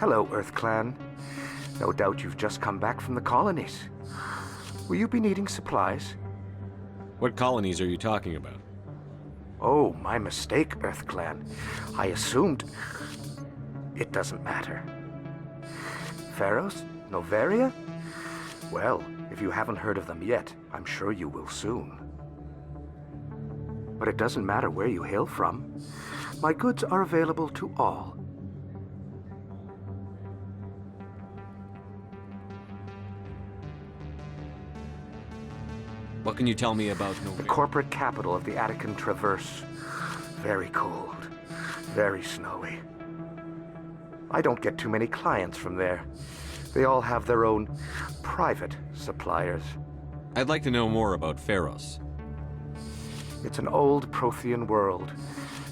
Hello, Earth Clan. No doubt you've just come back from the colonies. Will you be needing supplies? What colonies are you talking about? Oh, my mistake, Earth Clan. I assumed... It doesn't matter. Pharos? Noveria? Well, if you haven't heard of them yet, I'm sure you will soon. But it doesn't matter where you hail from. My goods are available to all. What can you tell me about The Noveria? corporate capital of the Attican Traverse. Very cold. Very snowy. I don't get too many clients from there. They all have their own private suppliers. I'd like to know more about Pharos. It's an old Prothean world.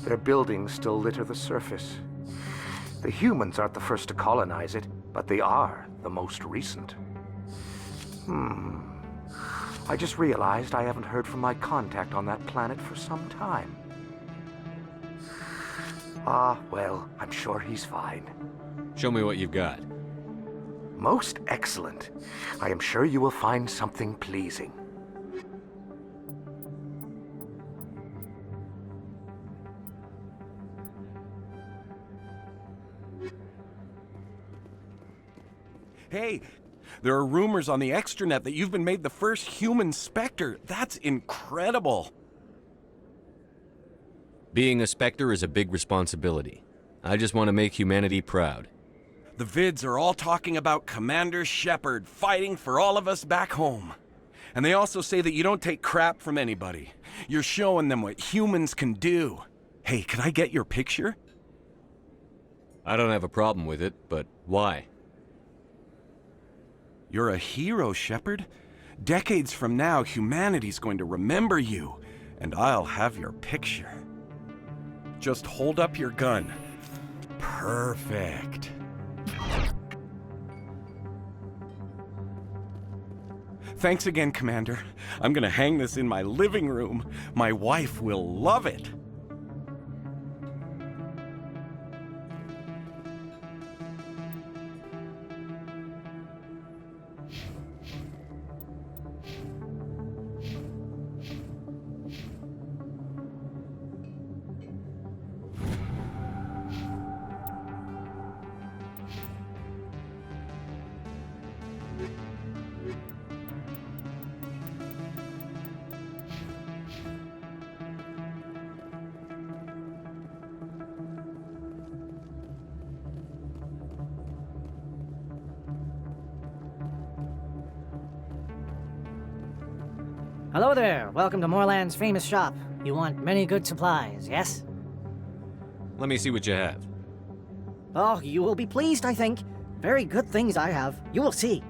Their buildings still litter the surface. The humans aren't the first to colonize it, but they are the most recent. I just realized I haven't heard from my contact on that planet for some time. Ah, well, I'm sure he's fine. Show me what you've got. Most excellent. I am sure you will find something pleasing. Hey, there are rumors on the extranet that you've been made the first human Spectre. That's incredible. Being a Spectre is a big responsibility. I just want to make humanity proud. The vids are all talking about Commander Shepard fighting for all of us back home. And they also say that you don't take crap from anybody. You're showing them what humans can do. Hey, can I get your picture? I don't have a problem with it, but why? You're a hero, Shepard. Decades from now, humanity's going to remember you, and I'll have your picture. Just hold up your gun. Perfect. Thanks again, Commander. I'm gonna hang this in my living room. My wife will love it. Hello there, welcome to Moorland's famous shop. You want many good supplies, yes? Let me see what you have. Oh, you will be pleased, I think. Very good things I have. You will see.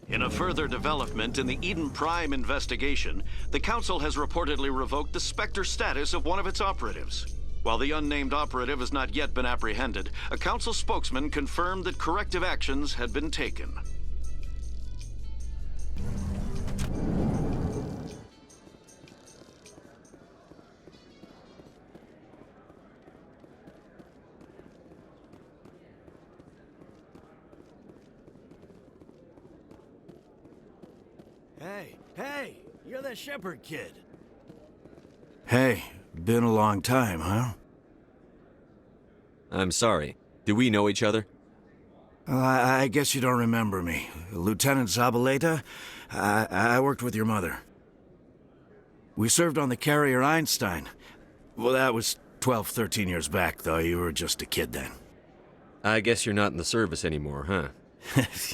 In a further development in the Eden Prime investigation, the Council has reportedly revoked the Spectre status of one of its operatives. While the unnamed operative has not yet been apprehended, a Council spokesman confirmed that corrective actions had been taken. Hey, you're the Shepard kid. Hey, been a long time, huh? I'm sorry. Do we know each other? Well, I guess you don't remember me. Lieutenant Zabaleta? I worked with your mother. We served on the carrier Einstein. Well, that was 12, 13 years back, though. You were just a kid then. I guess you're not in the service anymore, huh?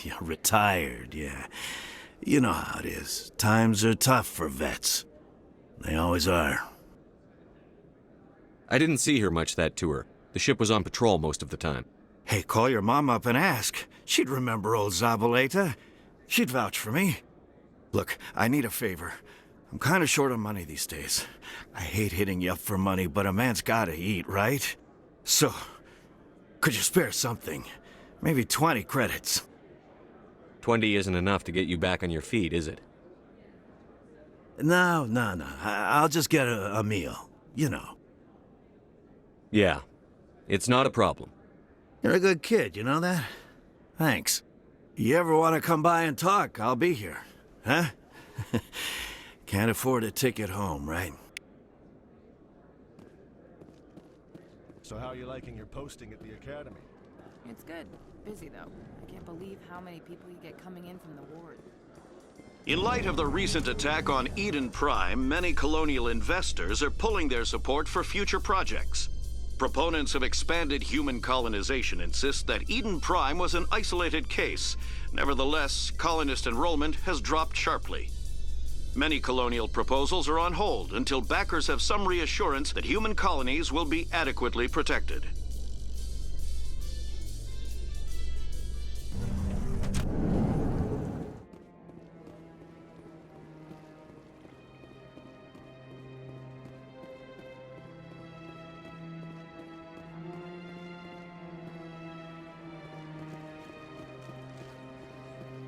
Yeah, retired, yeah. You know how it is. Times are tough for vets. They always are. I didn't see her much that tour. The ship was on patrol most of the time. Hey, call your mom up and ask. She'd remember old Zabaleta. She'd vouch for me. Look, I need a favor. I'm kind of short on money these days. I hate hitting you up for money, but a man's gotta eat, right? So, could you spare something? Maybe 20 credits. 20 isn't enough to get you back on your feet, is it? No. I'll just get a meal. You know. Yeah. It's not a problem. You're a good kid, you know that? Thanks. You ever want to come by and talk, I'll be here. Huh? Can't afford a ticket home, right? So how are you liking your posting at the academy? It's good. Busy, though. I can't believe how many people you get coming in from the ward. In light of the recent attack on Eden Prime, many colonial investors are pulling their support for future projects. Proponents of expanded human colonization insist that Eden Prime was an isolated case. Nevertheless, colonist enrollment has dropped sharply. Many colonial proposals are on hold until backers have some reassurance that human colonies will be adequately protected.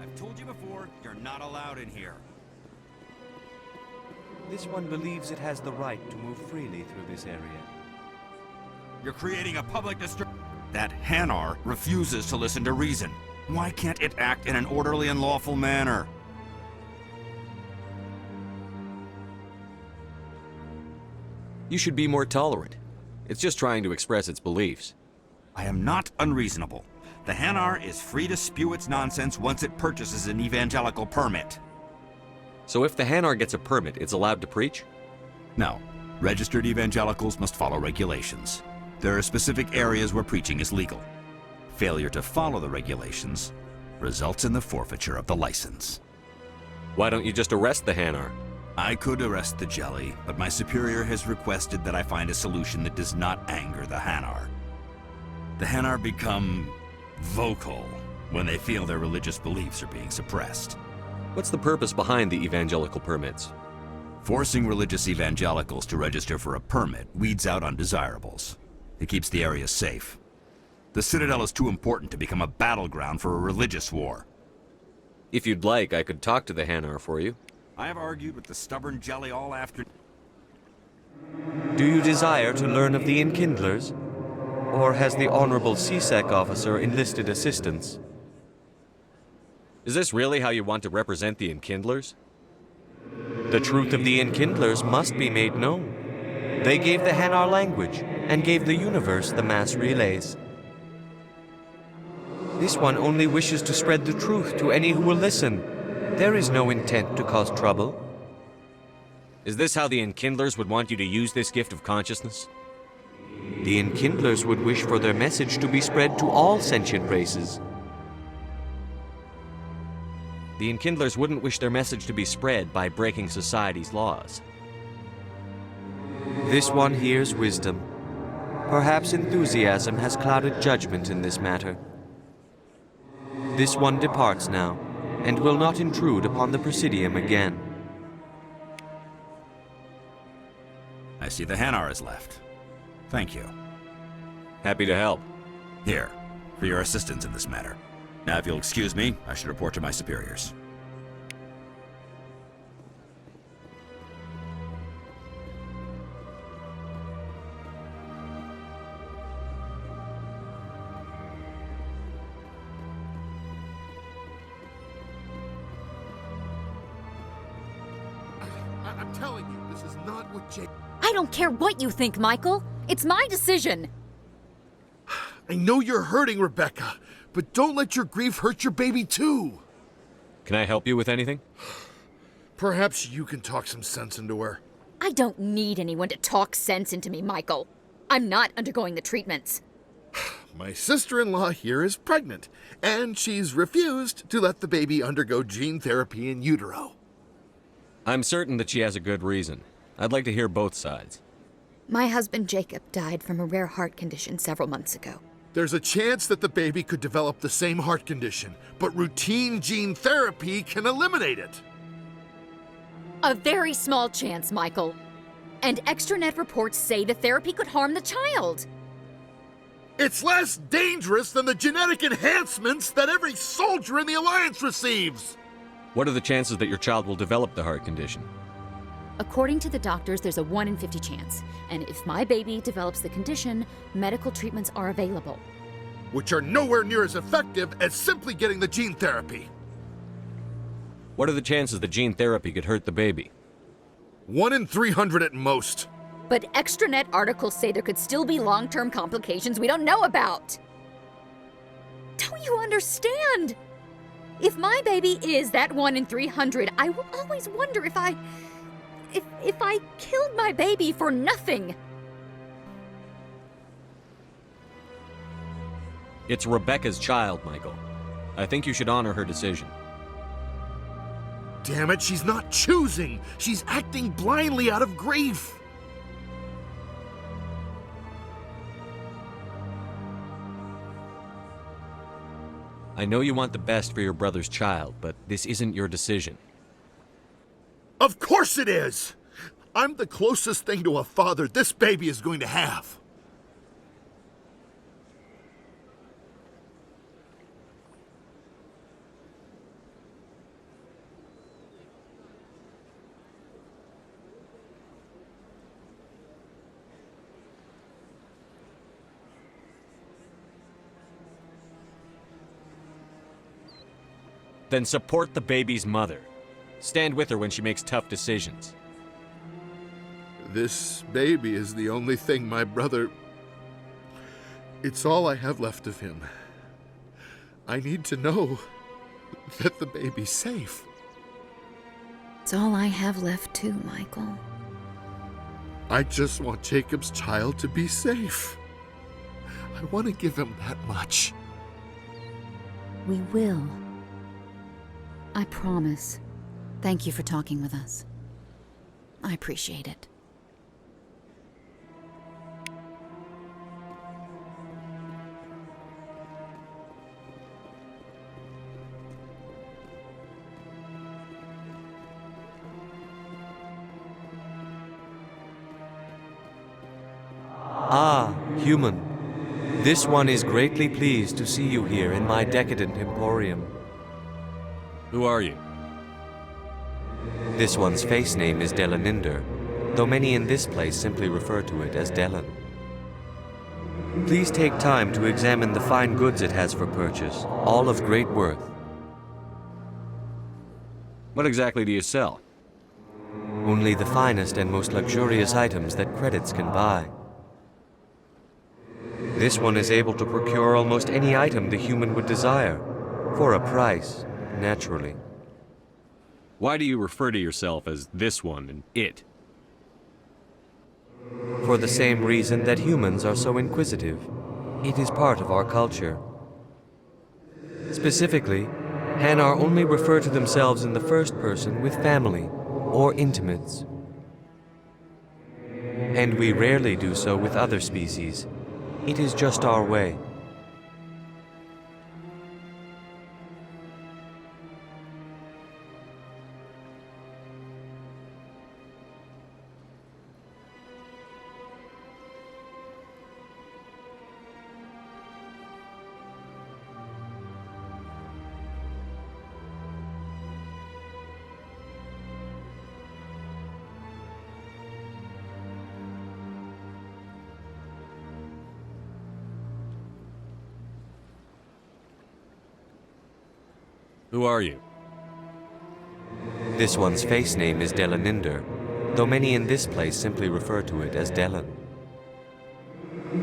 I've told you before, you're not allowed in here. This one believes it has the right to move freely through this area. You're creating a public disturbance. That Hanar refuses to listen to reason. Why can't it act in an orderly and lawful manner? You should be more tolerant. It's just trying to express its beliefs. I am not unreasonable. The Hanar is free to spew its nonsense once it purchases an evangelical permit. So if the Hanar gets a permit, it's allowed to preach? No. Registered evangelicals must follow regulations. There are specific areas where preaching is legal. Failure to follow the regulations results in the forfeiture of the license. Why don't you just arrest the Hanar? I could arrest the jelly, but my superior has requested that I find a solution that does not anger the Hanar. The Hanar become vocal when they feel their religious beliefs are being suppressed. What's the purpose behind the evangelical permits? Forcing religious evangelicals to register for a permit weeds out undesirables. It keeps the area safe. The Citadel is too important to become a battleground for a religious war. If you'd like, I could talk to the Hanar for you. I have argued with the stubborn jelly all afternoon. Do you desire to learn of the Enkindlers? Or has the Honorable CSEC officer enlisted assistance? Is this really how you want to represent the Enkindlers? The truth of the Enkindlers must be made known. They gave the Hanar language, and gave the universe the mass relays. This one only wishes to spread the truth to any who will listen. There is no intent to cause trouble. Is this how the Enkindlers would want you to use this gift of consciousness? The Enkindlers would wish for their message to be spread to all sentient races. The Enkindlers wouldn't wish their message to be spread by breaking society's laws. This one hears wisdom. Perhaps enthusiasm has clouded judgment in this matter. This one departs now, and will not intrude upon the Presidium again. I see the Hanar is left. Thank you. Happy to help. Here, for your assistance in this matter. Now, if you'll excuse me, I should report to my superiors. I'm telling you, this is not what Jake... I don't care what you think, Michael. It's my decision. I know you're hurting, Rebecca, but don't let your grief hurt your baby too. Can I help you with anything? Perhaps you can talk some sense into her. I don't need anyone to talk sense into me, Michael. I'm not undergoing the treatments. My sister-in-law here is pregnant, and she's refused to let the baby undergo gene therapy in utero. I'm certain that she has a good reason. I'd like to hear both sides. My husband Jacob died from a rare heart condition several months ago. There's a chance that the baby could develop the same heart condition, but routine gene therapy can eliminate it. A very small chance, Michael. And extranet reports say the therapy could harm the child. It's less dangerous than the genetic enhancements that every soldier in the Alliance receives. What are the chances that your child will develop the heart condition? According to the doctors, there's a 1 in 50 chance. And if my baby develops the condition, medical treatments are available. Which are nowhere near as effective as simply getting the gene therapy. What are the chances that gene therapy could hurt the baby? 1 in 300 at most. But extranet articles say there could still be long-term complications we don't know about. Don't you understand? If my baby is that 1 in 300, I will always wonder if I killed my baby for nothing. It's Rebecca's child, Michael. I think you should honor her decision. Damn it, she's not choosing. She's acting blindly out of grief. I know you want the best for your brother's child, but this isn't your decision. Of course it is! I'm the closest thing to a father this baby is going to have. Then support the baby's mother. Stand with her when she makes tough decisions. This baby is the only thing my brother... It's all I have left of him. I need to know that the baby's safe. It's all I have left too, Michael. I just want Jacob's child to be safe. I want to give him that much. We will. I promise. Thank you for talking with us. I appreciate it. Ah, human. This one is greatly pleased to see you here in my decadent emporium. Who are you? This one's face name is Delaninder, though many in this place simply refer to it as Delan. Please take time to examine the fine goods it has for purchase, all of great worth. What exactly do you sell? Only the finest and most luxurious items that credits can buy. This one is able to procure almost any item the human would desire, for a price, naturally. Why do you refer to yourself as this one and it? For the same reason that humans are so inquisitive. It is part of our culture. Specifically, Hanar only refer to themselves in the first person with family or intimates. And we rarely do so with other species. It is just our way. Who are you? This one's face name is Delaninder, though many in this place simply refer to it as Delan.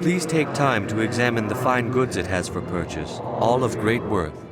Please take time to examine the fine goods it has for purchase, all of great worth.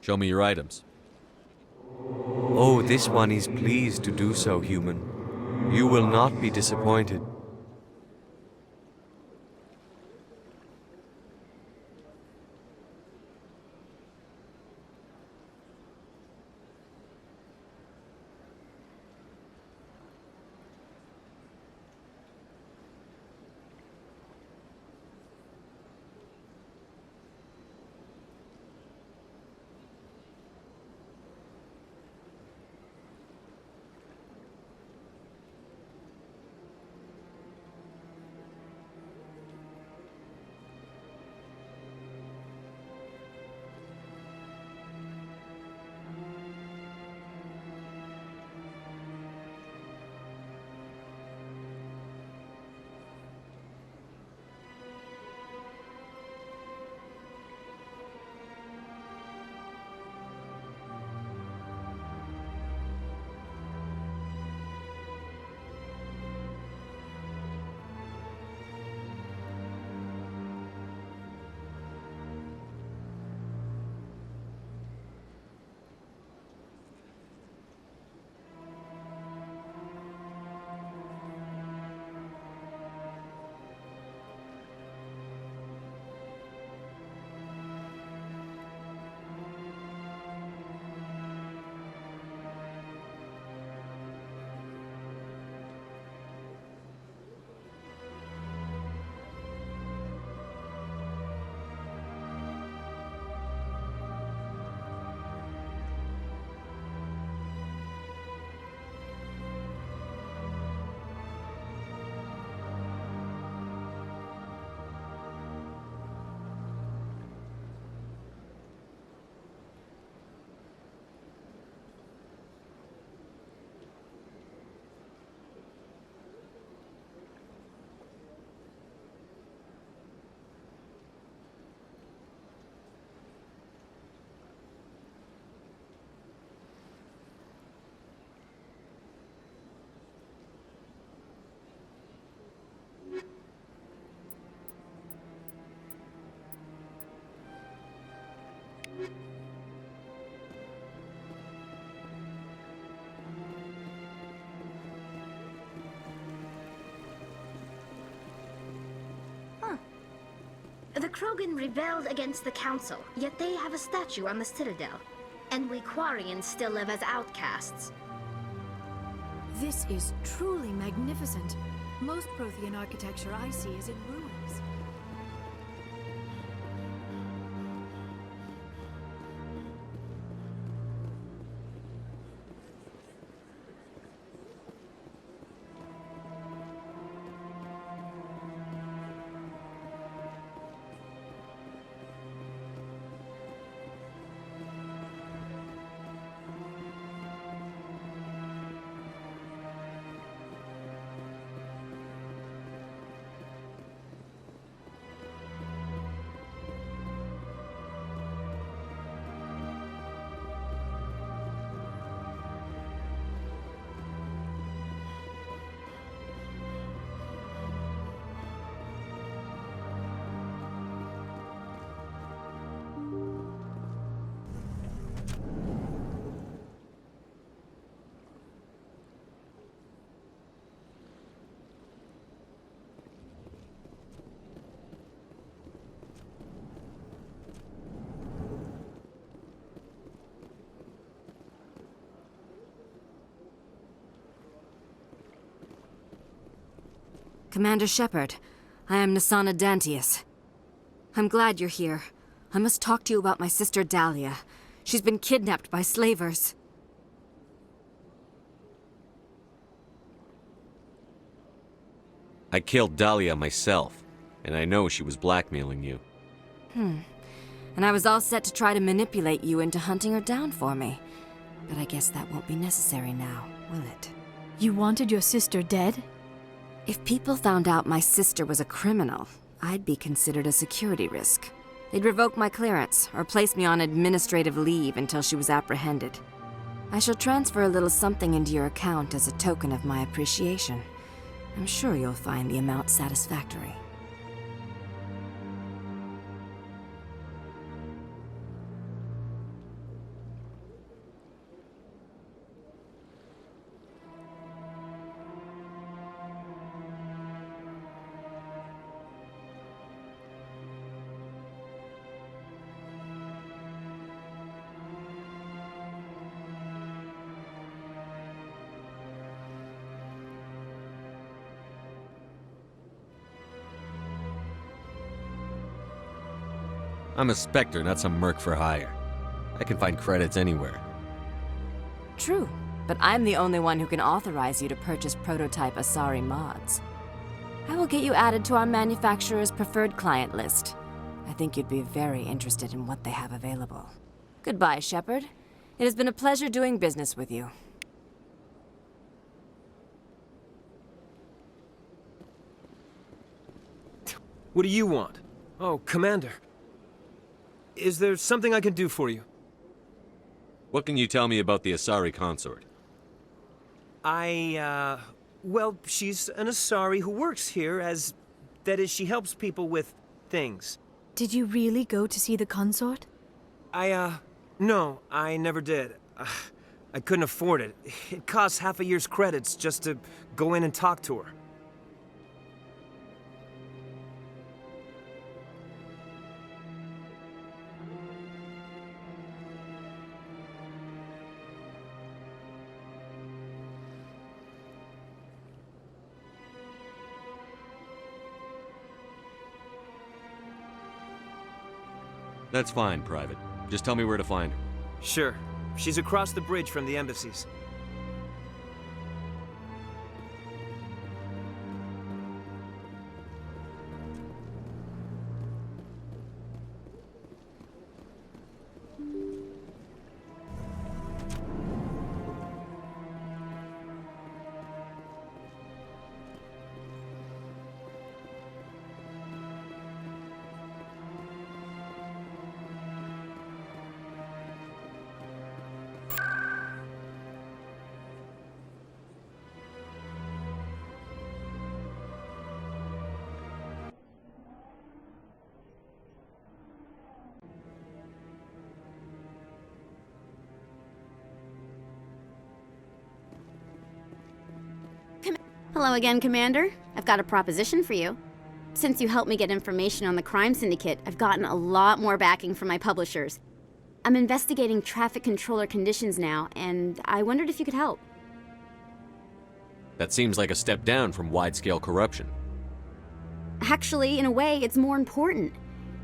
Show me your items. Oh, this one is pleased to do so, human. You will not be disappointed. The Krogan rebelled against the Council, yet they have a statue on the Citadel. And we Quarians still live as outcasts. This is truly magnificent. Most Prothean architecture I see is in ruins. Commander Shepard, I am Nasana Dantius. I'm glad you're here. I must talk to you about my sister Dahlia. She's been kidnapped by slavers. I killed Dahlia myself, and I know she was blackmailing you. And I was all set to try to manipulate you into hunting her down for me. But I guess that won't be necessary now, will it? You wanted your sister dead? If people found out my sister was a criminal, I'd be considered a security risk. They'd revoke my clearance, or place me on administrative leave until she was apprehended. I shall transfer a little something into your account as a token of my appreciation. I'm sure you'll find the amount satisfactory. I'm a Spectre, not some merc for hire. I can find credits anywhere. True, but I'm the only one who can authorize you to purchase prototype Asari mods. I will get you added to our manufacturer's preferred client list. I think you'd be very interested in what they have available. Goodbye, Shepard. It has been a pleasure doing business with you. What do you want? Oh, Commander. Is there something I can do for you? What can you tell me about the Asari consort? Well, she's an Asari who works here as... That is, she helps people with things. Did you really go to see the consort? No, I never did. I couldn't afford it. It costs half a year's credits just to go in and talk to her. That's fine, Private. Just tell me where to find her. Sure. She's across the bridge from the embassies. Hello again, Commander. I've got a proposition for you. Since you helped me get information on the crime syndicate, I've gotten a lot more backing from my publishers. I'm investigating traffic controller conditions now, and I wondered if you could help. That seems like a step down from wide-scale corruption. Actually, in a way, it's more important.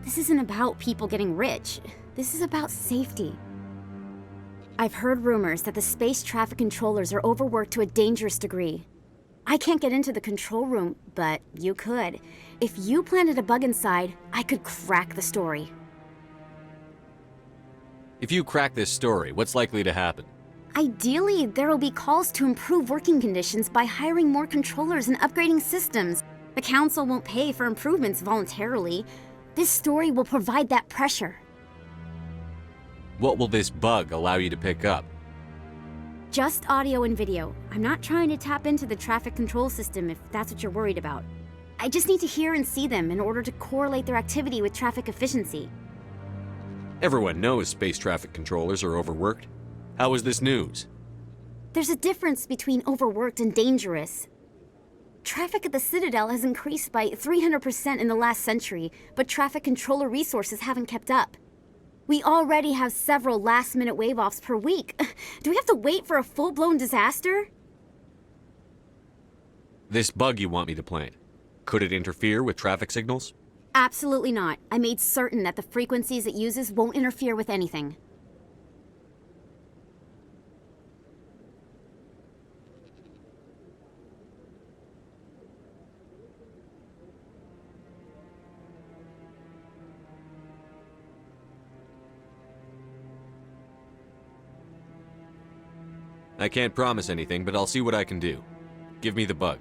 This isn't about people getting rich. This is about safety. I've heard rumors that the space traffic controllers are overworked to a dangerous degree. I can't get into the control room, but you could. If you planted a bug inside, I could crack the story. If you crack this story, what's likely to happen? Ideally, there will be calls to improve working conditions by hiring more controllers and upgrading systems. The Council won't pay for improvements voluntarily. This story will provide that pressure. What will this bug allow you to pick up? Just audio and video. I'm not trying to tap into the traffic control system if that's what you're worried about. I just need to hear and see them in order to correlate their activity with traffic efficiency. Everyone knows space traffic controllers are overworked. How is this news? There's a difference between overworked and dangerous. Traffic at the Citadel has increased by 300% in the last century, but traffic controller resources haven't kept up. We already have several last-minute wave-offs per week. Do we have to wait for a full-blown disaster? This bug you want me to plant, could it interfere with traffic signals? Absolutely not. I made certain that the frequencies it uses won't interfere with anything. I can't promise anything, but I'll see what I can do. Give me the bug.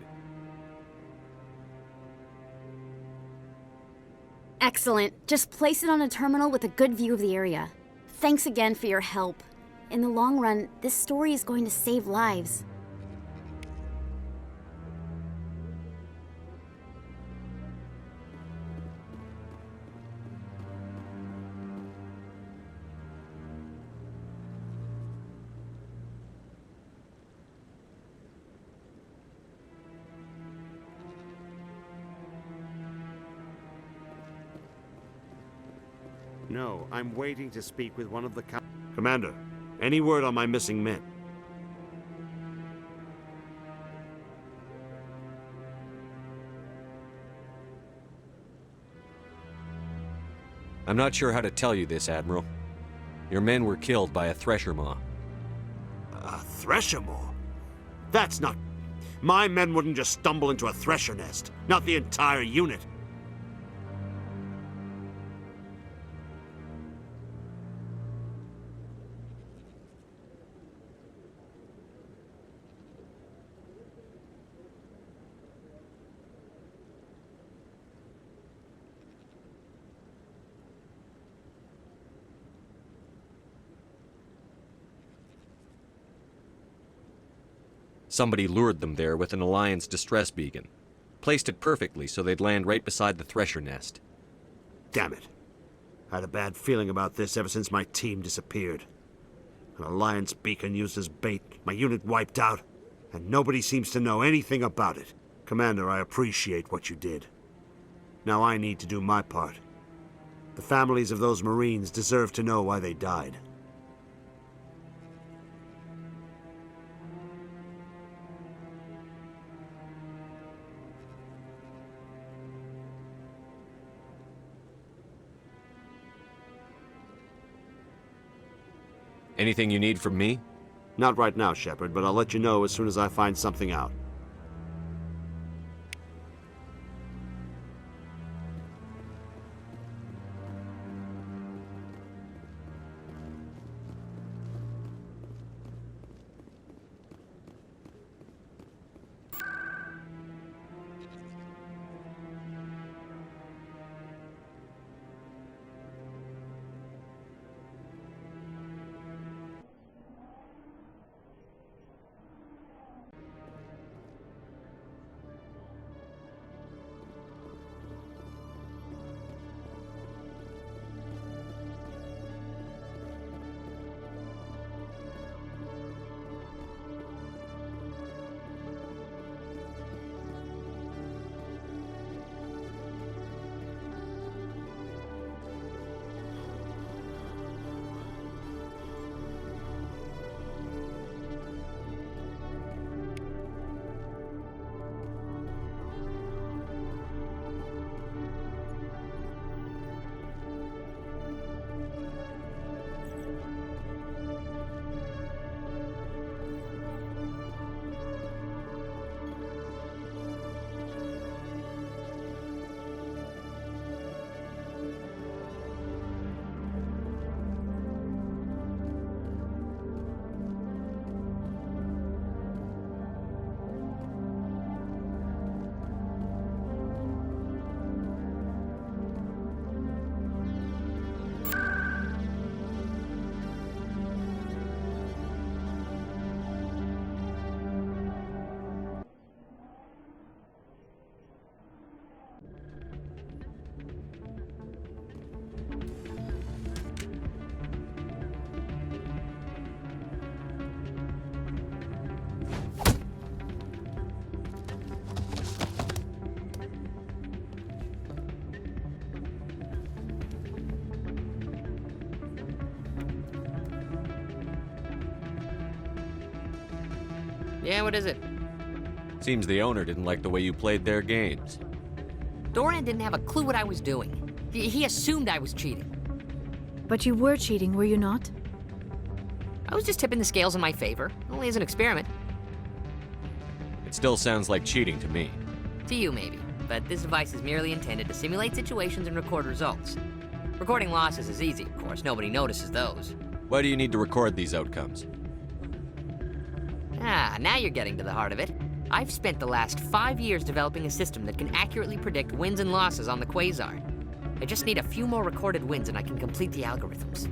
Excellent. Just place it on a terminal with a good view of the area. Thanks again for your help. In the long run, this story is going to save lives. No, I'm waiting to speak with one of the Commander, any word on my missing men? I'm not sure how to tell you this, Admiral. Your men were killed by a Thresher Maw. A Thresher Maw? That's not... My men wouldn't just stumble into a Thresher nest. Not the entire unit. Somebody lured them there with an Alliance distress beacon. Placed it perfectly so they'd land right beside the Thresher nest. Damn it. I had a bad feeling about this ever since my team disappeared. An Alliance beacon used as bait, my unit wiped out, and nobody seems to know anything about it. Commander, I appreciate what you did. Now I need to do my part. The families of those Marines deserve to know why they died. Anything you need from me? Not right now, Shepard, but I'll let you know as soon as I find something out. Yeah, what is it? Seems the owner didn't like the way you played their games. Doran didn't have a clue what I was doing. He assumed I was cheating. But you were cheating, were you not? I was just tipping the scales in my favor, only as an experiment. It still sounds like cheating to me. To you, maybe. But this device is merely intended to simulate situations and record results. Recording losses is easy, of course. Nobody notices those. Why do you need to record these outcomes? Ah, now you're getting to the heart of it. I've spent the last 5 years developing a system that can accurately predict wins and losses on the Quasar. I just need a few more recorded wins and I can complete the algorithms.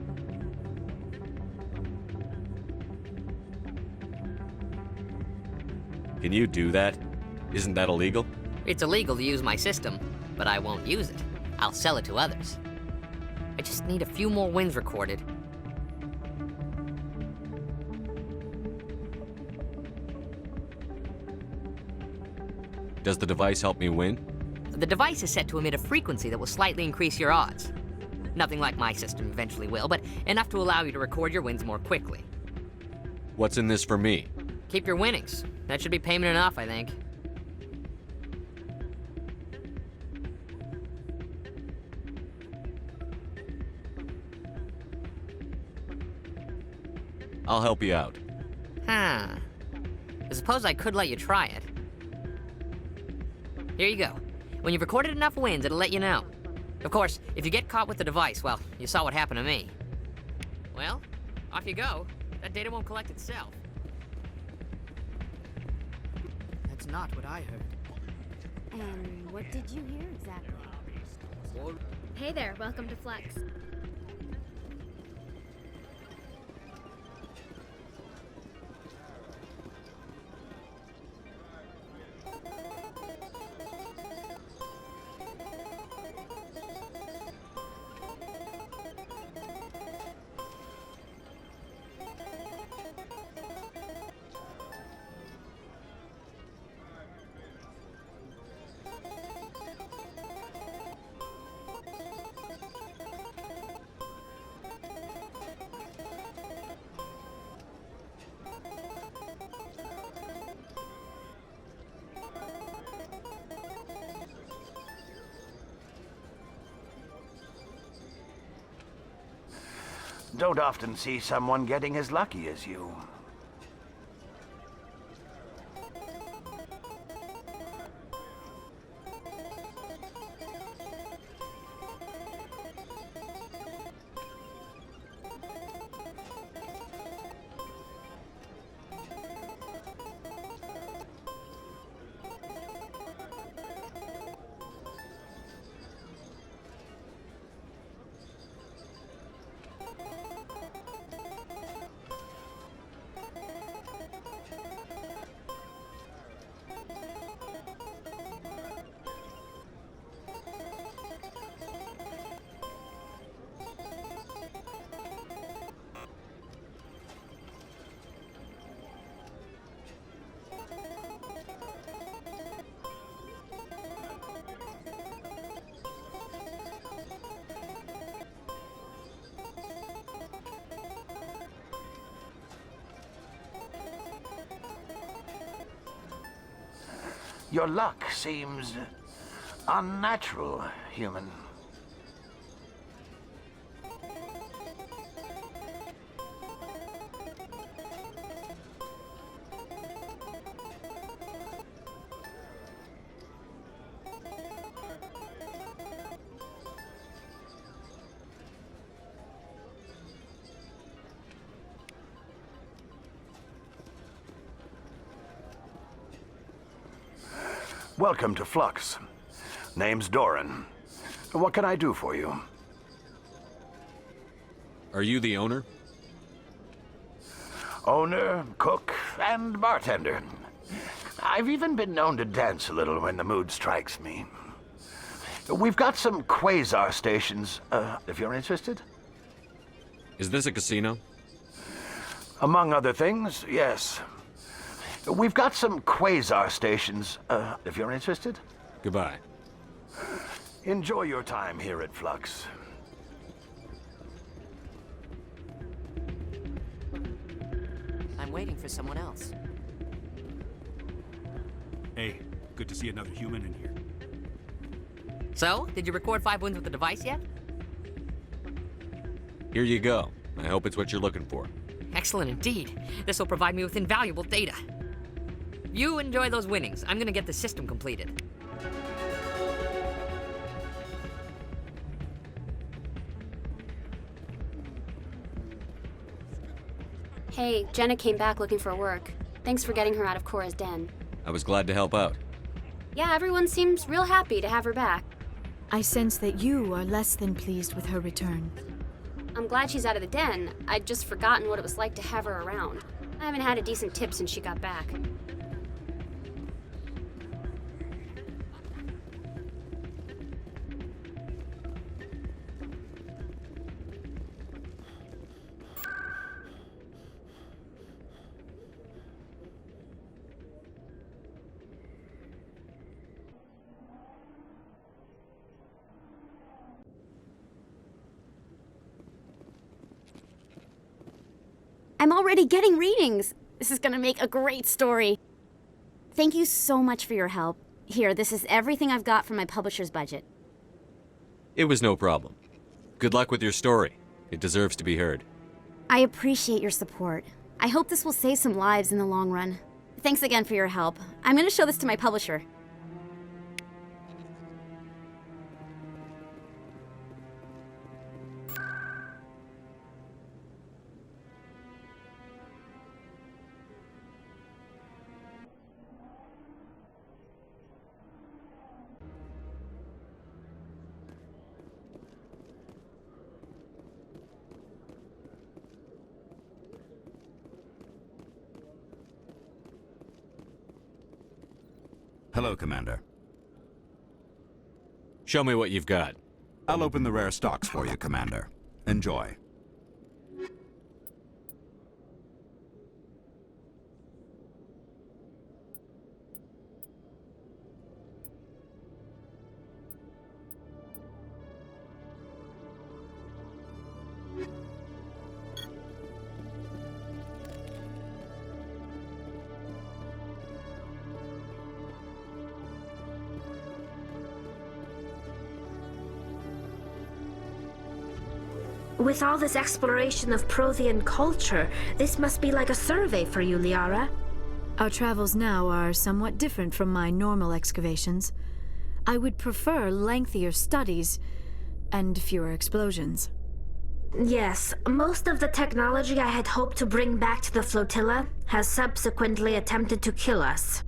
Can you do that? Isn't that illegal? It's illegal to use my system, but I won't use it. I'll sell it to others. I just need a few more wins recorded. Does the device help me win? The device is set to emit a frequency that will slightly increase your odds. Nothing like my system eventually will, but enough to allow you to record your wins more quickly. What's in this for me? Keep your winnings. That should be payment enough, I think. I'll help you out. Huh. I suppose I could let you try it. Here you go. When you've recorded enough wins, it'll let you know. Of course, if you get caught with the device, well, you saw what happened to me. Well, off you go. That data won't collect itself. That's not what I heard. And what did you hear exactly? Hey there, welcome to Flex. Don't often see someone getting as lucky as you. Your luck seems unnatural, human. Welcome to Flux. Name's Doran. What can I do for you? Are you the owner? Owner, cook, and bartender. I've even been known to dance a little when the mood strikes me. We've got some quasar stations, if you're interested. Is this a casino? Among other things, yes. We've got some quasar stations, if you're interested. Goodbye. Enjoy your time here at Flux. I'm waiting for someone else. Hey, good to see another human in here. So, did you record 5 wins with the device yet? Here you go. I hope it's what you're looking for. Excellent indeed. This will provide me with invaluable data. You enjoy those winnings. I'm gonna get the system completed. Hey, Jenna came back looking for work. Thanks for getting her out of Cora's den. I was glad to help out. Yeah, everyone seems real happy to have her back. I sense that you are less than pleased with her return. I'm glad she's out of the den. I'd just forgotten what it was like to have her around. I haven't had a decent tip since she got back. I'm already getting readings. This is gonna make a great story. Thank you so much for your help. Here, this is everything I've got from my publisher's budget. It was no problem. Good luck with your story. It deserves to be heard. I appreciate your support. I hope this will save some lives in the long run. Thanks again for your help. I'm gonna show this to my publisher. Hello, Commander. Show me what you've got. I'll open the rare stocks for you, Commander. Enjoy. With all this exploration of Prothean culture, this must be like a survey for you, Liara. Our travels now are somewhat different from my normal excavations. I would prefer lengthier studies and fewer explosions. Yes, most of the technology I had hoped to bring back to the flotilla has subsequently attempted to kill us.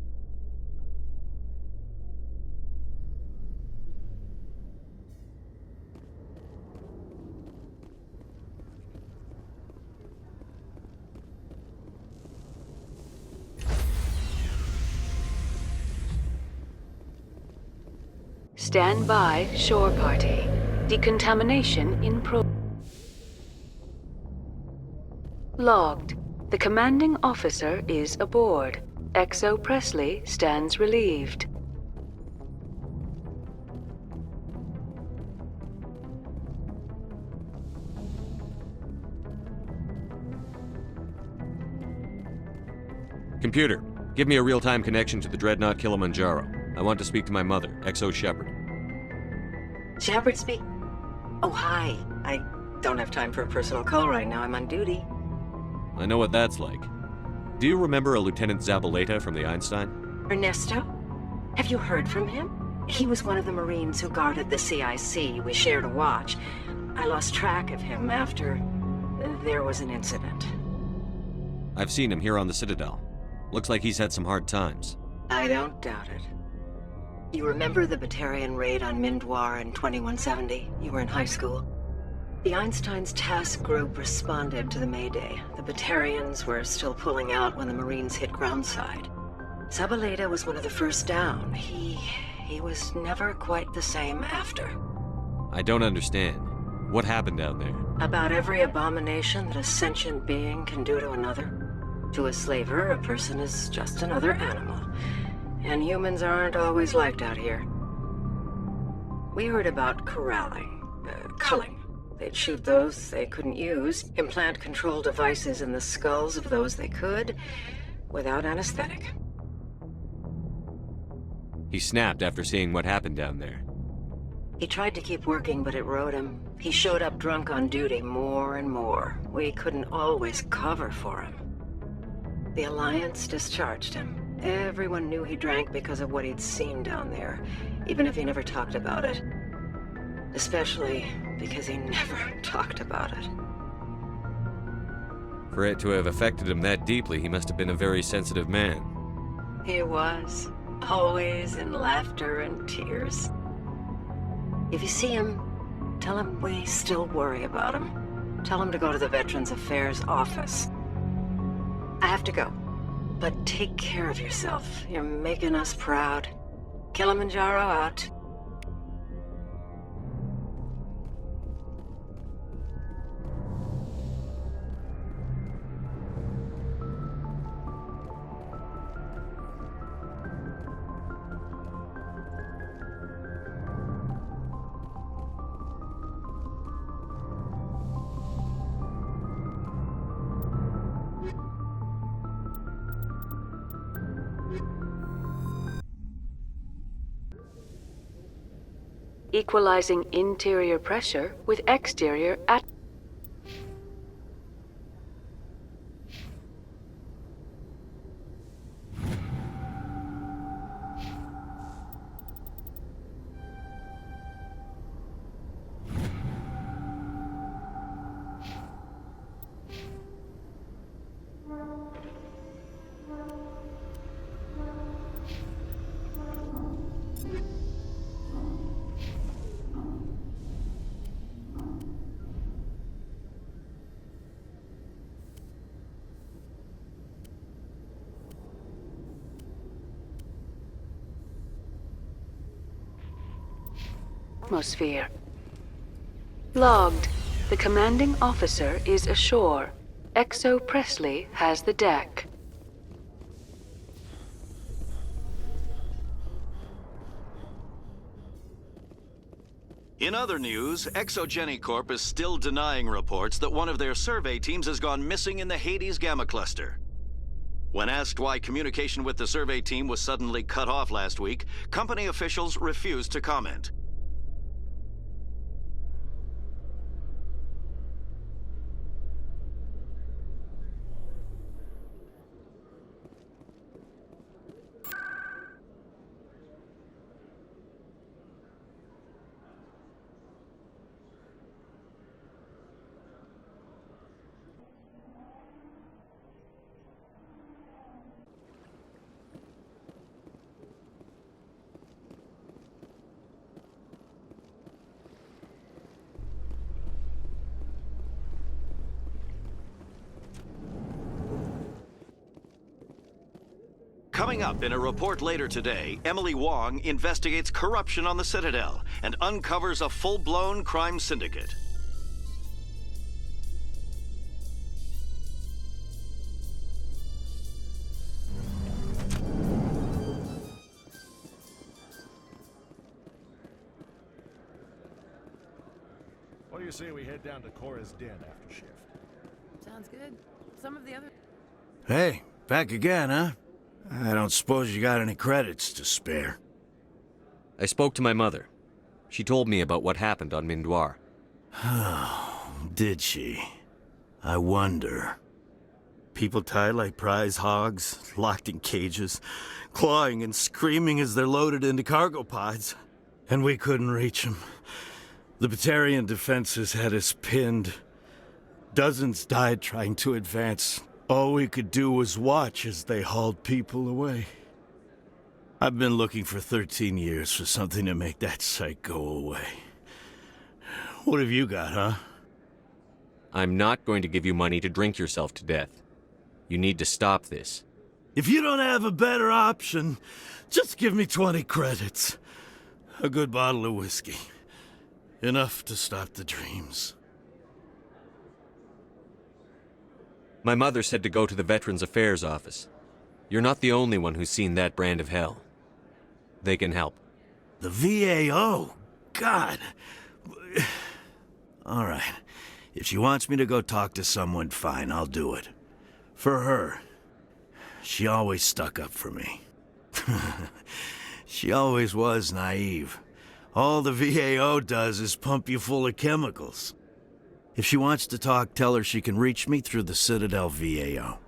Stand by, shore party. Decontamination in Logged. The commanding officer is aboard. XO Presley stands relieved. Computer, give me a real-time connection to the Dreadnought Kilimanjaro. I want to speak to my mother, XO Shepard. Shepard speak? Oh, hi. I don't have time for a personal call right now. I'm on duty. I know what that's like. Do you remember a Lieutenant Zabaleta from the Einstein? Ernesto? Have you heard from him? He was one of the Marines who guarded the CIC. We shared a watch. I lost track of him after there was an incident. I've seen him here on the Citadel. Looks like he's had some hard times. I don't doubt it. You remember the Batarian raid on Mindwar in 2170? You were in high school. The Einstein's task group responded to the Mayday. The Batarians were still pulling out when the Marines hit groundside. Zabaleta was one of the first down. He was never quite the same after. I don't understand. What happened down there? About every abomination that a sentient being can do to another. To a slaver, a person is just another animal. And humans aren't always liked out here. We heard about corralling, culling. They'd shoot those they couldn't use, implant control devices in the skulls of those they could, without anesthetic. He snapped after seeing what happened down there. He tried to keep working, but it rode him. He showed up drunk on duty more and more. We couldn't always cover for him. The Alliance discharged him. Everyone knew he drank because of what he'd seen down there, even if he never talked about it. Especially because he never talked about it. For it to have affected him that deeply, he must have been a very sensitive man. He was. Always in laughter and tears. If you see him, tell him we still worry about him. Tell him to go to the Veterans Affairs office. I have to go. But take care of yourself. You're making us proud. Kilimanjaro out. Equalizing interior pressure with exterior atmosphere. Logged. The commanding officer is ashore. Exo Presley has the deck. In other news, Exogeny Corp is still denying reports that one of their survey teams has gone missing in the Hades Gamma Cluster. When asked why communication with the survey team was suddenly cut off last week, company officials refused to comment. Coming up in a report later today, Emily Wong investigates corruption on the Citadel and uncovers a full-blown crime syndicate. What do you say we head down to Cora's den after shift? Sounds good. Some of the other... Hey, back again, huh? I don't suppose you got any credits to spare. I spoke to my mother. She told me about what happened on Mindoir. Did she? I wonder. People tied like prize hogs, locked in cages, clawing and screaming as they're loaded into cargo pods. And we couldn't reach them. The Batarian defenses had us pinned. Dozens died trying to advance. All we could do was watch as they hauled people away. I've been looking for 13 years for something to make that sight go away. What have you got, huh? I'm not going to give you money to drink yourself to death. You need to stop this. If you don't have a better option, just give me 20 credits. A good bottle of whiskey. Enough to stop the dreams. My mother said to go to the Veterans Affairs office. You're not the only one who's seen that brand of hell. They can help. The VAO? God. All right. If she wants me to go talk to someone, fine, I'll do it. For her. She always stuck up for me. She always was naive. All the VAO does is pump you full of chemicals. If she wants to talk, tell her she can reach me through the Citadel VAO.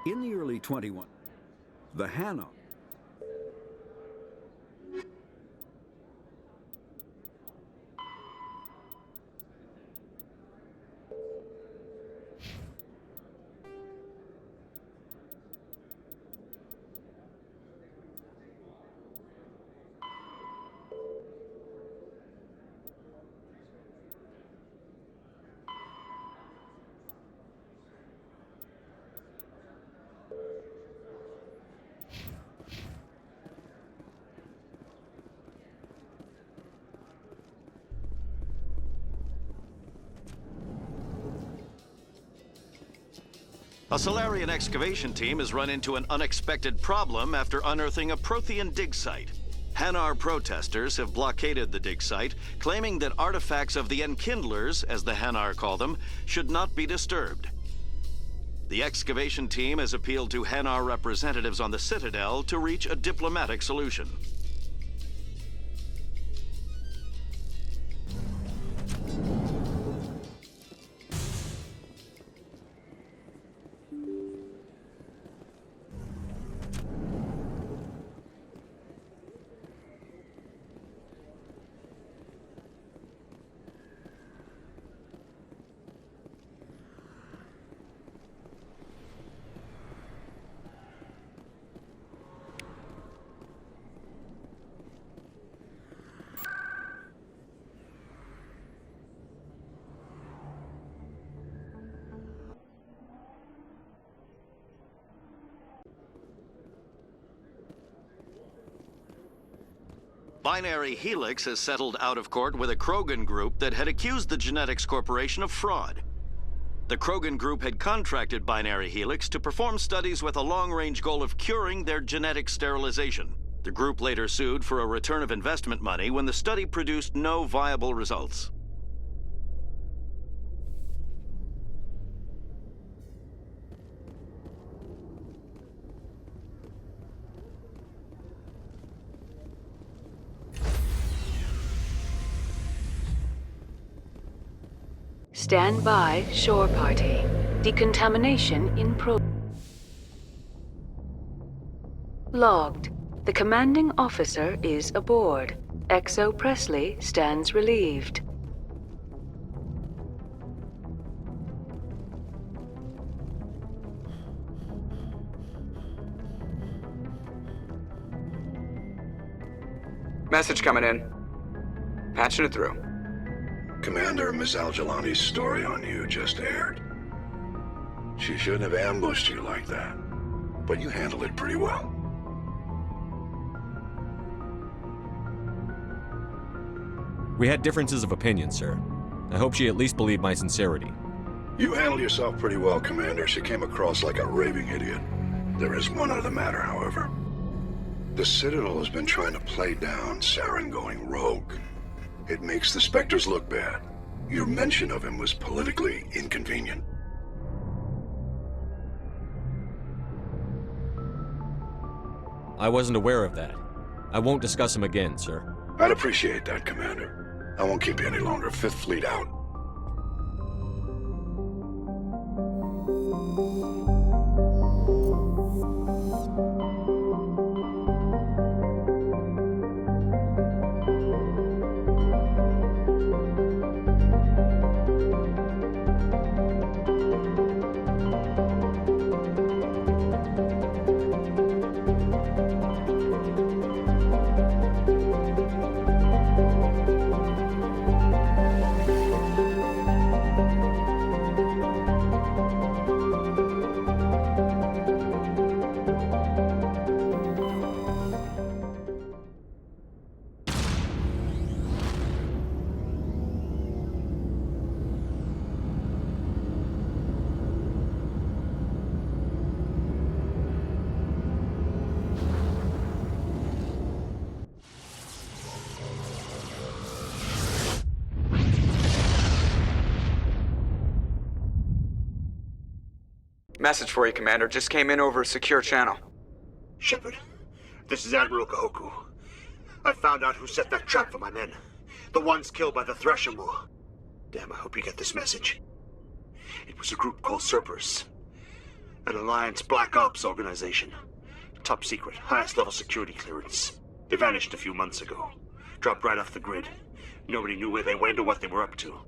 In the early 21, the Hanar. A Solarian excavation team has run into an unexpected problem after unearthing a Prothean dig site. Hanar protesters have blockaded the dig site, claiming that artifacts of the Enkindlers, as the Hanar call them, should not be disturbed. The excavation team has appealed to Hanar representatives on the Citadel to reach a diplomatic solution. Binary Helix has settled out of court with a Krogan group that had accused the Genetics Corporation of fraud. The Krogan group had contracted Binary Helix to perform studies with a long-range goal of curing their genetic sterilization. The group later sued for a return of investment money when the study produced no viable results. Stand by, shore party. Decontamination in Logged. The commanding officer is aboard. Exo Presley stands relieved. Message coming in. Patching it through. Commander, Miss Al-Jalani's story on you just aired. She shouldn't have ambushed you like that, but you handled it pretty well. We had differences of opinion, sir. I hope she at least believed my sincerity. You handled yourself pretty well, Commander. She came across like a raving idiot. There is one other matter, however. The Citadel has been trying to play down Saren going rogue. It makes the Spectres look bad. Your mention of him was politically inconvenient. I wasn't aware of that. I won't discuss him again, sir. I'd appreciate that, Commander. I won't keep you any longer. Fifth Fleet out. Message for you, Commander. Just came in over a secure channel. Shepard, this is Admiral Kahoku. I found out who set that trap for my men. The ones killed by the Threshermoor. Damn, I hope you get this message. It was a group called Cerberus. An Alliance Black Ops organization. Top secret, highest level security clearance. They vanished a few months ago. Dropped right off the grid. Nobody knew where they went or what they were up to.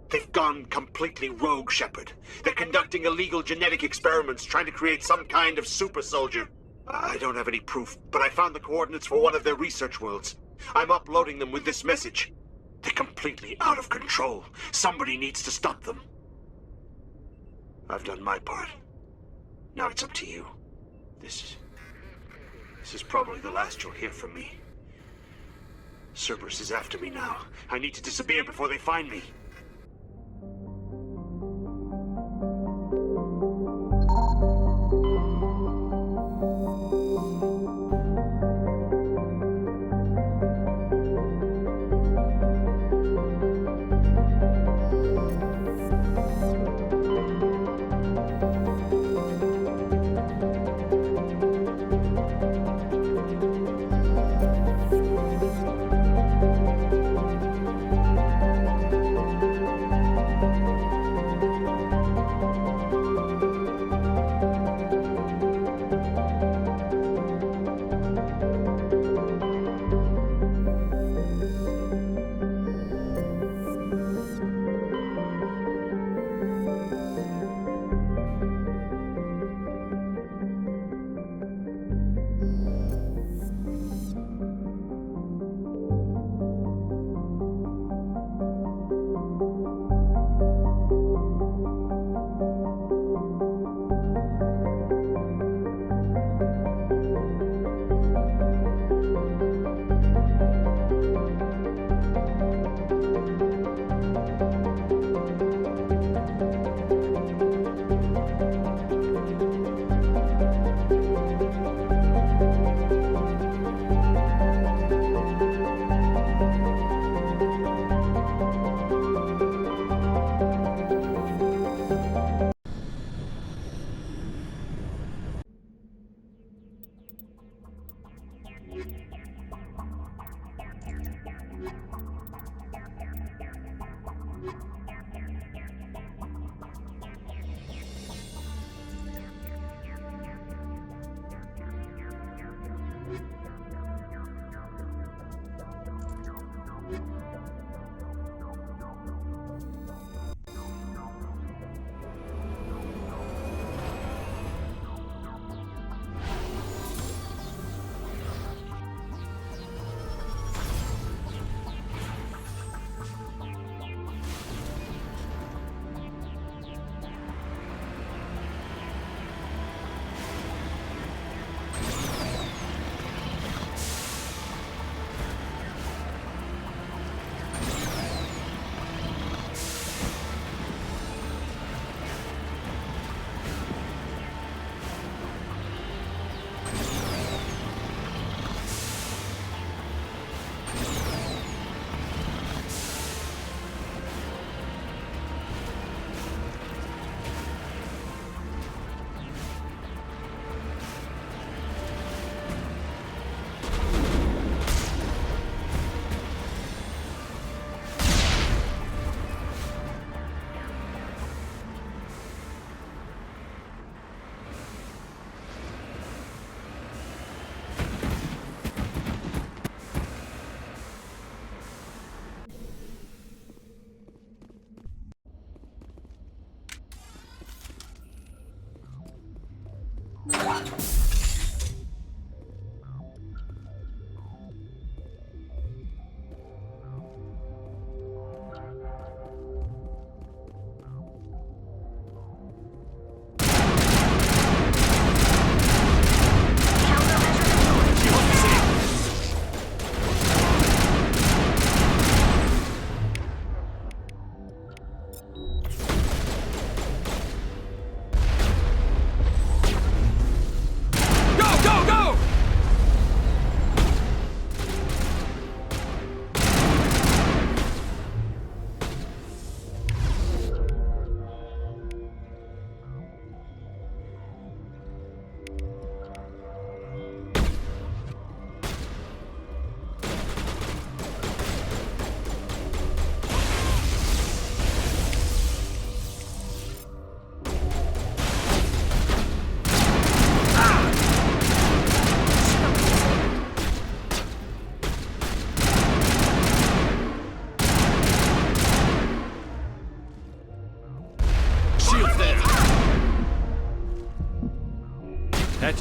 They've gone completely rogue, Shepard. They're conducting illegal genetic experiments, trying to create some kind of super soldier. I don't have any proof, but I found the coordinates for one of their research worlds. I'm uploading them with this message. They're completely out of control. Somebody needs to stop them. I've done my part. Now it's up to you. This is probably the last you'll hear from me. Cerberus is after me now. I need to disappear before they find me.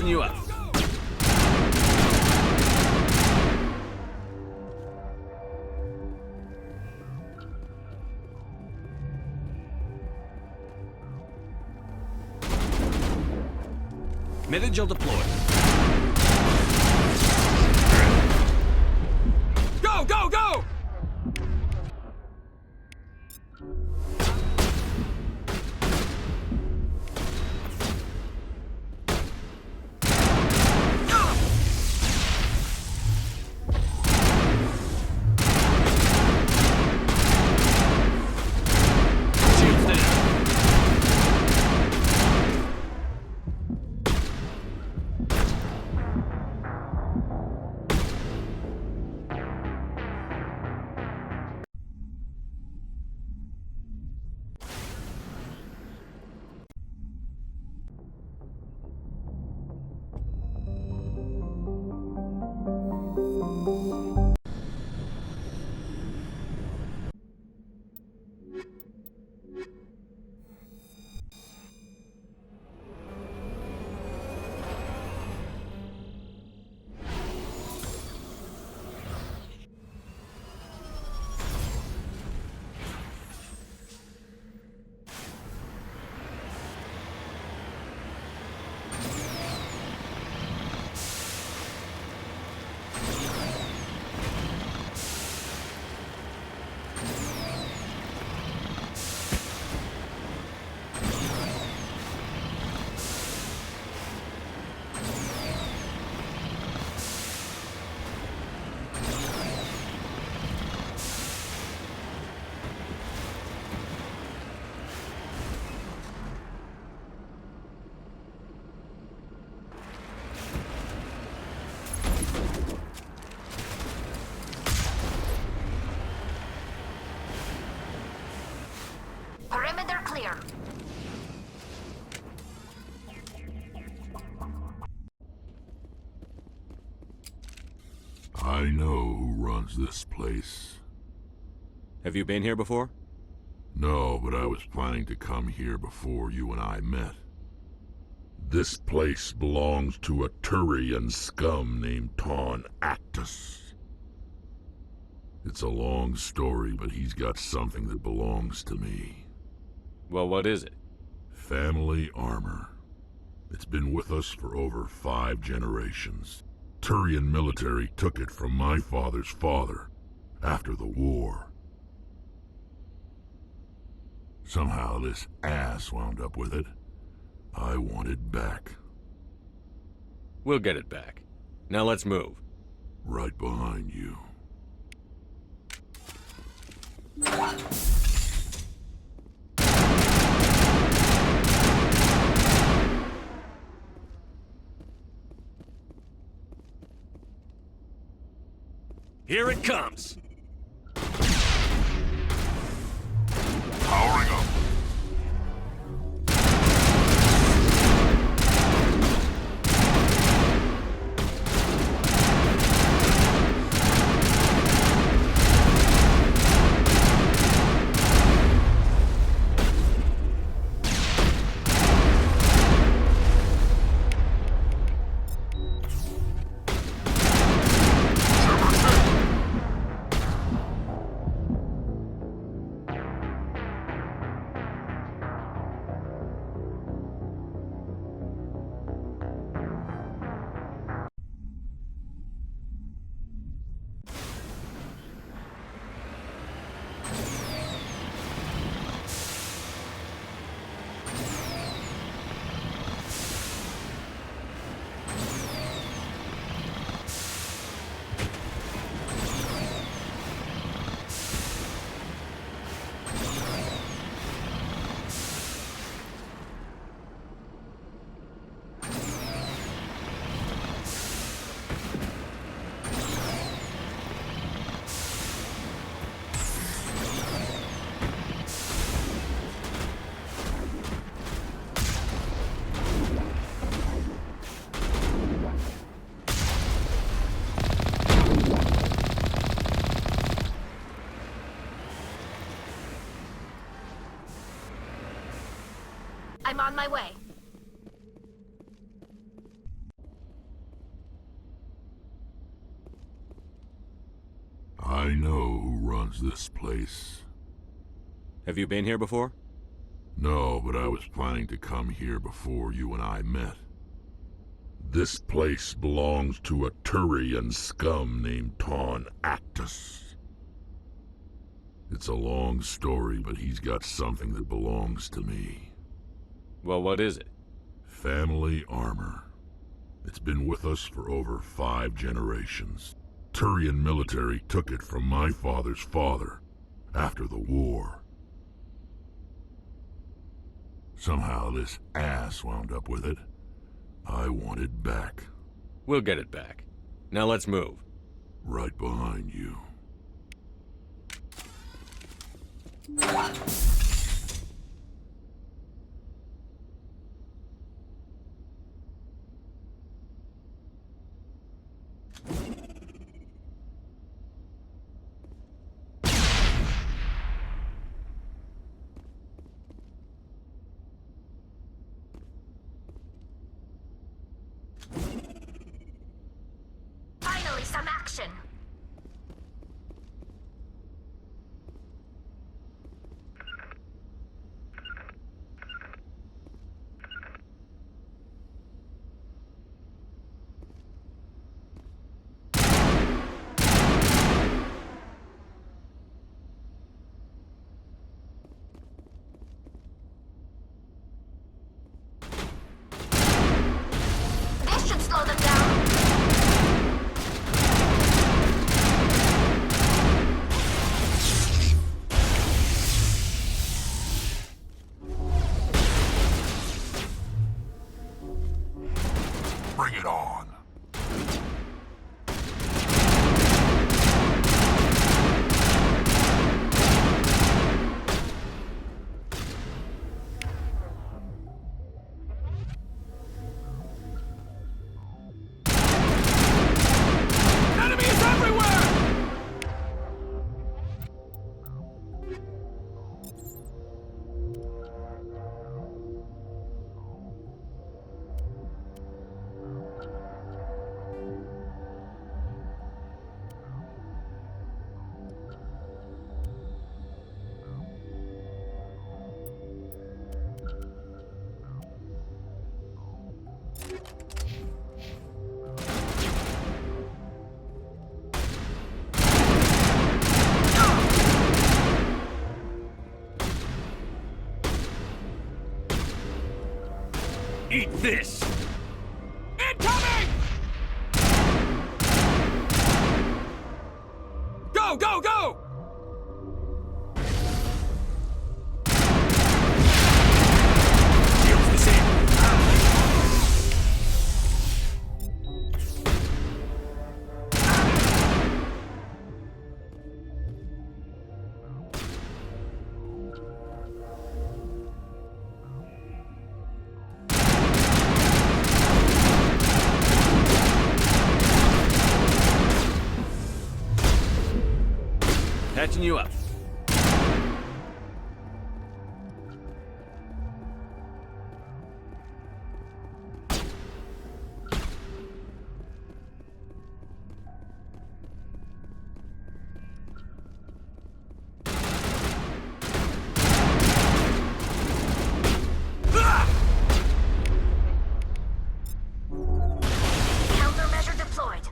loosen you up. Mitigil deployed. Go, go, go! Perimeter clear. I know who runs this place. Have you been here before? No, but I was planning to come here before you and I met. This place belongs to a Turian scum named Ton Actus. It's a long story, but he's got something that belongs to me. Well, what is it? Family armor. It's been with us for over 5 generations. Turian military took it from my father's father after the war. Somehow this ass wound up with it. I want it back. We'll get it back. Now let's move. Right behind you. Here it comes. Powering up. I'm on my way. I know who runs this place. Have you been here before? No, but I was planning to come here before you and I met. This place belongs to a Turian scum named Ton Actus. It's a long story, but he's got something that belongs to me. Well, what is it? Family armor. It's been with us for over 5 generations. Turian military took it from my father's father after the war. Somehow this ass wound up with it. I want it back. We'll get it back. Now let's move. Right behind you. Finally, some action! This should slow them down! Bring it on. Enemies everywhere! Eat this! Incoming! Go, go, go! Here's the same. Patching you up. Countermeasure deployed.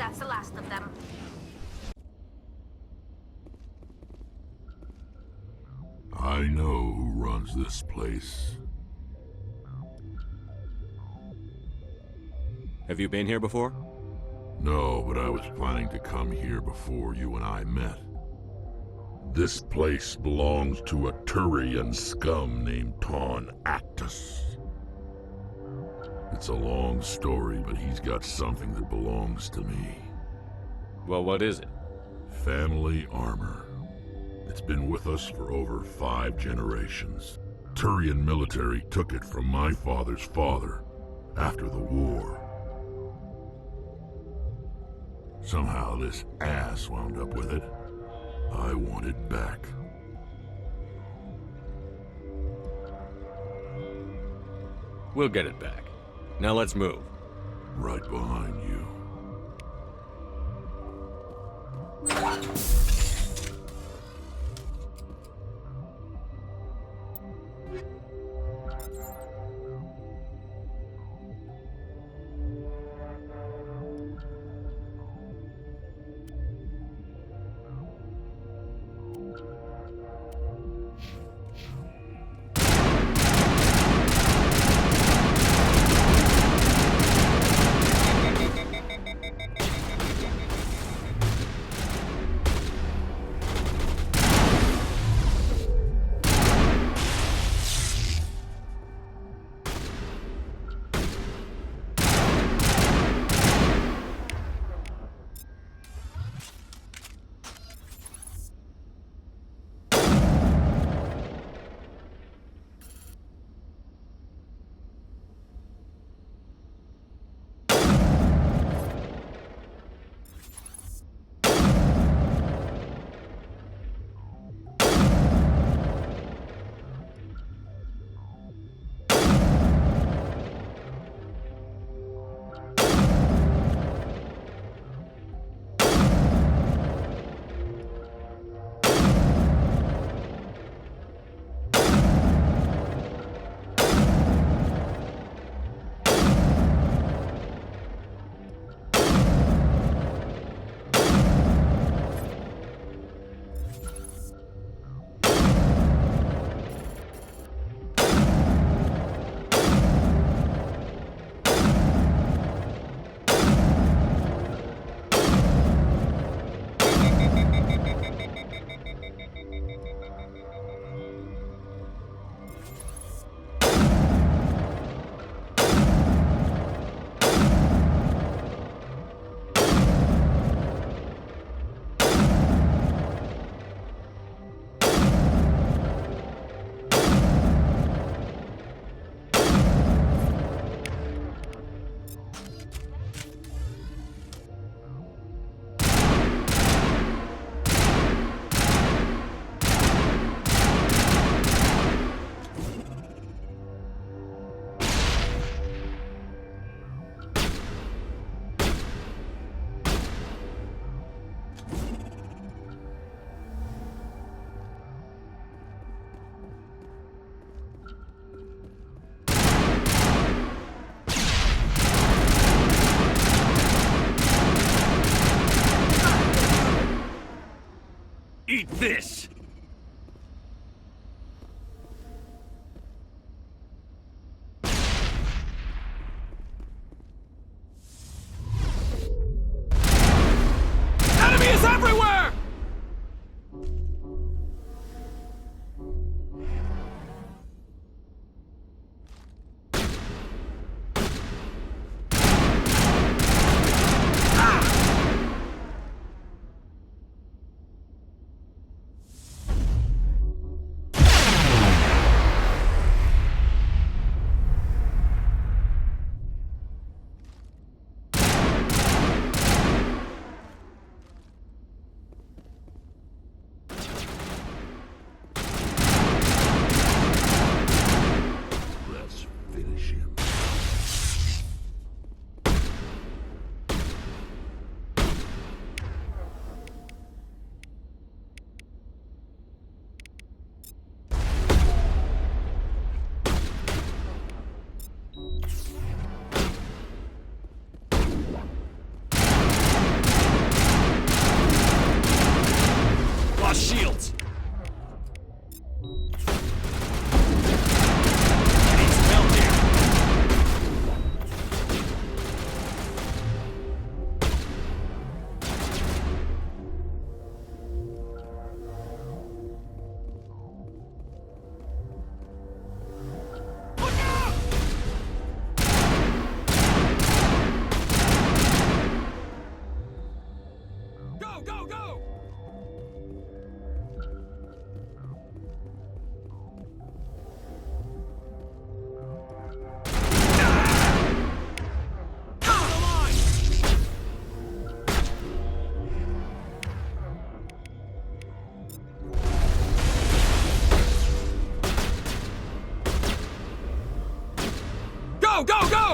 that's the last of them. I know who runs this place. Have you been here before? No, but I was planning to come here before you and I met. This place belongs to a Turian scum named Ton Actus. It's a long story, but he's got something that belongs to me. Well, what is it? Family armor. It's been with us for over 5 generations. Turian military took it from my father's father after the war. Somehow this ass wound up with it. I want it back. We'll get it back. Now let's move. Right behind you.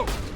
go!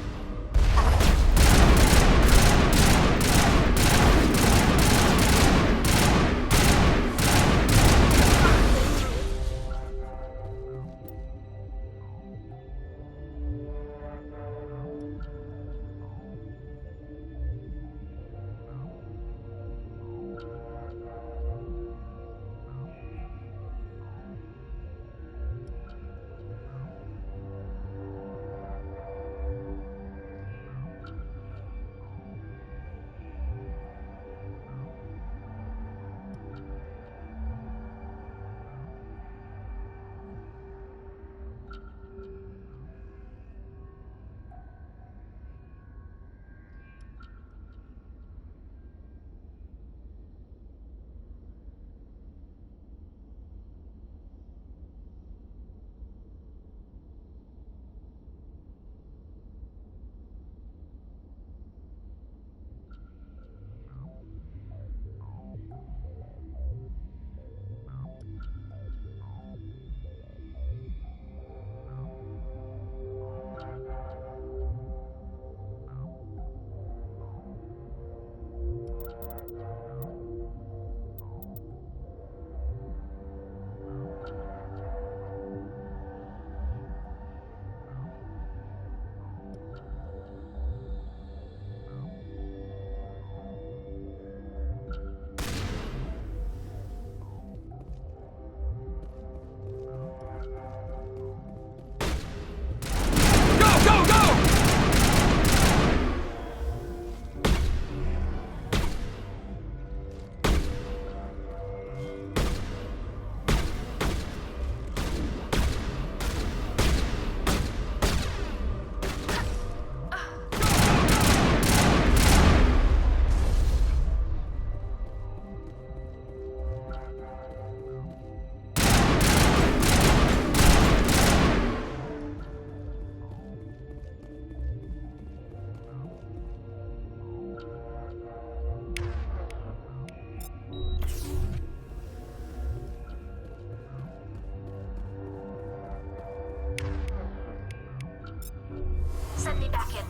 Send me back in.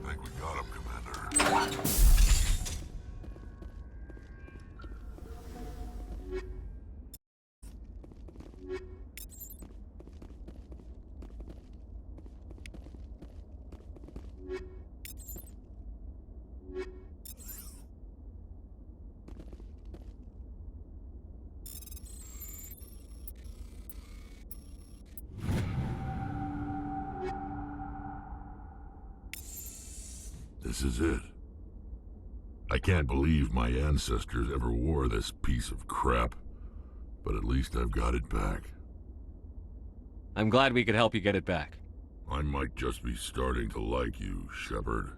Think we got him, Commander. This is it. I can't believe my ancestors ever wore this piece of crap, but at least I've got it back. I'm glad we could help you get it back. I might just be starting to like you, Shepard.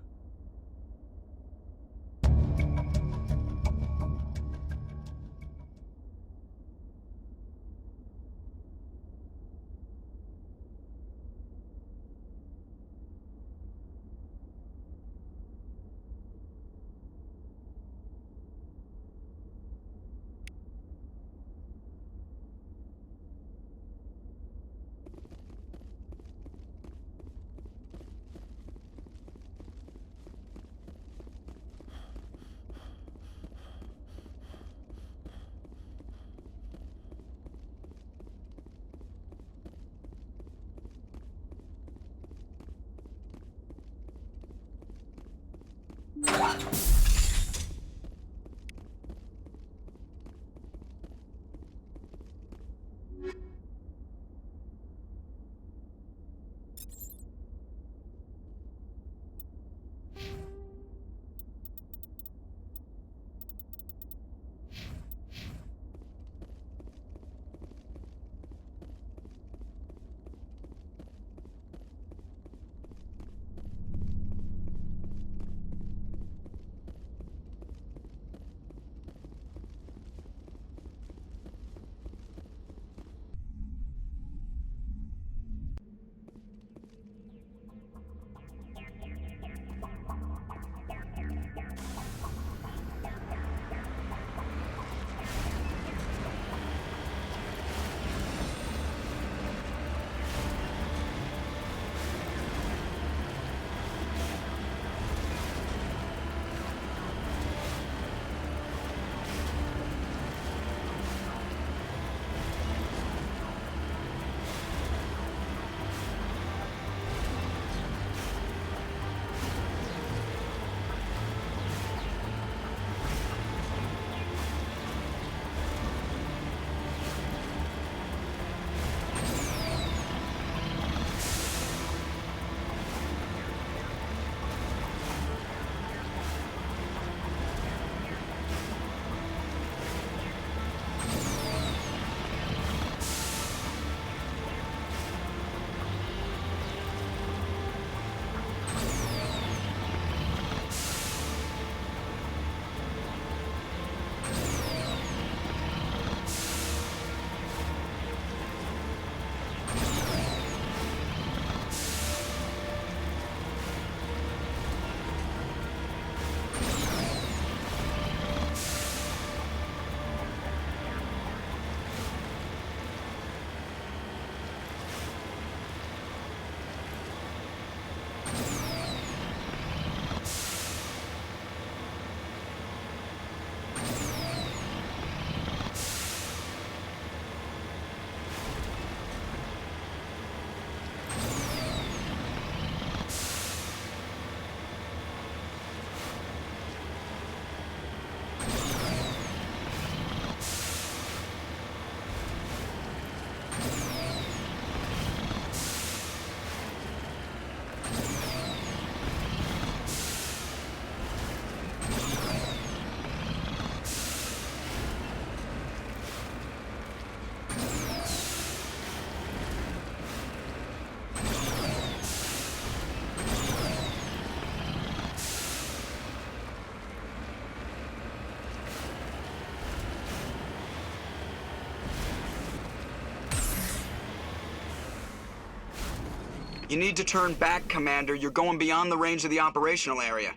You need to turn back, Commander. You're going beyond the range of the operational area.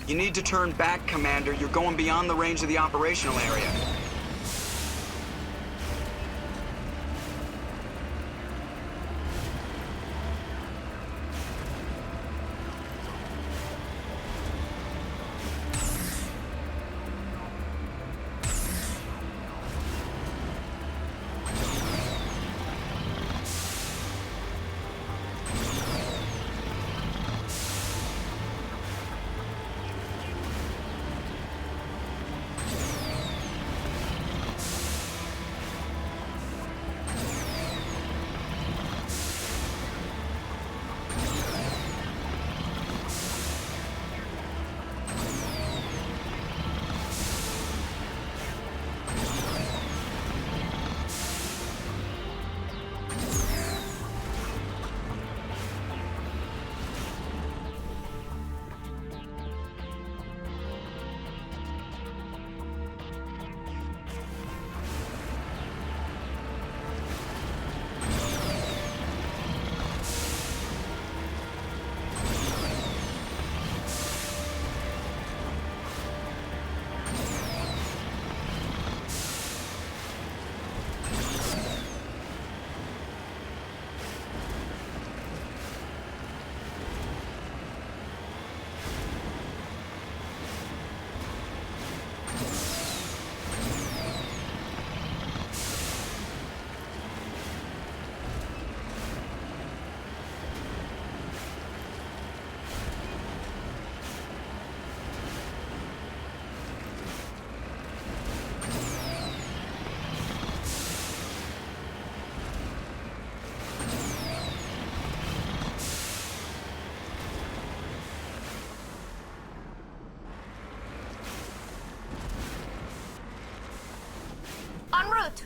You need to turn back, Commander. You're going beyond the range of the operational area. En route!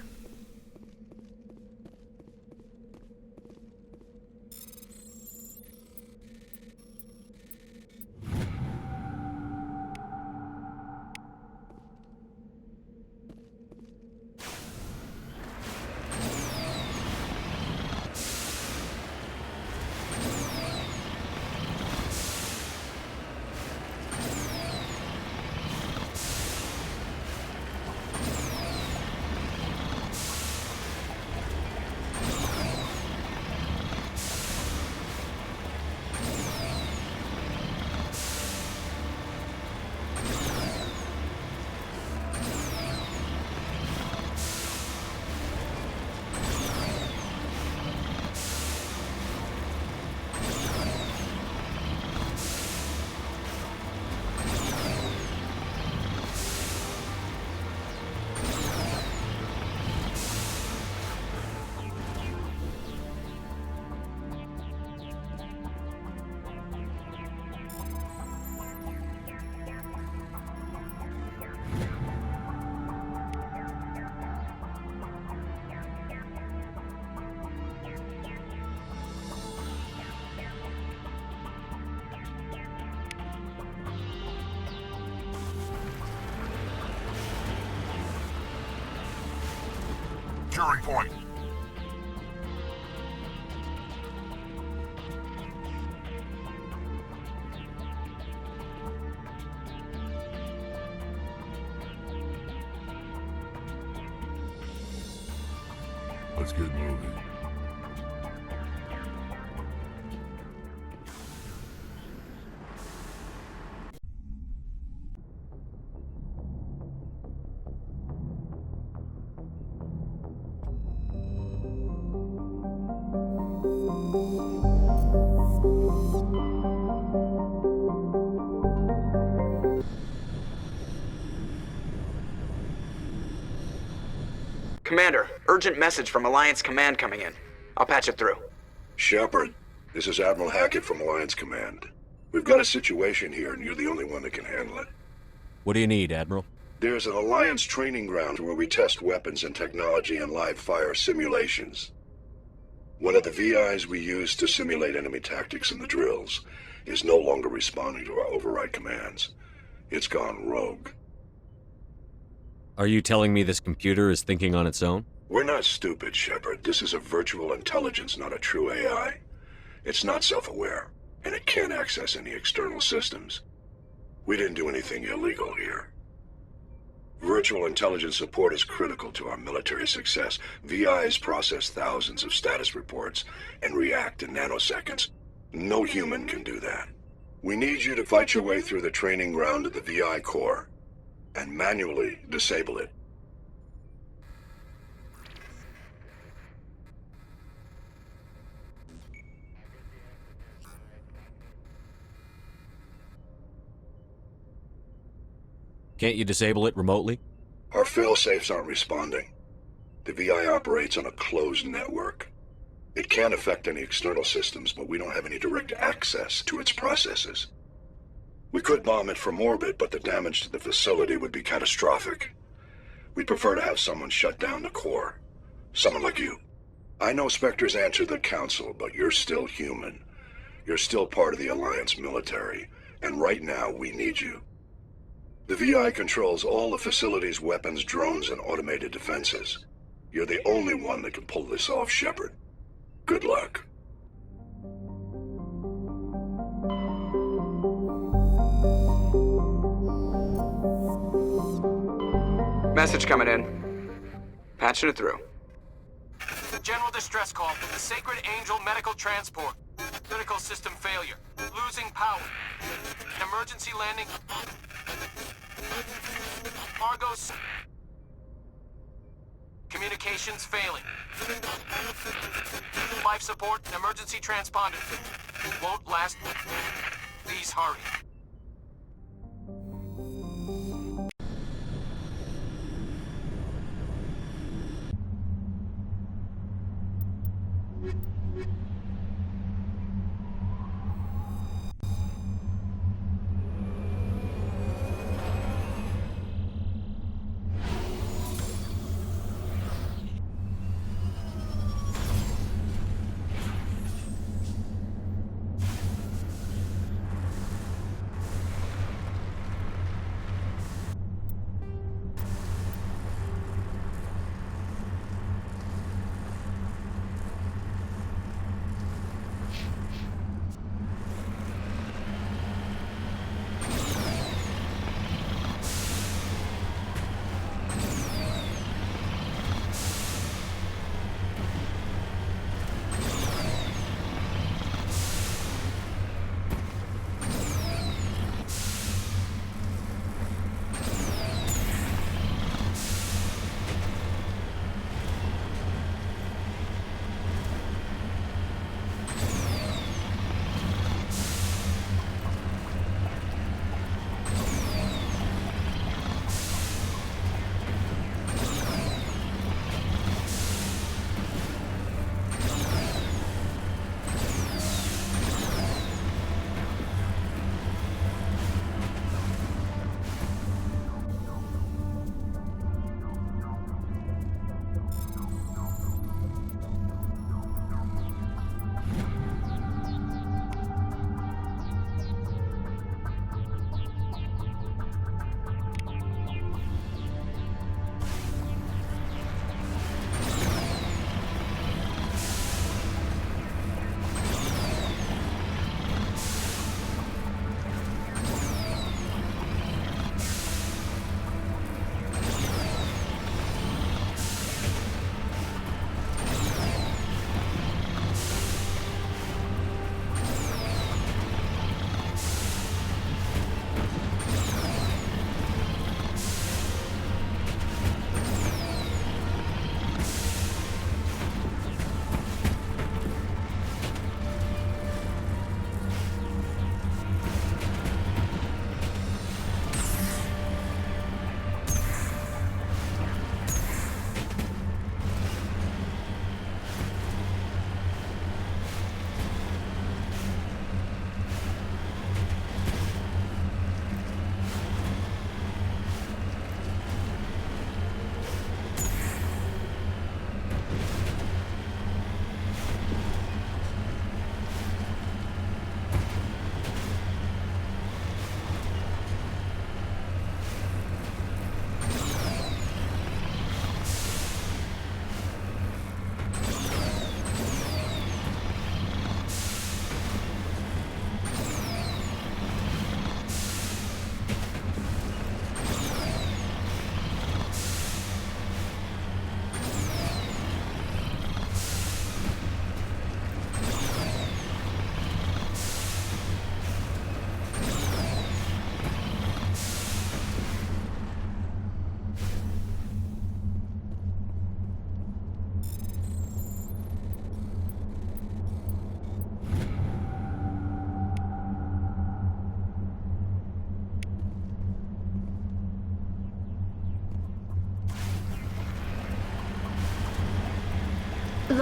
Curing point. Let's get moving. Commander, urgent message from Alliance Command coming in. I'll patch it through. Shepard, this is Admiral Hackett from Alliance Command. We've got a situation here, and you're the only one that can handle it. What do you need, Admiral? There's an Alliance training ground where we test weapons and technology in live fire simulations. One of the VIs we use to simulate enemy tactics in the drills is no longer responding to our override commands. It's gone rogue. Are you telling me this computer is thinking on its own? We're not stupid, Shepard. This is a virtual intelligence, not a true AI. It's not self-aware, and it can't access any external systems. We didn't do anything illegal here. Virtual intelligence support is critical to our military success. VIs process thousands of status reports and react in nanoseconds. No human can do that. We need you to fight your way through the training ground of the VI core and manually disable it. Can't you disable it remotely? Our failsafes aren't responding. The VI operates on a closed network. It can't affect any external systems, but we don't have any direct access to its processes. We could bomb it from orbit, but the damage to the facility would be catastrophic. We'd prefer to have someone shut down the core. Someone like you. I know Spectres answer the Council, but you're still human. You're still part of the Alliance military, and right now we need you. The VI controls all the facility's weapons, drones, and automated defenses. You're the only one that can pull this off, Shepard. Good luck. Message coming in. Patching it through. General distress call from the Sacred Angel Medical Transport. Critical system failure. Losing power. An emergency landing. Argos. Communications failing. Life support and emergency transponder. Won't last. Please hurry.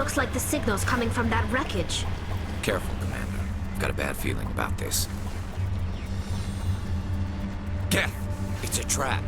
Looks like the signal's coming from that wreckage. Careful, Commander. I've got a bad feeling about this. Geth! It's a trap.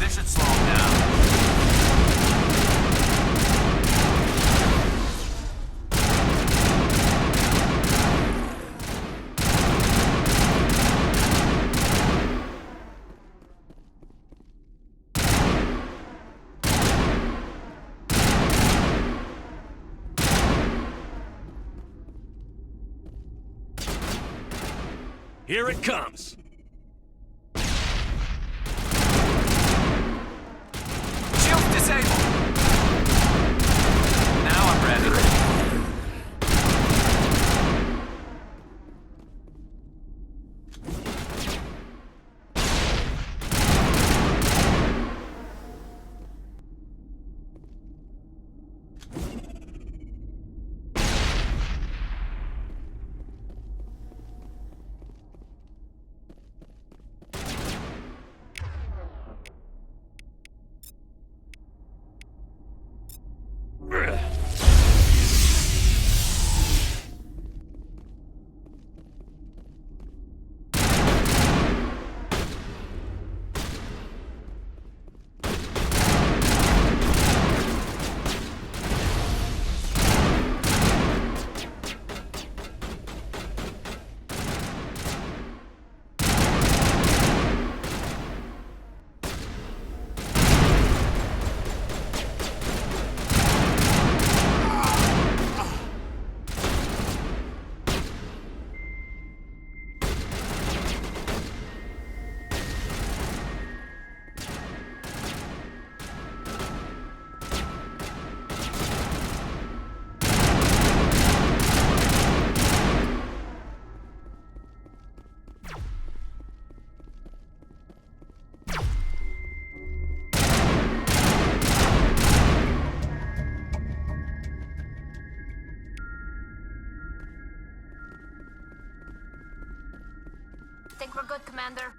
This should slow him down. Here it comes! Shield disabled! Now I'm ready. Think we're good, Commander?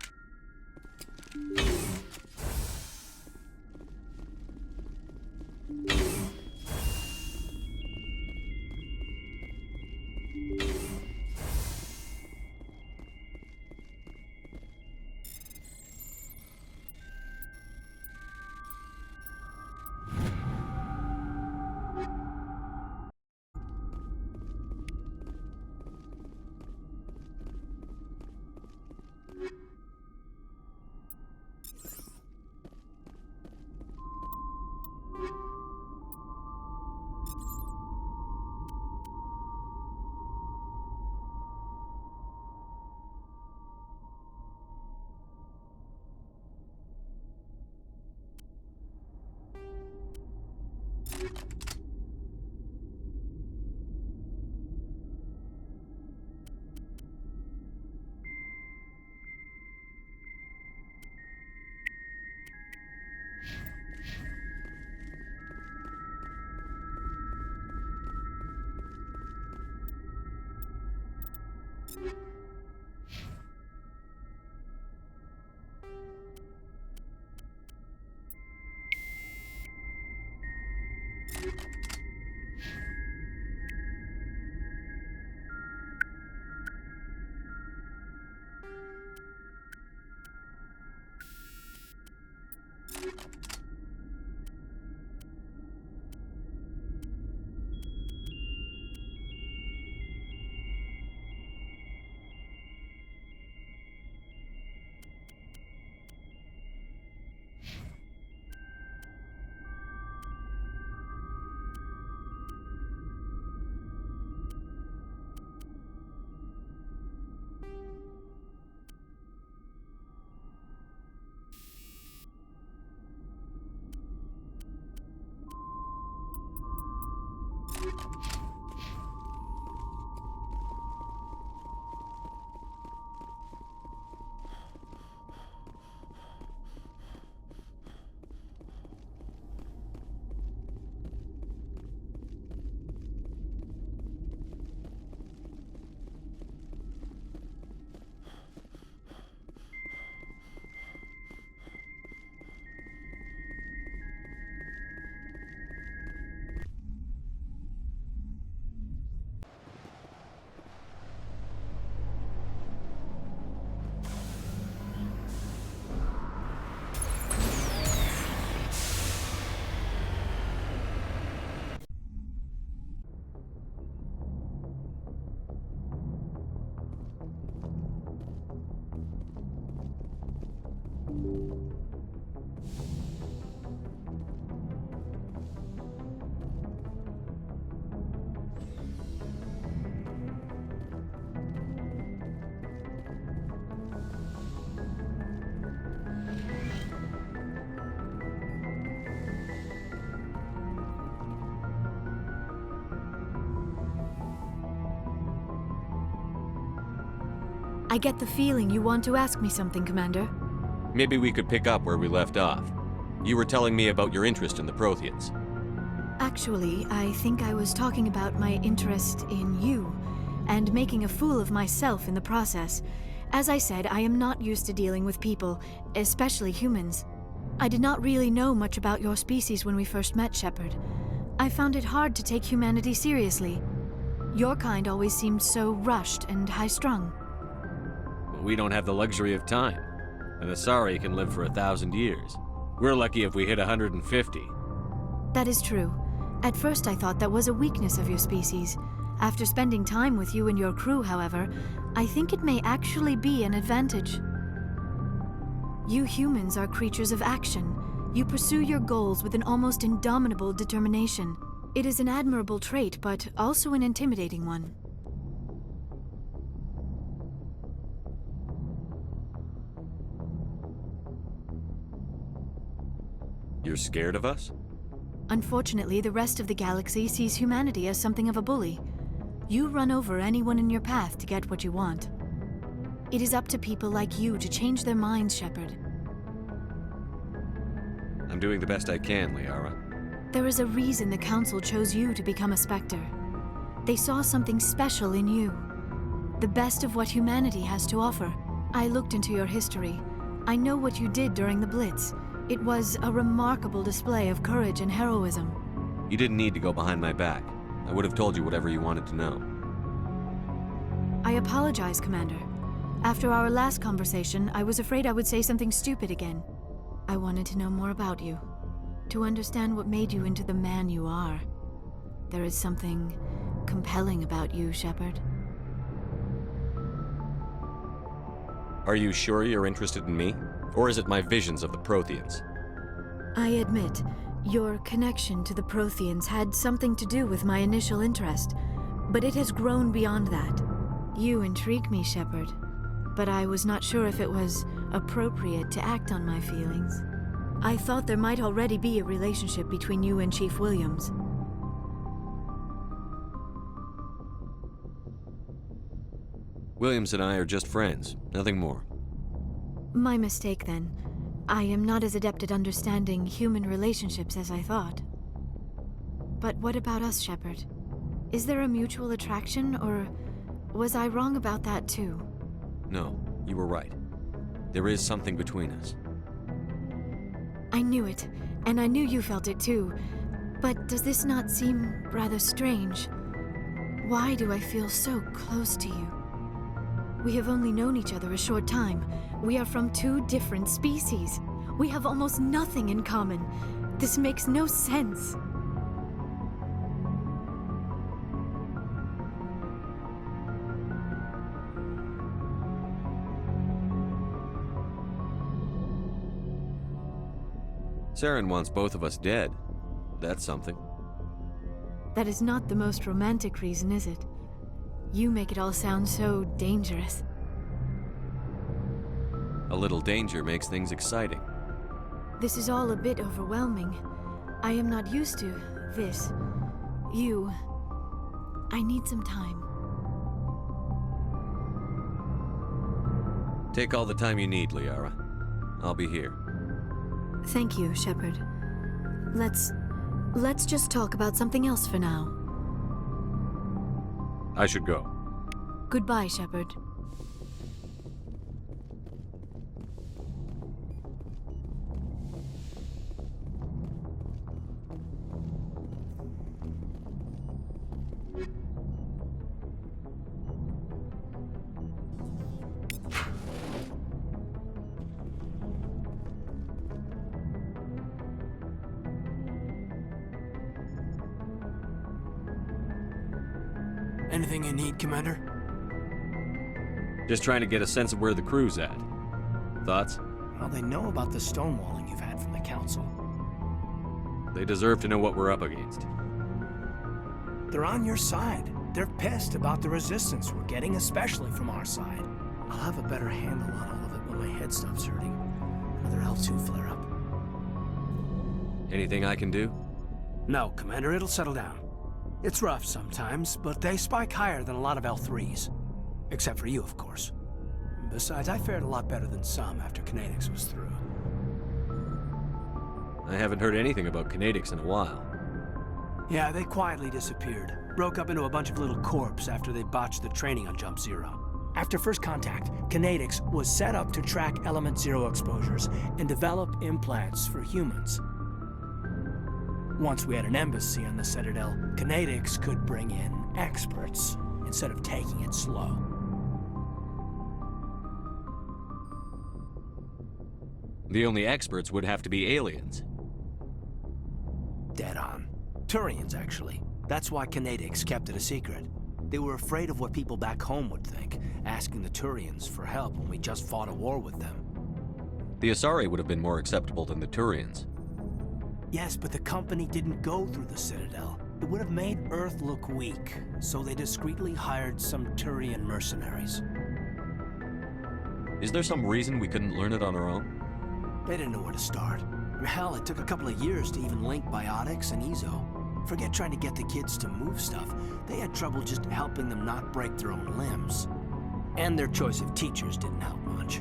I get the feeling you want to ask me something, Commander. Maybe we could pick up where we left off. You were telling me about your interest in the Protheans. Actually, I think I was talking about my interest in you, and making a fool of myself in the process. As I said, I am not used to dealing with people, especially humans. I did not really know much about your species when we first met, Shepard. I found it hard to take humanity seriously. Your kind always seemed so rushed and high-strung. Well, we don't have the luxury of time. An Asari can live for 1,000 years. We're lucky if we hit 150. That is true. At first I thought that was a weakness of your species. After spending time with you and your crew, however, I think it may actually be an advantage. You humans are creatures of action. You pursue your goals with an almost indomitable determination. It is an admirable trait, but also an intimidating one. You're scared of us? Unfortunately, the rest of the galaxy sees humanity as something of a bully. You run over anyone in your path to get what you want. It is up to people like you to change their minds, Shepard. I'm doing the best I can, Liara. There is a reason the Council chose you to become a Spectre. They saw something special in you. The best of what humanity has to offer. I looked into your history. I know what you did during the Blitz. It was a remarkable display of courage and heroism. You didn't need to go behind my back. I would have told you whatever you wanted to know. I apologize, Commander. After our last conversation, I was afraid I would say something stupid again. I wanted to know more about you, to understand what made you into the man you are. There is something compelling about you, Shepard. Are you sure you're interested in me? Or is it my visions of the Protheans? I admit, your connection to the Protheans had something to do with my initial interest, but it has grown beyond that. You intrigue me, Shepard, but I was not sure if it was appropriate to act on my feelings. I thought there might already be a relationship between you and Chief Williams. Williams and I are just friends, nothing more. My mistake, then. I am not as adept at understanding human relationships as I thought. But what about us, Shepard? Is there a mutual attraction, or was I wrong about that too? No, you were right. There is something between us. I knew it, and I knew you felt it too. But does this not seem rather strange? Why do I feel so close to you? We have only known each other a short time. We are from two different species. We have almost nothing in common. This makes no sense. Saren wants both of us dead. That's something. That is not the most romantic reason, is it? You make it all sound so dangerous. A little danger makes things exciting. This is all a bit overwhelming. I am not used to this. You. I need some time. Take all the time you need, Liara. I'll be here. Thank you, Shepard. Let's just talk about something else for now. I should go. Goodbye, Shepard. Anything you need, Commander? Just trying to get a sense of where the crew's at. Thoughts? Well, they know about the stonewalling you've had from the Council. They deserve to know what we're up against. They're on your side. They're pissed about the resistance we're getting, especially from our side. I'll have a better handle on all of it when my head stops hurting. Another L2 flare-up. Anything I can do? No, Commander, it'll settle down. It's rough sometimes, but they spike higher than a lot of L3s. Except for you, of course. Besides, I fared a lot better than some after Kinetics was through. I haven't heard anything about Kinetics in a while. Yeah, they quietly disappeared. Broke up into a bunch of little corps after they botched the training on Jump Zero. After first contact, Kinetics was set up to track Element Zero exposures and develop implants for humans. Once we had an embassy on the Citadel, Kinetics could bring in experts instead of taking it slow. The only experts would have to be aliens. Dead on. Turians, actually. That's why Kinetics kept it a secret. They were afraid of what people back home would think, asking the Turians for help when we just fought a war with them. The Asari would have been more acceptable than the Turians. Yes, but the company didn't go through the Citadel. It would have made Earth look weak, so they discreetly hired some Turian mercenaries. Is there some reason we couldn't learn it on our own? They didn't know where to start. Hell, it took a couple of years to even link Biotics and Ezo. Forget trying to get the kids to move stuff. They had trouble just helping them not break their own limbs. And their choice of teachers didn't help much.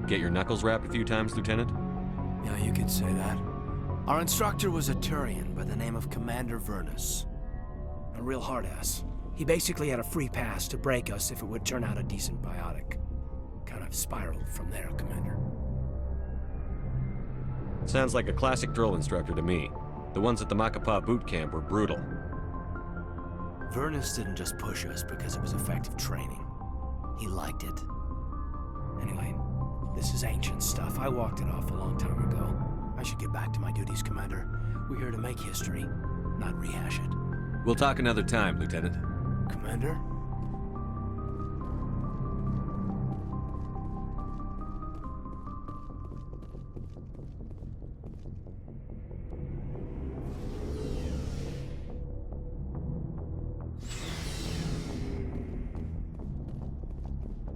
Get your knuckles rapped a few times, Lieutenant? Yeah, you could say that. Our instructor was a Turian by the name of Commander Vernus. A real hard-ass. He basically had a free pass to break us if it would turn out a decent biotic. Kind of spiraled from there, Commander. Sounds like a classic drill instructor to me. The ones at the Macapa boot camp were brutal. Vernus didn't just push us because it was effective training. He liked it. Anyway, this is ancient stuff. I walked it off a long time ago. I should get back to my duties, Commander. We're here to make history, not rehash it. We'll talk another time, Lieutenant. Commander?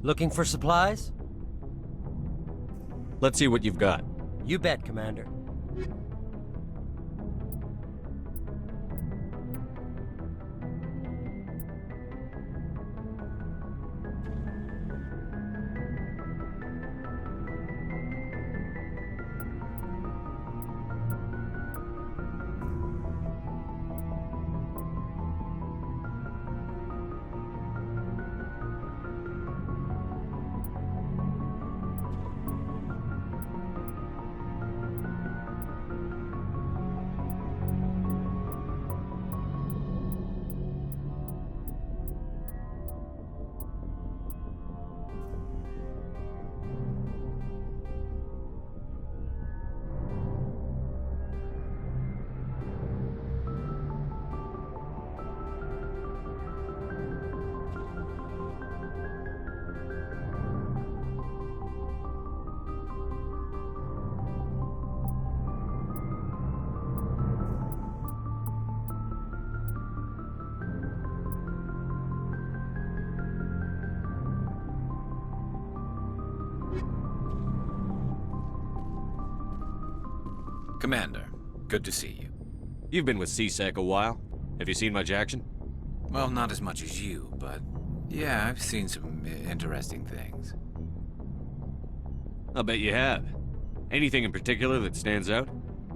Looking for supplies? Let's see what you've got. You bet, Commander. Commander, good to see you. You've been with CSEC a while. Have you seen much action? Well, not as much as you, but yeah, I've seen some interesting things. I'll bet you have. Anything in particular that stands out?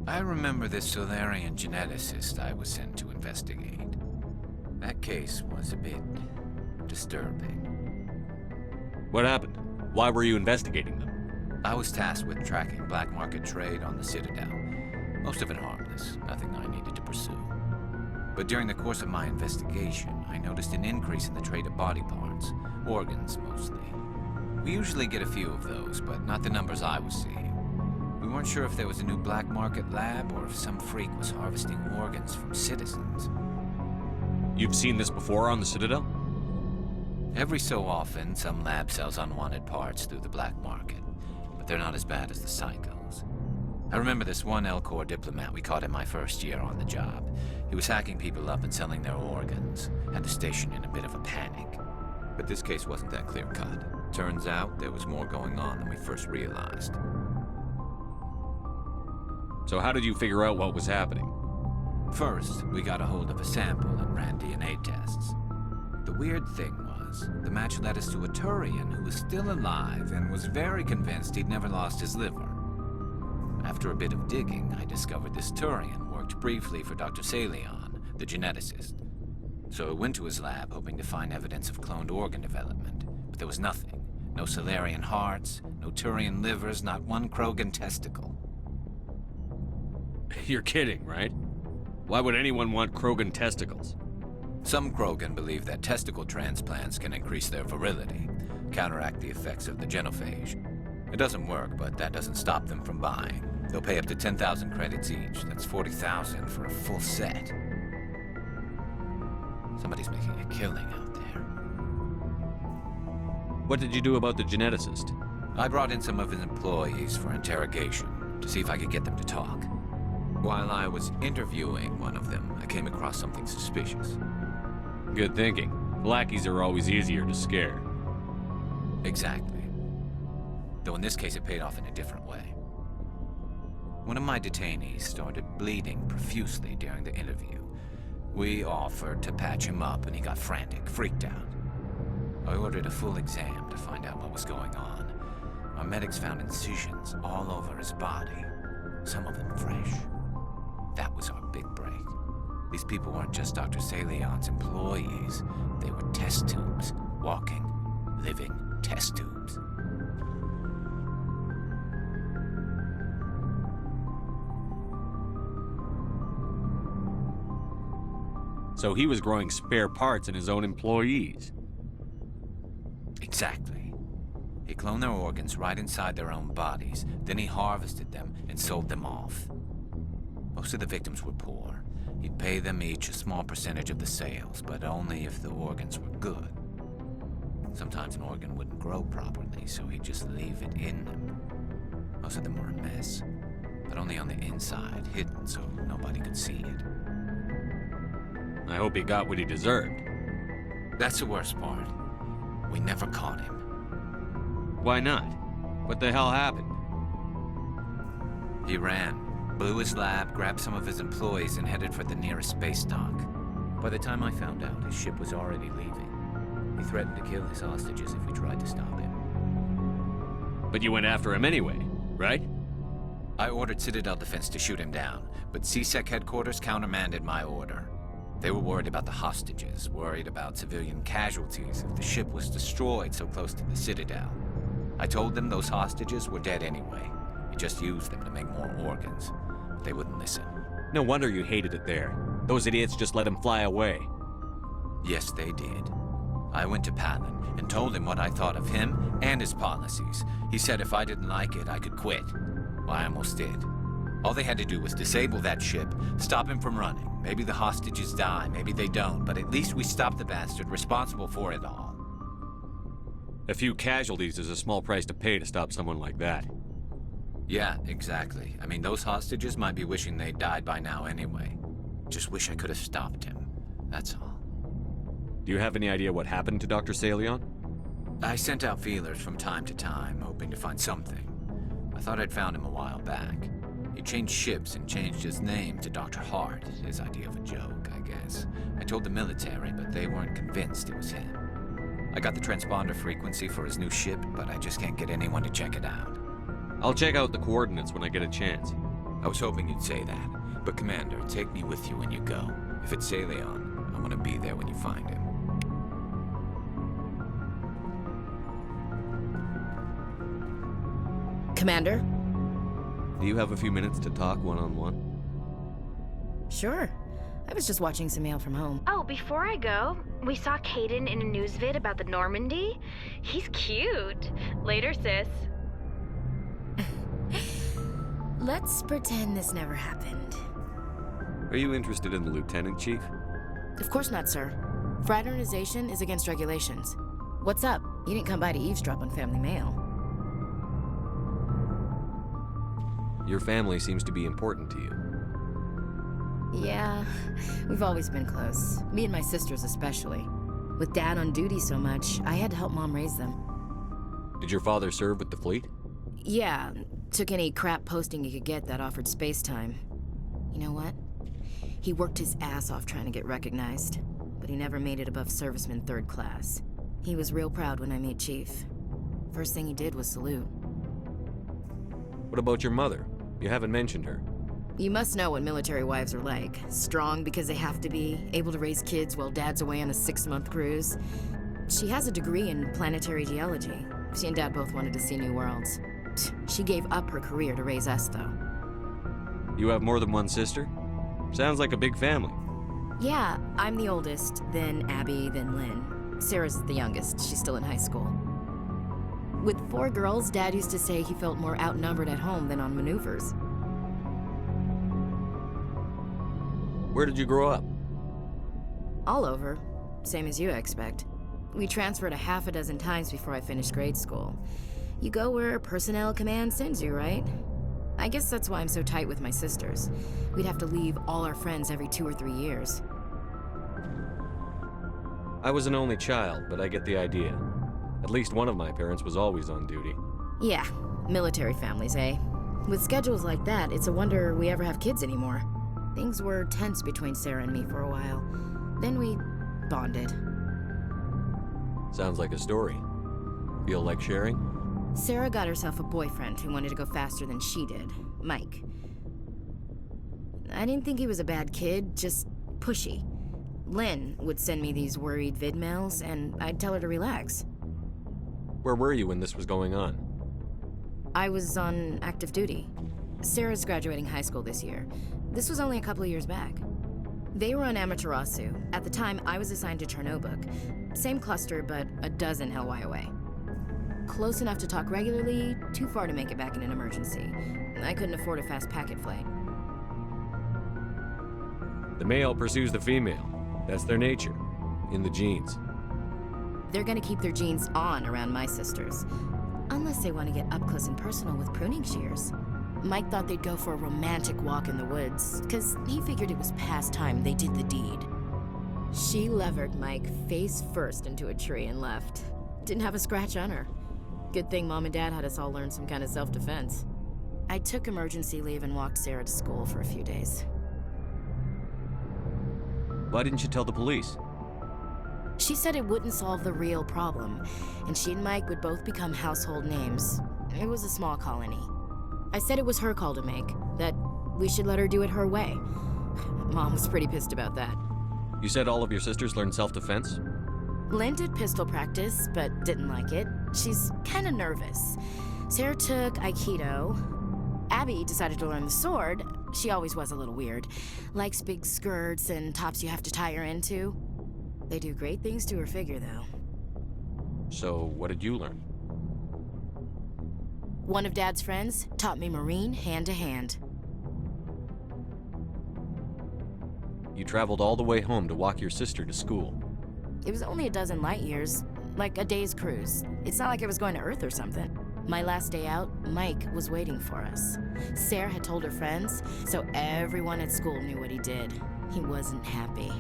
I remember this Solarian geneticist I was sent to investigate. That case was a bit disturbing. What happened? Why were you investigating them? I was tasked with tracking black market trade on the Citadel. Most of it harmless, nothing I needed to pursue. But during the course of my investigation, I noticed an increase in the trade of body parts, organs mostly. We usually get a few of those, but not the numbers I was seeing. We weren't sure if there was a new black market lab or if some freak was harvesting organs from citizens. You've seen this before on the Citadel? Every so often, some lab sells unwanted parts through the black market, but they're not as bad as the cycles. I remember this one Elcor diplomat we caught in my first year on the job. He was hacking people up and selling their organs, had the station in a bit of a panic. But this case wasn't that clear-cut. Turns out there was more going on than we first realized. So how did you figure out what was happening? First, we got a hold of a sample and ran DNA tests. The weird thing was, was. The match led us to a Turian who was still alive and was very convinced he'd never lost his liver. After a bit of digging, I discovered this Turian worked briefly for Dr. Salion, the geneticist. So I went to his lab hoping to find evidence of cloned organ development, but there was nothing. No Salarian hearts, no Turian livers, not one Krogan testicle. You're kidding, right? Why would anyone want Krogan testicles? Some Krogan believe that testicle transplants can increase their virility, counteract the effects of the genophage. It doesn't work, but that doesn't stop them from buying. They'll pay up to 10,000 credits each. That's 40,000 for a full set. Somebody's making a killing out there. What did you do about the geneticist? I brought in some of his employees for interrogation, to see if I could get them to talk. While I was interviewing one of them, I came across something suspicious. Good thinking. Lackeys are always easier to scare. Exactly. Though in this case it paid off in a different way. One of my detainees started bleeding profusely during the interview. We offered to patch him up and he got frantic, freaked out. I ordered a full exam to find out what was going on. Our medics found incisions all over his body, some of them fresh. That was our big break. These people weren't just Dr. Salion's employees. They were test tubes, walking, living test tubes. So he was growing spare parts in his own employees. Exactly. He cloned their organs right inside their own bodies. Then he harvested them and sold them off. Most of the victims were poor. He'd pay them each a small percentage of the sales, but only if the organs were good. Sometimes an organ wouldn't grow properly, so he'd just leave it in them. Most of them were a mess, but only on the inside, hidden so nobody could see it. I hope he got what he deserved. That's the worst part. We never caught him. Why not? What the hell happened? He ran, blew his lab, grabbed some of his employees, and headed for the nearest space dock. By the time I found out, his ship was already leaving. He threatened to kill his hostages if we tried to stop him. But you went after him anyway, right? I ordered Citadel Defense to shoot him down, but CSEC headquarters countermanded my order. They were worried about the hostages, worried about civilian casualties if the ship was destroyed so close to the Citadel. I told them those hostages were dead anyway. He just used them to make more organs. But they wouldn't listen. No wonder you hated it there. Those idiots just let him fly away. Yes, they did. I went to Palin and told him what I thought of him and his policies. He said if I didn't like it, I could quit. Well, I almost did. All they had to do was disable that ship, stop him from running. Maybe the hostages die, maybe they don't, but at least we stopped the bastard responsible for it all. A few casualties is a small price to pay to stop someone like that. Yeah, exactly. I mean, those hostages might be wishing they'd died by now anyway. Just wish I could have stopped him. That's all. Do you have any idea what happened to Dr. Salion? I sent out feelers from time to time, hoping to find something. I thought I'd found him a while back. He changed ships and changed his name to Dr. Hart, his idea of a joke, I guess. I told the military, but they weren't convinced it was him. I got the transponder frequency for his new ship, but I just can't get anyone to check it out. I'll check out the coordinates when I get a chance. I was hoping you'd say that. But Commander, take me with you when you go. If it's Salion, I want to be there when you find him. Commander? Do you have a few minutes to talk one-on-one? Sure. I was just watching some mail from home. Oh, before I go, we saw Caden in a news vid about the Normandy. He's cute. Later, sis. Let's pretend this never happened. Are you interested in the Lieutenant Chief? Of course not, sir. Fraternization is against regulations. What's up? You didn't come by to eavesdrop on family mail. Your family seems to be important to you. Yeah, we've always been close. Me and my sisters especially. With Dad on duty so much, I had to help Mom raise them. Did your father serve with the fleet? Yeah, took any crap posting he could get that offered space time. You know what? He worked his ass off trying to get recognized, but he never made it above serviceman 3rd class. He was real proud when I made Chief. First thing he did was salute. What about your mother? You haven't mentioned her. You must know what military wives are like. Strong because they have to be, able to raise kids while dad's away on a 6-month cruise. She has a degree in planetary geology. She and Dad both wanted to see new worlds. She gave up her career to raise us, though. You have more than one sister? Sounds like a big family. Yeah, I'm the oldest, then Abby, then Lynn. Sarah's the youngest. She's still in high school. With 4 girls, Dad used to say he felt more outnumbered at home than on maneuvers. Where did you grow up? All over. Same as you, I expect. We transferred a half a dozen times before I finished grade school. You go where personnel command sends you, right? I guess that's why I'm so tight with my sisters. We'd have to leave all our friends every 2 or 3 years. I was an only child, but I get the idea. At least one of my parents was always on duty. Yeah, military families, eh? With schedules like that, it's a wonder we ever have kids anymore. Things were tense between Sarah and me for a while. Then we bonded. Sounds like a story. Feel like sharing? Sarah got herself a boyfriend who wanted to go faster than she did, Mike. I didn't think he was a bad kid, just pushy. Lynn would send me these worried vid mails, and I'd tell her to relax. Where were you when this was going on? I was on active duty. Sarah's graduating high school this year. This was only a couple of years back. They were on Amaterasu. At the time, I was assigned to Chernobog. Same cluster, but a dozen LY away. Close enough to talk regularly, too far to make it back in an emergency. I couldn't afford a fast packet flight. The male pursues the female. That's their nature. In the genes. They're gonna keep their genes on around my sisters. Unless they want to get up close and personal with pruning shears. Mike thought they'd go for a romantic walk in the woods, because he figured it was past time they did the deed. She levered Mike face first into a tree and left. Didn't have a scratch on her. Good thing Mom and Dad had us all learn some kind of self-defense. I took emergency leave and walked Sarah to school for a few days. Why didn't you tell the police? She said it wouldn't solve the real problem, and she and Mike would both become household names. It was a small colony. I said it was her call to make, that we should let her do it her way. Mom was pretty pissed about that. You said all of your sisters learned self-defense? Lynn did pistol practice, but didn't like it. She's kind of nervous. Sarah took Aikido. Abby decided to learn the sword. She always was a little weird. Likes big skirts and tops you have to tie her into. They do great things to her figure, though. So, what did you learn? One of Dad's friends taught me Marine hand to hand. You traveled all the way home to walk your sister to school. It was only a dozen light years, like a day's cruise. It's not like I was going to Earth or something. My last day out, Mike was waiting for us. Sarah had told her friends, so everyone at school knew what he did. He wasn't happy.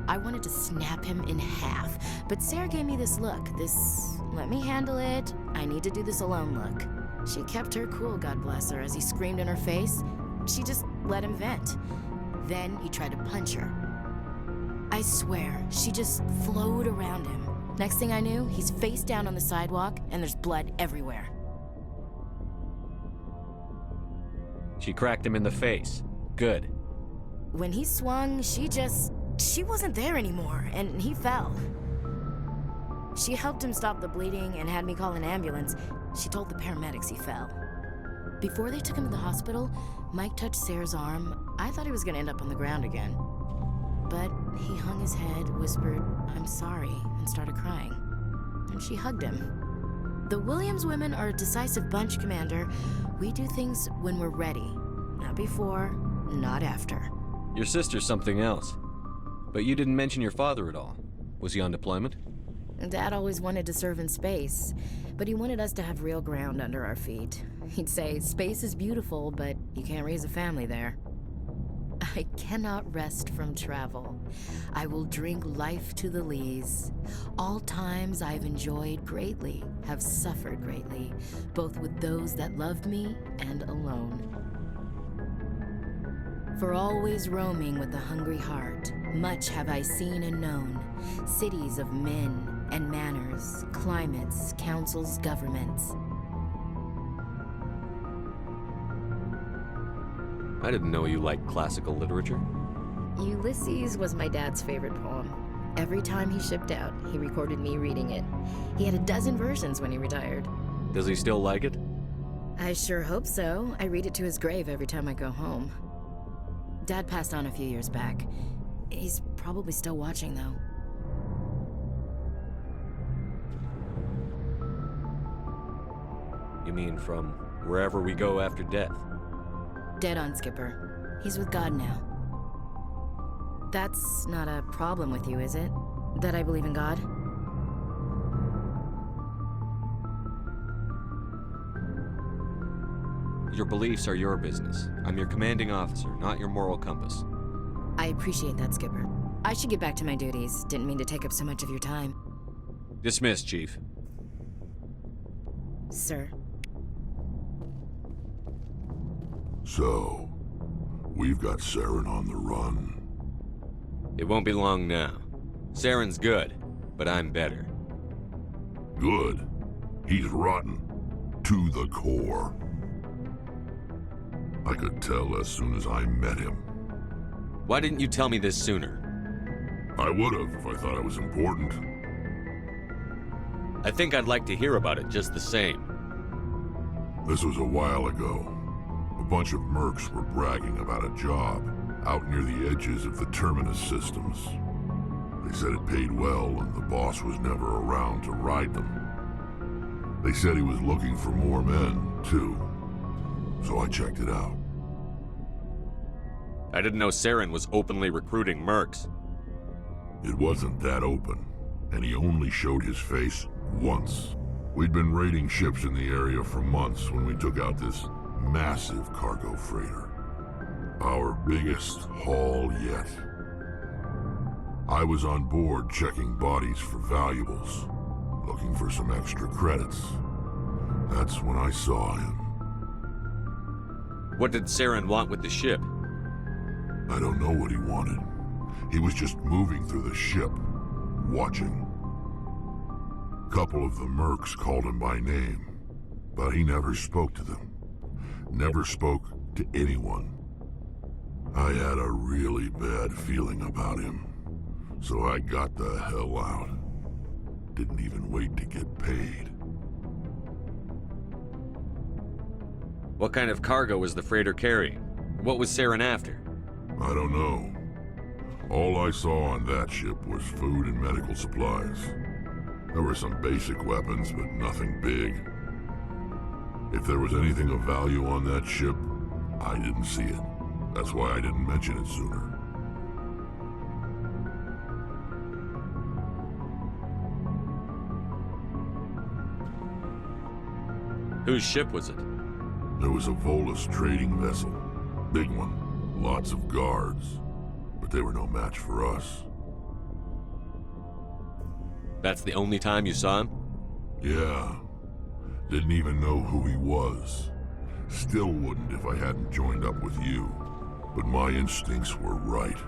I wanted to snap him in half, but Sarah gave me this look, this let me handle it, I need to do this alone look. She kept her cool, God bless her, as he screamed in her face. She just let him vent. Then he tried to punch her. I swear, she just flowed around him. Next thing I knew, he's face down on the sidewalk and there's blood everywhere. She cracked him in the face. Good. When he swung, she wasn't there anymore, and he fell. She helped him stop the bleeding and had me call an ambulance. She told the paramedics he fell. Before they took him to the hospital, Mike touched Sarah's arm. I thought he was gonna end up on the ground again. But he hung his head, whispered, "I'm sorry," and started crying. And she hugged him. The Williams women are a decisive bunch, Commander. We do things when we're ready. Not before, not after. Your sister's something else. But you didn't mention your father at all. Was he on deployment? Dad always wanted to serve in space, but he wanted us to have real ground under our feet. He'd say, space is beautiful, but you can't raise a family there. I cannot rest from travel. I will drink life to the lees. All times I've enjoyed greatly, have suffered greatly, both with those that loved me and alone. For always roaming with a hungry heart, much have I seen and known, cities of men and manners, climates, councils, governments. I didn't know you liked classical literature. Ulysses was my dad's favorite poem. Every time he shipped out, he recorded me reading it. He had a dozen versions when he retired. Does he still like it? I sure hope so. I read it to his grave every time I go home. Dad passed on a few years back. He's probably still watching, though. You mean from wherever we go after death? Dead on, Skipper. He's with God now. That's not a problem with you, is it? That I believe in God? Your beliefs are your business. I'm your commanding officer, not your moral compass. I appreciate that, Skipper. I should get back to my duties. Didn't mean to take up so much of your time. Dismissed, Chief. Sir. So, we've got Saren on the run. It won't be long now. Saren's good, but I'm better. Good? He's rotten. To the core. I could tell as soon as I met him. Why didn't you tell me this sooner? I would've if I thought it was important. I think I'd like to hear about it just the same. This was a while ago. A bunch of mercs were bragging about a job out near the edges of the Terminus systems. They said it paid well and the boss was never around to ride them. They said he was looking for more men, too. So I checked it out. I didn't know Saren was openly recruiting mercs. It wasn't that open, and he only showed his face once. We'd been raiding ships in the area for months when we took out this massive cargo freighter. Our biggest haul yet. I was on board checking bodies for valuables, looking for some extra credits. That's when I saw him. What did Saren want with the ship? I don't know what he wanted. He was just moving through the ship, watching. A couple of the mercs called him by name, but he never spoke to them. Never spoke to anyone. I had a really bad feeling about him, so I got the hell out. Didn't even wait to get paid. What kind of cargo was the freighter carrying? What was Saren after? I don't know. All I saw on that ship was food and medical supplies. There were some basic weapons, but nothing big. If there was anything of value on that ship, I didn't see it. That's why I didn't mention it sooner. Whose ship was it? There was a Volus trading vessel. Big one. Lots of guards. But they were no match for us. That's the only time you saw him? Yeah. Didn't even know who he was. Still wouldn't if I hadn't joined up with you. But my instincts were right.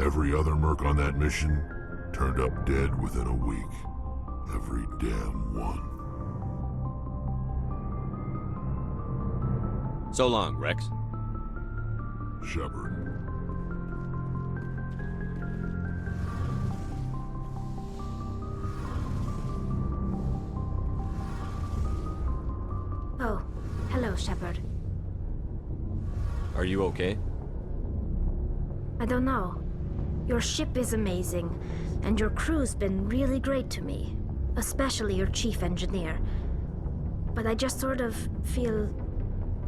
Every other merc on that mission turned up dead within a week. Every damn one. So long, Rex. Shepard. Oh, hello, Shepard. Are you okay? I don't know. Your ship is amazing, and your crew's been really great to me. Especially your chief engineer. But I just sort of feel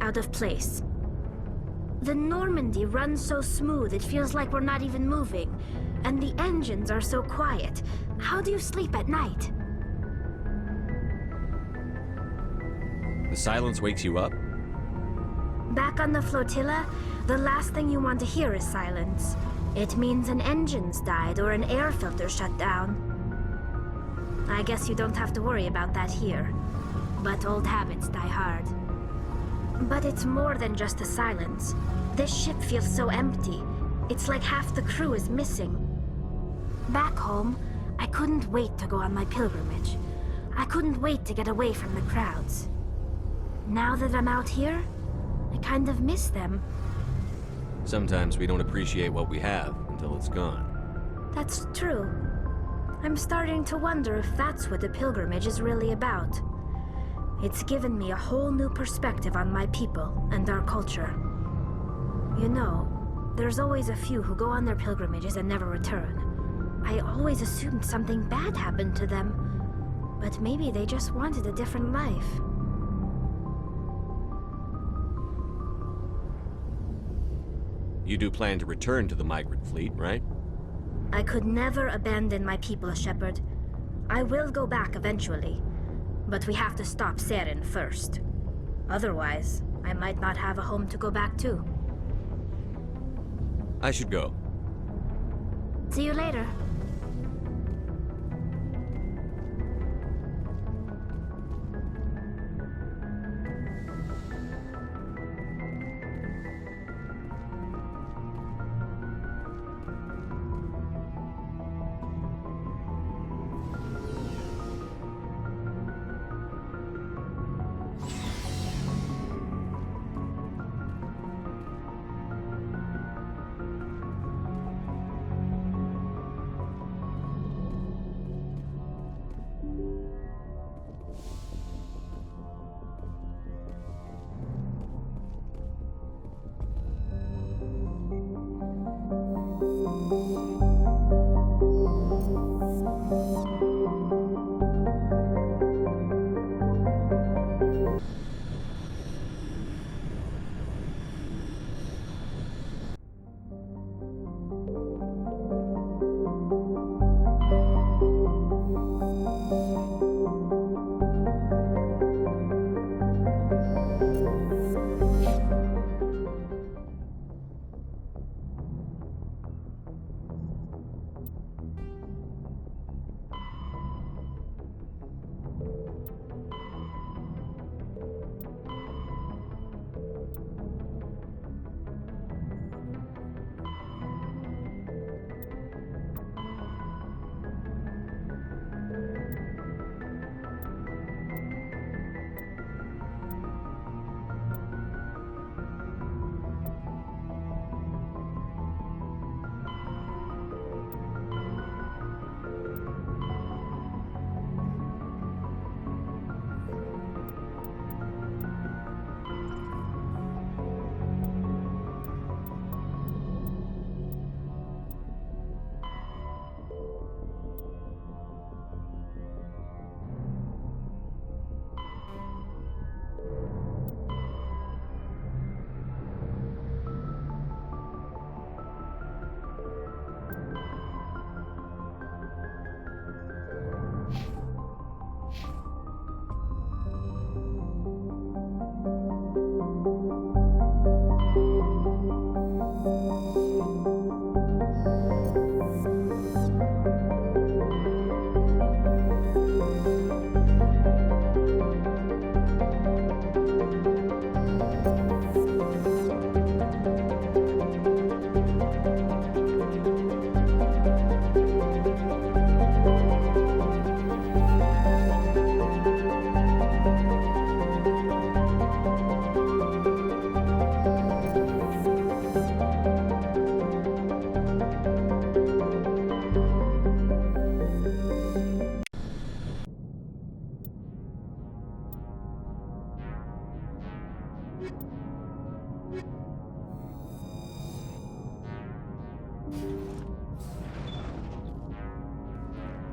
out of place. The Normandy runs so smooth it feels like we're not even moving. And the engines are so quiet. How do you sleep at night? The silence wakes you up? Back on the flotilla, the last thing you want to hear is silence. It means an engine's died or an air filter shut down. I guess you don't have to worry about that here. But old habits die hard. But it's more than just the silence. This ship feels so empty. It's like half the crew is missing. Back home, I couldn't wait to go on my pilgrimage. I couldn't wait to get away from the crowds. Now that I'm out here, I kind of miss them. Sometimes we don't appreciate what we have until it's gone. That's true. I'm starting to wonder if that's what the pilgrimage is really about. It's given me a whole new perspective on my people and our culture. You know, there's always a few who go on their pilgrimages and never return. I always assumed something bad happened to them, but maybe they just wanted a different life. You do plan to return to the migrant fleet, right? I could never abandon my people, Shepard. I will go back eventually, but we have to stop Saren first. Otherwise, I might not have a home to go back to. I should go. See you later.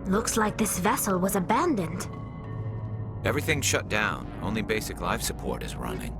Looks like this vessel was abandoned. Everything's shut down. Only basic life support is running.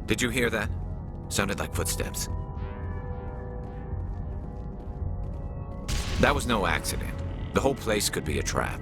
Did you hear that? Sounded like footsteps. That was no accident. The whole place could be a trap.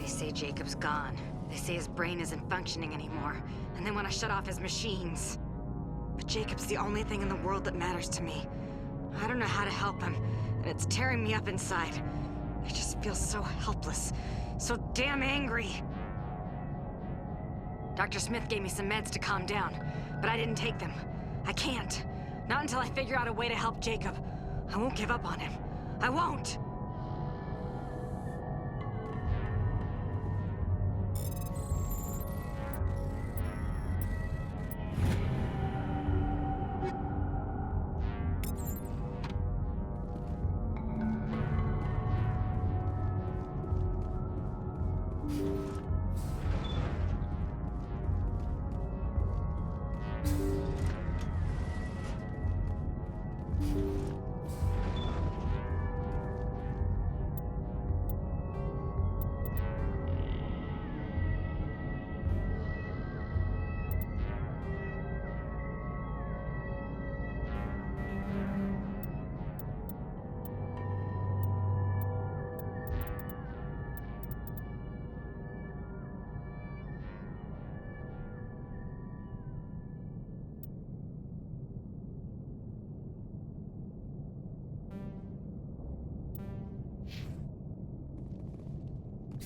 They say Jacob's gone. They say his brain isn't functioning anymore, and they want to shut off his machines. But Jacob's the only thing in the world that matters to me. I don't know how to help him, and it's tearing me up inside. I just feel so helpless, so damn angry. Dr. Smith gave me some meds to calm down, but I didn't take them. I can't. Not until I figure out a way to help Jacob. I won't give up on him. I won't!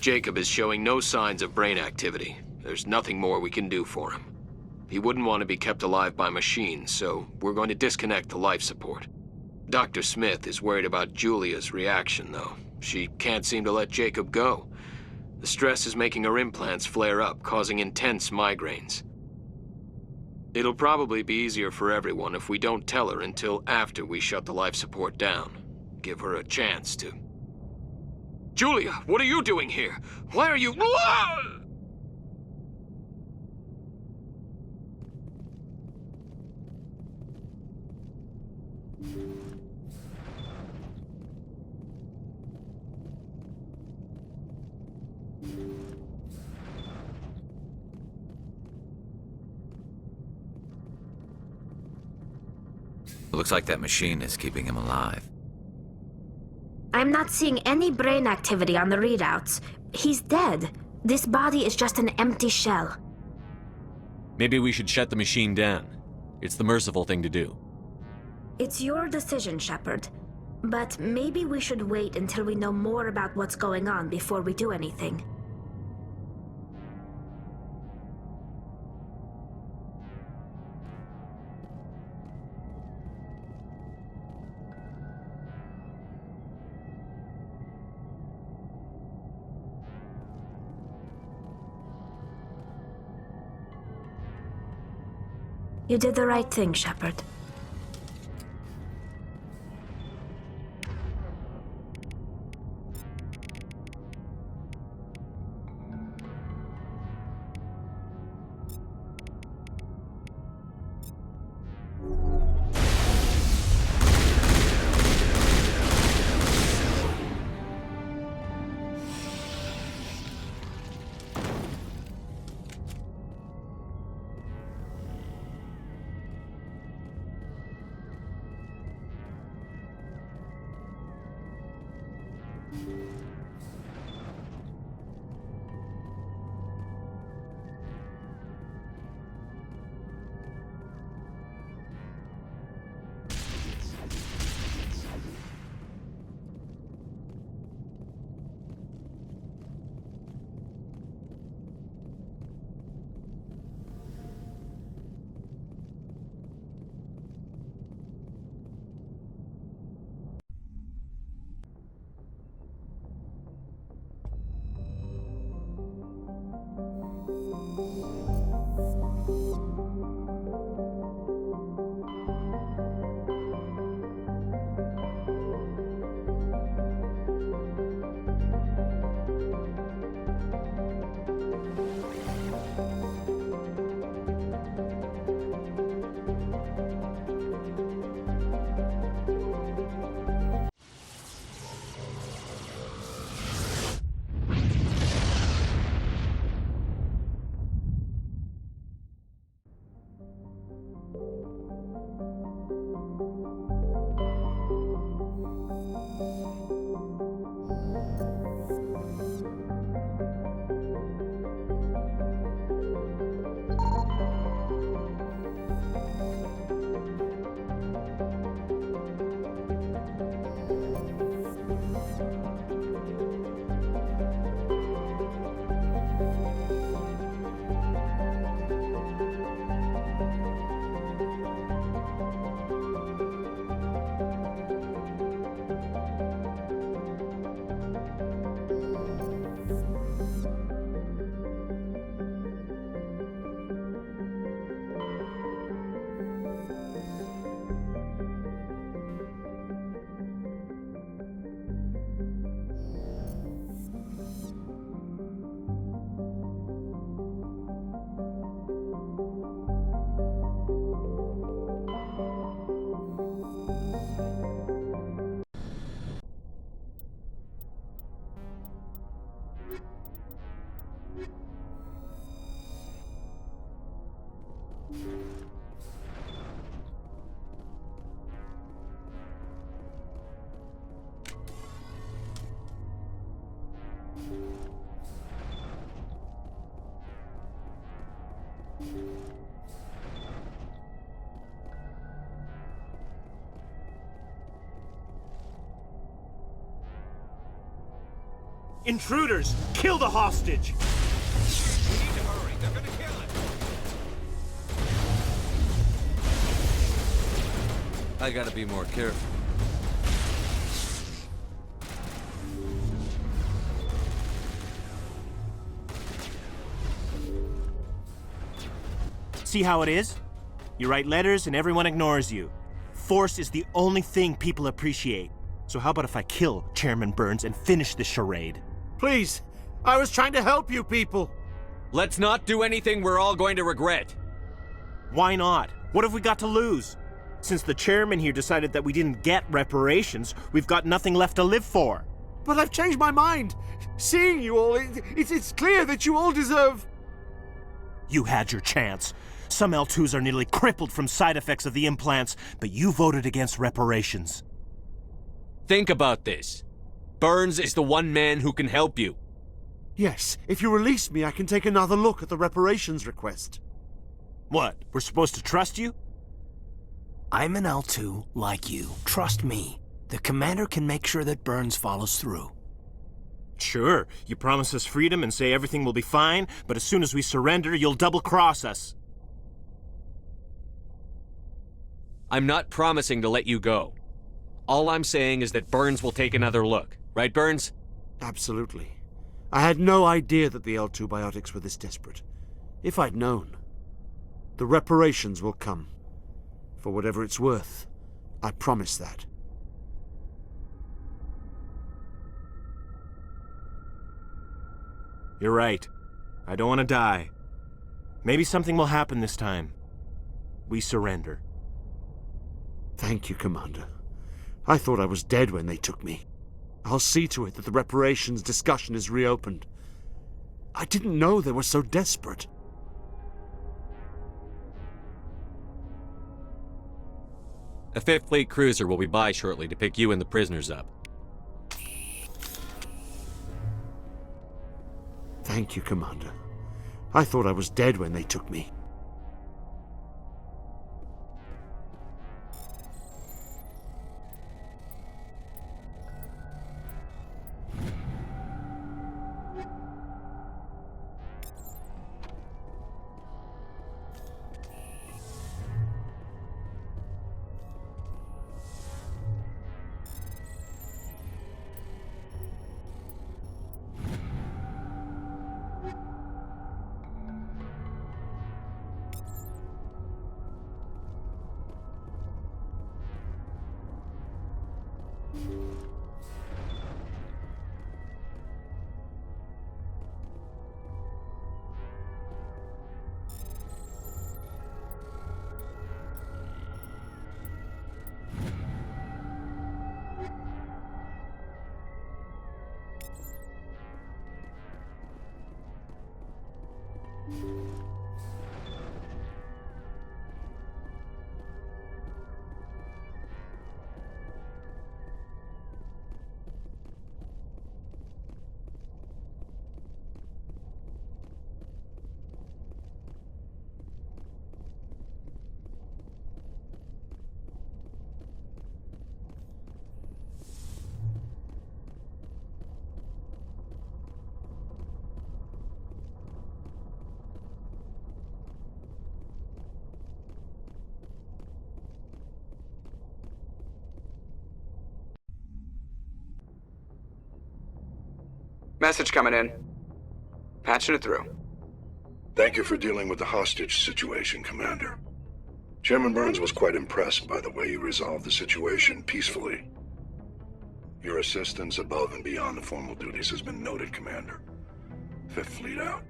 Jacob is showing no signs of brain activity. There's nothing more we can do for him. He wouldn't want to be kept alive by machines, so we're going to disconnect the life support. Dr. Smith is worried about Julia's reaction, though. She can't seem to let Jacob go. The stress is making her implants flare up, causing intense migraines. It'll probably be easier for everyone if we don't tell her until after we shut the life support down. Give her a chance to... Julia, what are you doing here? Why are you... Looks like that machine is keeping him alive. I'm not seeing any brain activity on the readouts. He's dead. This body is just an empty shell. Maybe we should shut the machine down. It's the merciful thing to do. It's your decision, Shepard. But maybe we should wait until we know more about what's going on before we do anything. You did the right thing, Shepard. Intruders! Kill the hostage! We need to hurry. They're gonna kill it. I gotta be more careful. See how it is? You write letters and everyone ignores you. Force is the only thing people appreciate. So how about if I kill Chairman Burns and finish this charade? Please! I was trying to help you people! Let's not do anything we're all going to regret. Why not? What have we got to lose? Since the chairman here decided that we didn't get reparations, we've got nothing left to live for. But I've changed my mind! Seeing you all, it's clear that you all deserve... You had your chance. Some L2s are nearly crippled from side effects of the implants, but you voted against reparations. Think about this. Burns is the one man who can help you. Yes, if you release me, I can take another look at the reparations request. What, we're supposed to trust you? I'm an L2 like you. Trust me. The commander can make sure that Burns follows through. Sure, you promise us freedom and say everything will be fine, but as soon as we surrender, you'll double-cross us. I'm not promising to let you go. All I'm saying is that Burns will take another look. Right, Burns? Absolutely. I had no idea that the L2 biotics were this desperate. If I'd known. The reparations will come. For whatever it's worth. I promise that. You're right. I don't want to die. Maybe something will happen this time. We surrender. Thank you, Commander. I thought I was dead when they took me. I'll see to it that the reparations discussion is reopened. I didn't know they were so desperate. A 5th Fleet cruiser will be by shortly to pick you and the prisoners up. Thank you, Commander. I thought I was dead when they took me. Message coming in. Patching it through. Thank you for dealing with the hostage situation, Commander. Chairman Burns was quite impressed by the way you resolved the situation peacefully. Your assistance above and beyond the formal duties has been noted, Commander. Fifth Fleet out.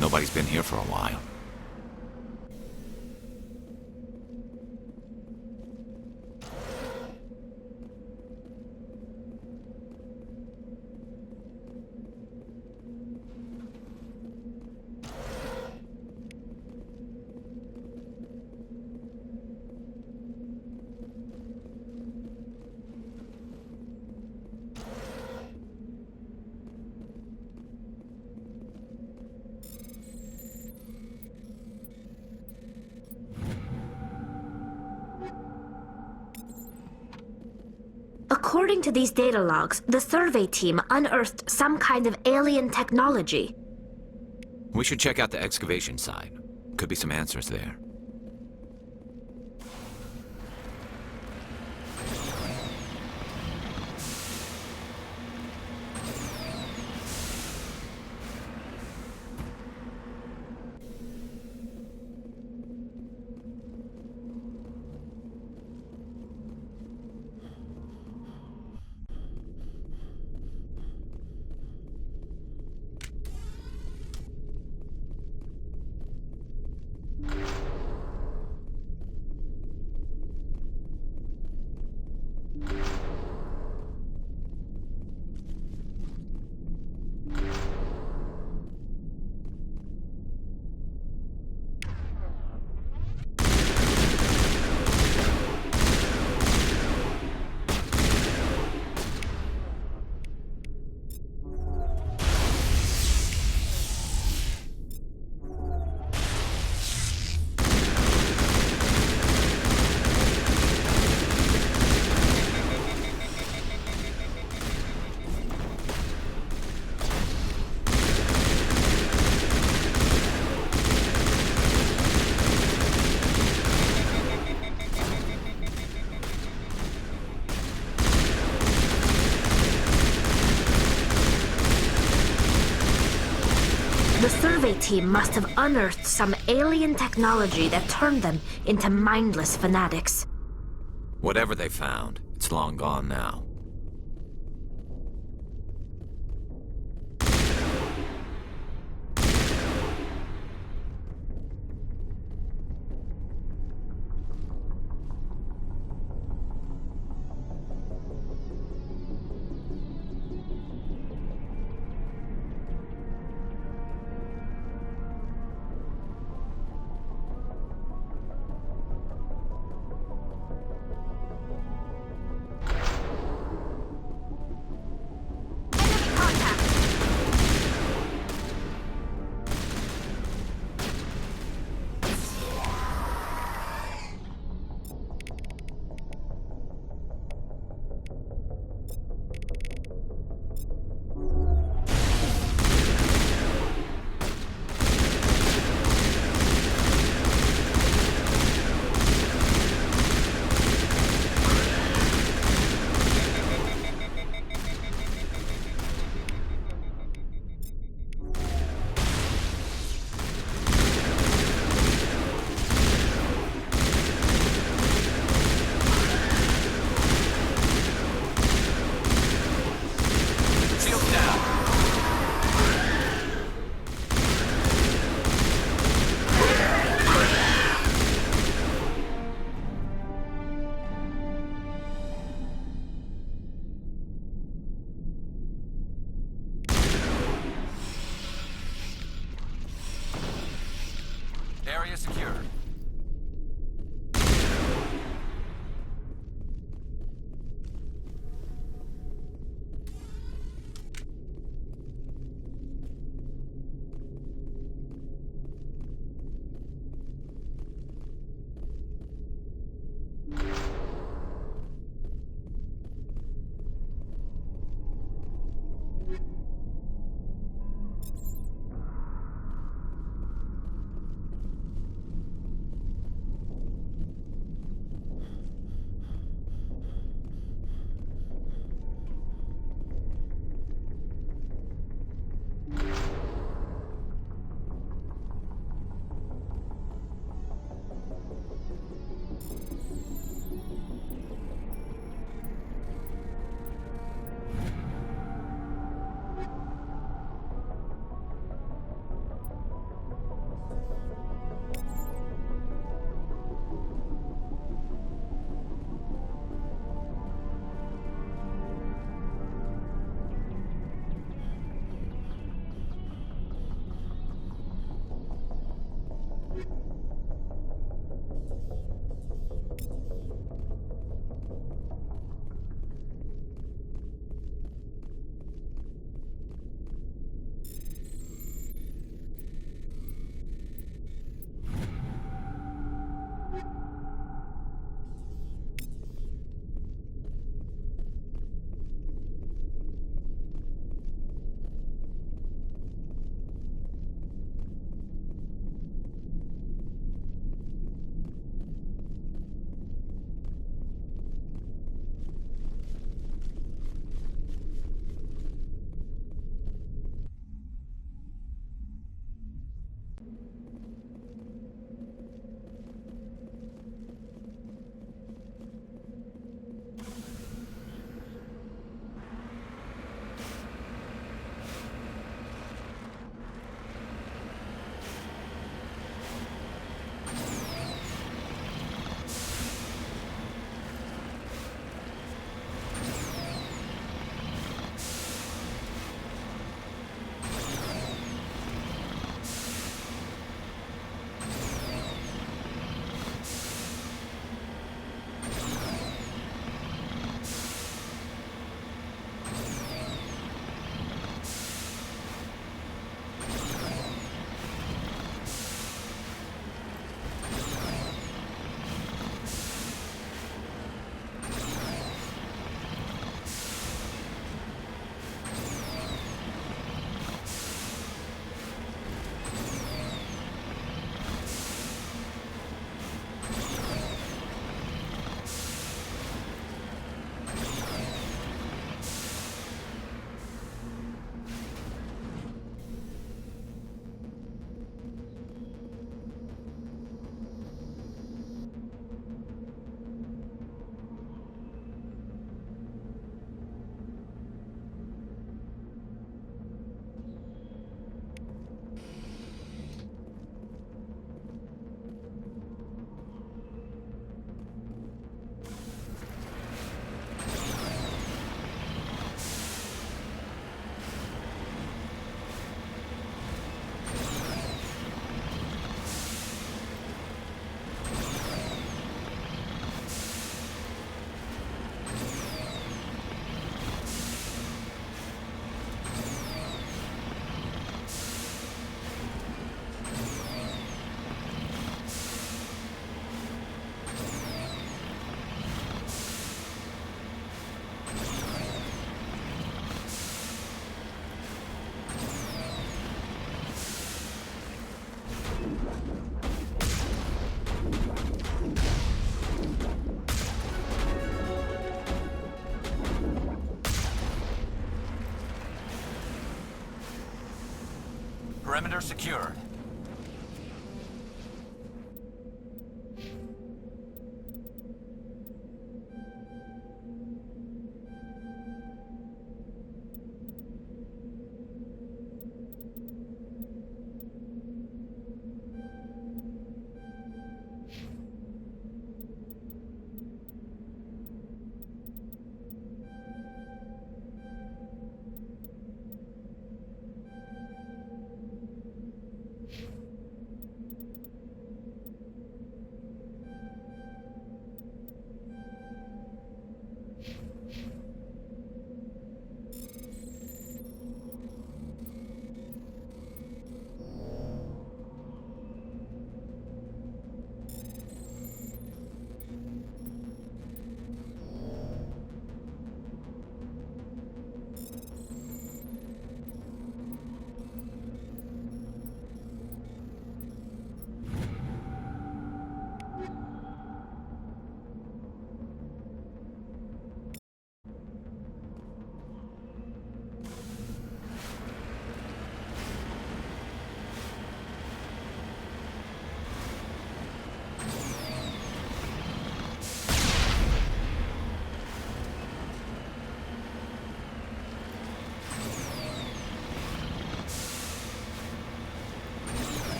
Nobody's been here for a while. According to these data logs, the survey team unearthed some kind of alien technology. We should check out the excavation site. Could be some answers there. The survey team must have unearthed some alien technology that turned them into mindless fanatics. Whatever they found, it's long gone now. Perimeter secured.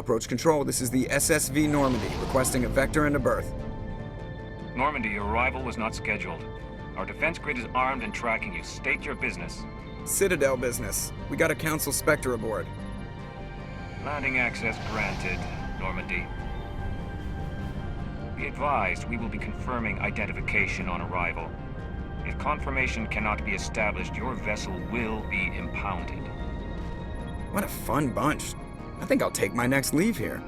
Approach Control, this is the SSV Normandy, requesting a vector and a berth. Normandy, your arrival was not scheduled. Our defense grid is armed and tracking you. State your business. Citadel business. We got a Council Spectre aboard. Landing access granted, Normandy. Be advised, we will be confirming identification on arrival. If confirmation cannot be established, your vessel will be impounded. What a fun bunch. I think I'll take my next leave here.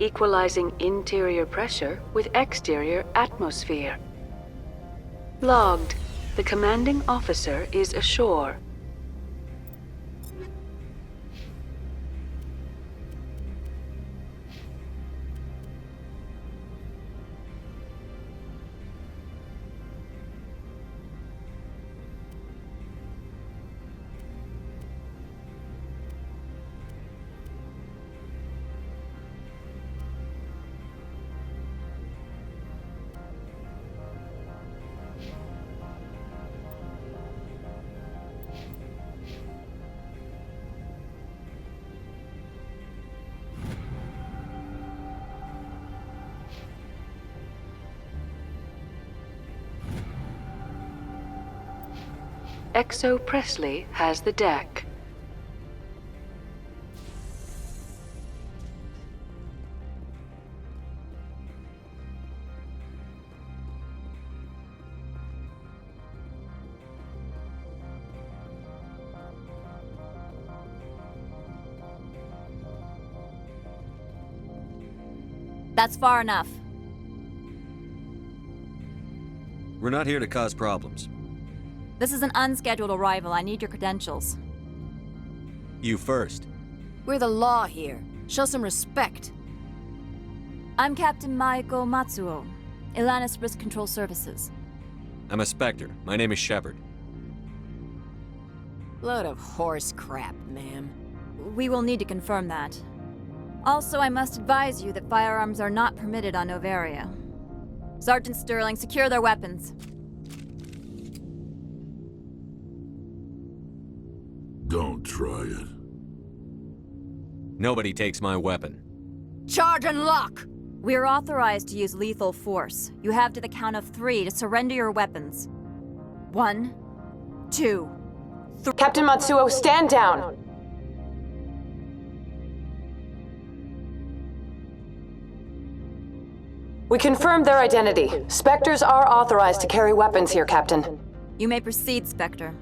Equalizing interior pressure with exterior atmosphere. Logged. The commanding officer is ashore. Exo Presley has the deck. That's far enough. We're not here to cause problems. This is an unscheduled arrival. I need your credentials. You first. We're the law here. Show some respect. I'm Captain Maiko Matsuo, Ilanis Risk Control Services. I'm a Spectre. My name is Shepard. Load of horse crap, ma'am. We will need to confirm that. Also, I must advise you that firearms are not permitted on Noveria. Sergeant Sterling, secure their weapons. Don't try it. Nobody takes my weapon. Charge and lock! We are authorized to use lethal force. You have to the count of 3 to surrender your weapons. 1, 2, 3. Captain Matsuo, stand down! We confirmed their identity. Spectres are authorized to carry weapons here, Captain. You may proceed, Spectre.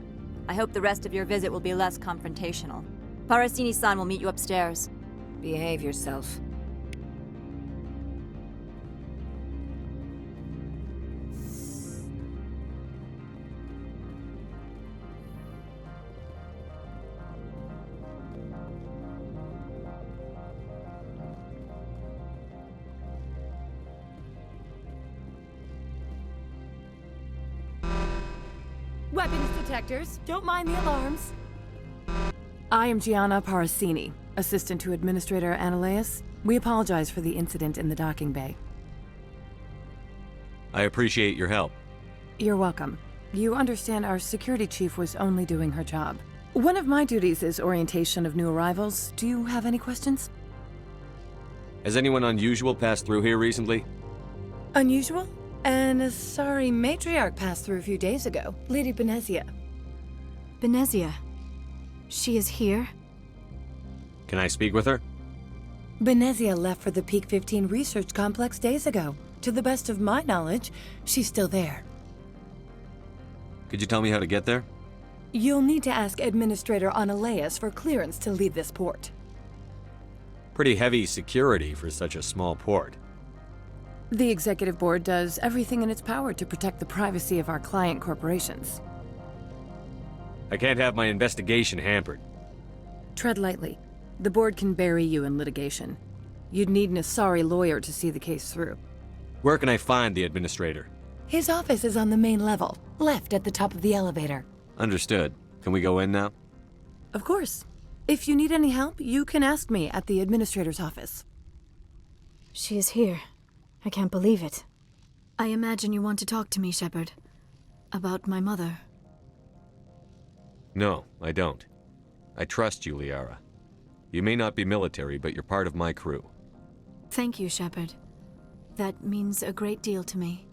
I hope the rest of your visit will be less confrontational. Parasini-san will meet you upstairs. Behave yourself. Weapons detectors. Don't mind the alarms. I am Gianna Parasini, assistant to Administrator Ananias. We apologize for the incident in the docking bay. I appreciate your help. You're welcome. You understand our security chief was only doing her job. One of my duties is orientation of new arrivals. Do you have any questions? Has anyone unusual passed through here recently? Unusual? An Asari matriarch passed through a few days ago. Lady Benezia. Benezia? She is here? Can I speak with her? Benezia left for the Peak 15 research complex days ago. To the best of my knowledge, she's still there. Could you tell me how to get there? You'll need to ask Administrator Ananias for clearance to leave this port. Pretty heavy security for such a small port. The Executive Board does everything in its power to protect the privacy of our client corporations. I can't have my investigation hampered. Tread lightly. The Board can bury you in litigation. You'd need an Asari lawyer to see the case through. Where can I find the Administrator? His office is on the main level, left at the top of the elevator. Understood. Can we go in now? Of course. If you need any help, you can ask me at the Administrator's office. She is here. I can't believe it. I imagine you want to talk to me, Shepard. About my mother. No, I don't. I trust you, Liara. You may not be military, but you're part of my crew. Thank you, Shepard. That means a great deal to me.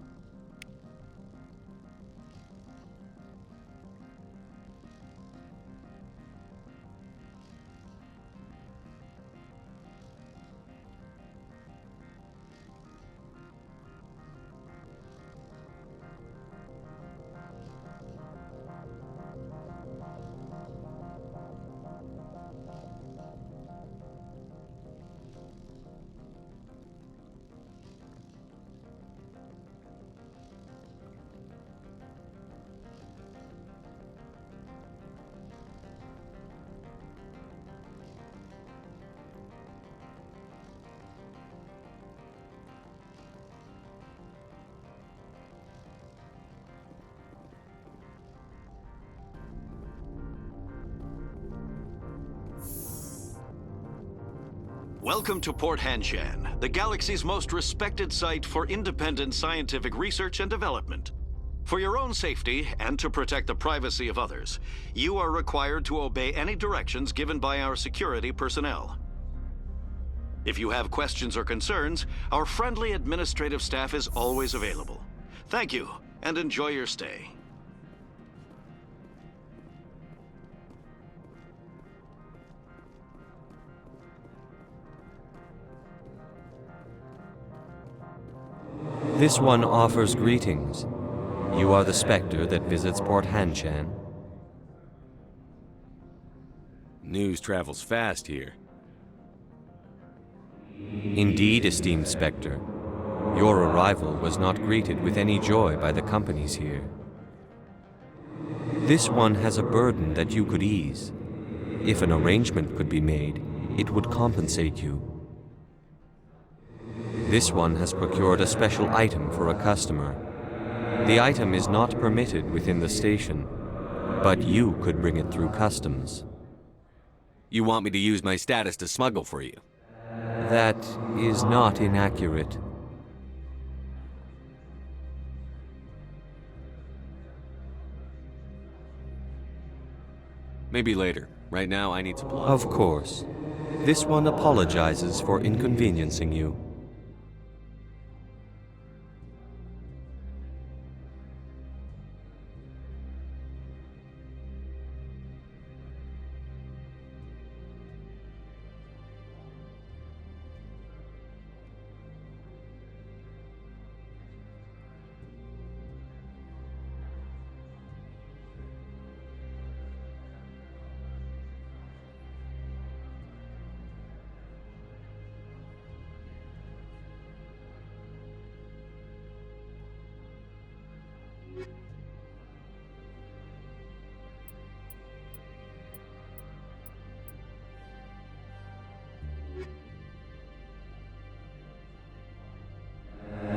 Welcome to Port Hanshan, the galaxy's most respected site for independent scientific research and development. For your own safety and to protect the privacy of others, you are required to obey any directions given by our security personnel. If you have questions or concerns, our friendly administrative staff is always available. Thank you, and enjoy your stay. This one offers greetings. You are the Spectre that visits Port Hanshan. News travels fast here. Indeed, esteemed Spectre. Your arrival was not greeted with any joy by the companies here. This one has a burden that you could ease. If an arrangement could be made, it would compensate you. This one has procured a special item for a customer. The item is not permitted within the station, but you could bring it through customs. You want me to use my status to smuggle for you? That is not inaccurate. Maybe later. Right now, I need supplies. Of course. This one apologizes for inconveniencing you.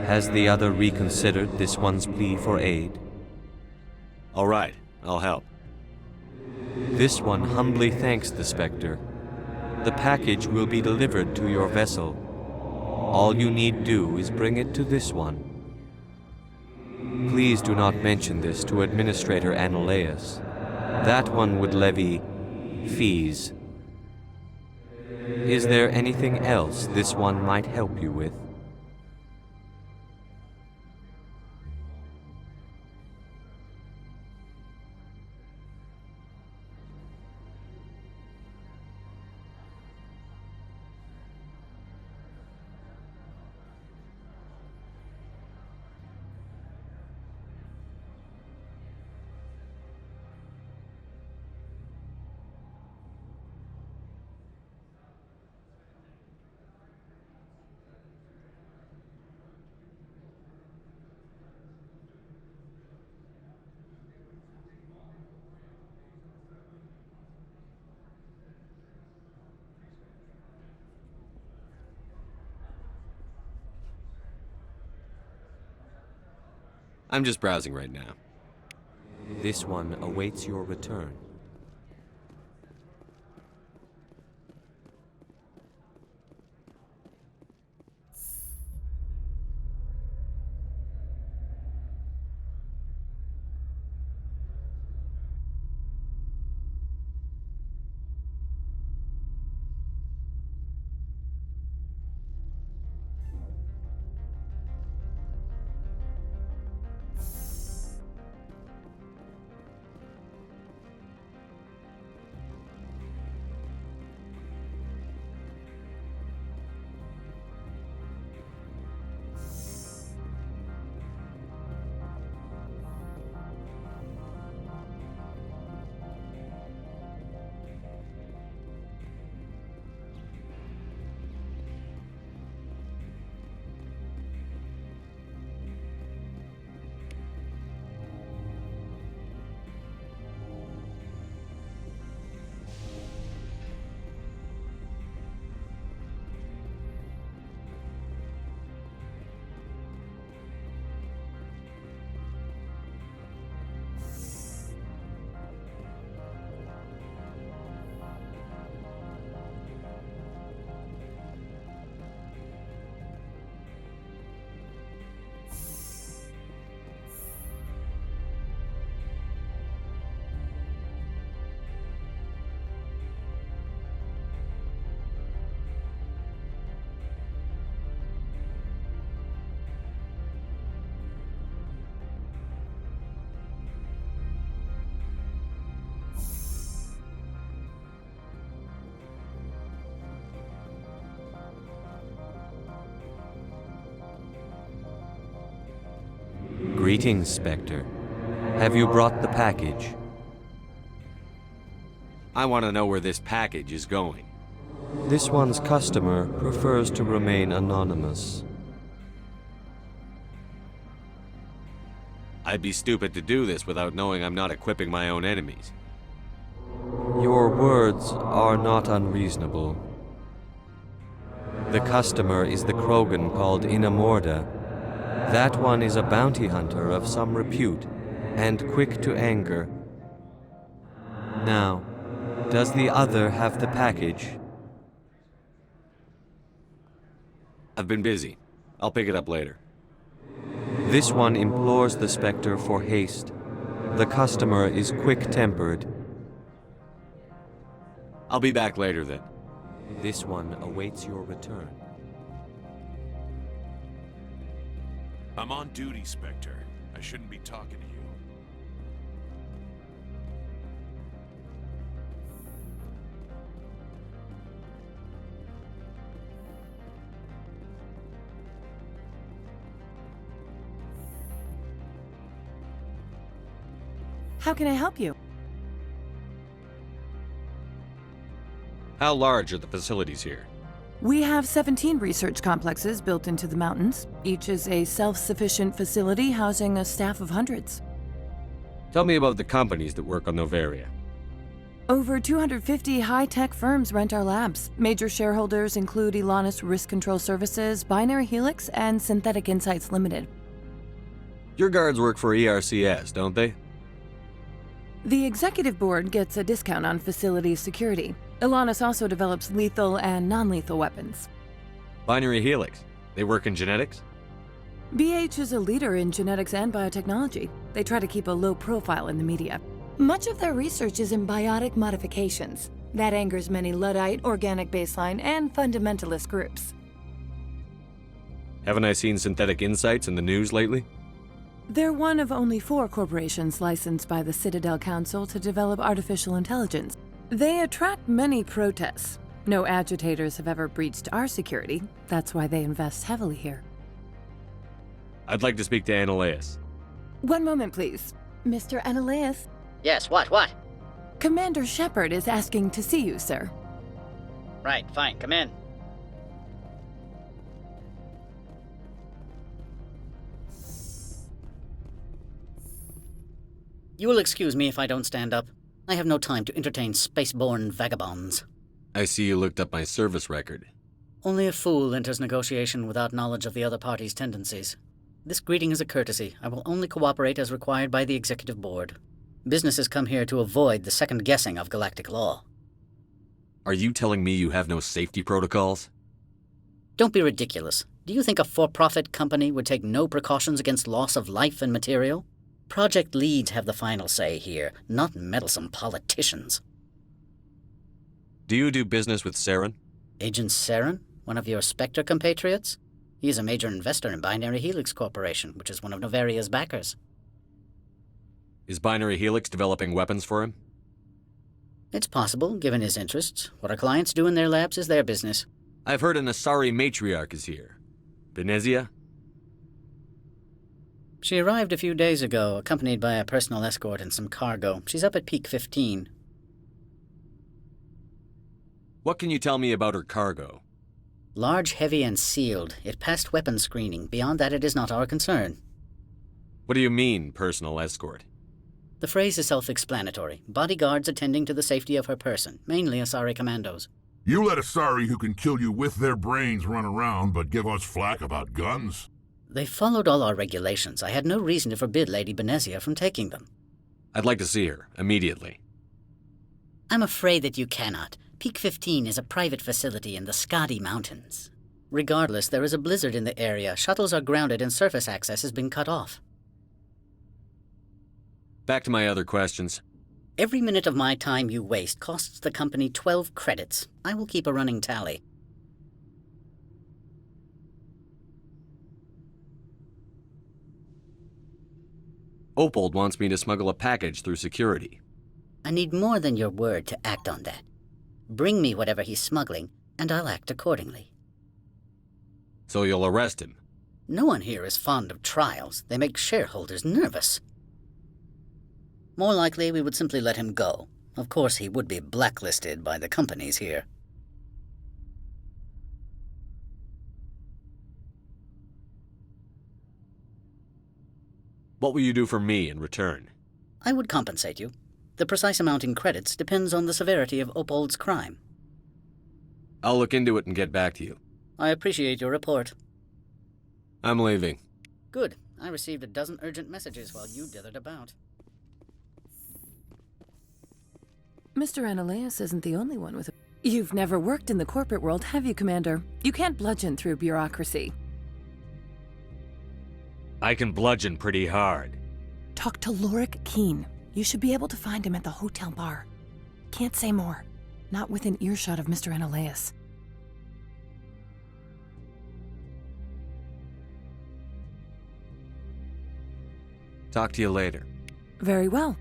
Has the other reconsidered this one's plea for aid? All right, I'll help. This one humbly thanks the Spectre. The package will be delivered to your vessel. All you need do is bring it to this one. Please do not mention this to Administrator Anoleus. That one would levy fees. Is there anything else this one might help you with? I'm just browsing right now. This one awaits your return. Greetings, Spectre. Have you brought the package? I want to know where this package is going. This one's customer prefers to remain anonymous. I'd be stupid to do this without knowing I'm not equipping my own enemies. Your words are not unreasonable. The customer is the Krogan called Inamorda. That one is a bounty hunter of some repute, and quick to anger. Now, does the other have the package? I've been busy. I'll pick it up later. This one implores the Spectre for haste. The customer is quick-tempered. I'll be back later then. This one awaits your return. I'm on duty, Spectre. I shouldn't be talking to you. How can I help you? How large are the facilities here? We have 17 research complexes built into the mountains. Each is a self-sufficient facility housing a staff of hundreds. Tell me about the companies that work on Noveria. Over 250 high-tech firms rent our labs. Major shareholders include Elanus Risk Control Services, Binary Helix, and Synthetic Insights Limited. Your guards work for ERCS, don't they? The executive board gets a discount on facility security. Ilanis also develops lethal and non-lethal weapons. Binary Helix. They work in genetics? BH is a leader in genetics and biotechnology. They try to keep a low profile in the media. Much of their research is in biotic modifications. That angers many Luddite, organic baseline, and fundamentalist groups. Haven't I seen Synthetic Insights in the news lately? They're one of only 4 corporations licensed by the Citadel Council to develop artificial intelligence. They attract many protests. No agitators have ever breached our security. That's why they invest heavily here. I'd like to speak to Ananias. One moment, please. Mr. Ananias? Yes, what? Commander Shepard is asking to see you, sir. Right, fine, come in. You will excuse me if I don't stand up. I have no time to entertain spaceborne vagabonds. I see you looked up my service record. Only a fool enters negotiation without knowledge of the other party's tendencies. This greeting is a courtesy. I will only cooperate as required by the Executive Board. Businesses come here to avoid the second guessing of galactic law. Are you telling me you have no safety protocols? Don't be ridiculous. Do you think a for-profit company would take no precautions against loss of life and material? Project leads have the final say here, not meddlesome politicians. Do you do business with Saren? Agent Saren? One of your Spectre compatriots? He is a major investor in Binary Helix Corporation, which is one of Novaria's backers. Is Binary Helix developing weapons for him? It's possible, given his interests. What our clients do in their labs is their business. I've heard an Asari matriarch is here. Benezia? She arrived a few days ago, accompanied by a personal escort and some cargo. She's up at Peak 15. What can you tell me about her cargo? Large, heavy, and sealed. It passed weapons screening. Beyond that, it is not our concern. What do you mean, personal escort? The phrase is self-explanatory. Bodyguards attending to the safety of her person, mainly Asari commandos. You let Asari who can kill you with their brains run around, but give us flack about guns? They followed all our regulations. I had no reason to forbid Lady Benezia from taking them. I'd like to see her, immediately. I'm afraid that you cannot. Peak 15 is a private facility in the Skadi Mountains. Regardless, there is a blizzard in the area. Shuttles are grounded and surface access has been cut off. Back to my other questions. Every minute of my time you waste costs the company 12 credits. I will keep a running tally. Opold wants me to smuggle a package through security. I need more than your word to act on that. Bring me whatever he's smuggling, and I'll act accordingly. So you'll arrest him? No one here is fond of trials. They make shareholders nervous. More likely, we would simply let him go. Of course, he would be blacklisted by the companies here. What will you do for me in return? I would compensate you. The precise amount in credits depends on the severity of Opold's crime. I'll look into it and get back to you. I appreciate your report. I'm leaving. Good. I received a dozen urgent messages while you dithered about. Mr. Ananias isn't the only one with a... You've never worked in the corporate world, have you, Commander? You can't bludgeon through bureaucracy. I can bludgeon pretty hard. Talk to Lorik Keen. You should be able to find him at the hotel bar. Can't say more. Not within earshot of Mr. Ananias. Talk to you later. Very well.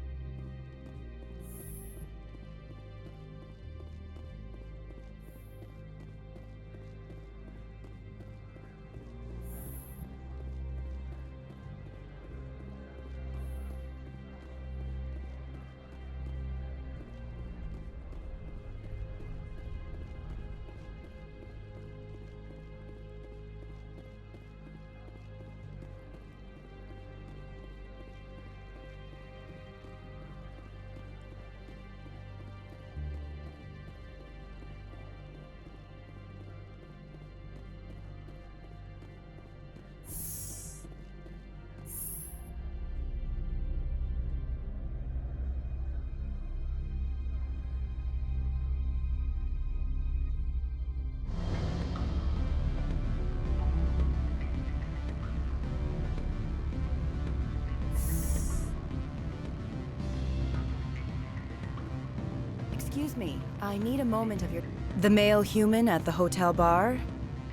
Excuse me, I need a moment of your... The male human at the hotel bar?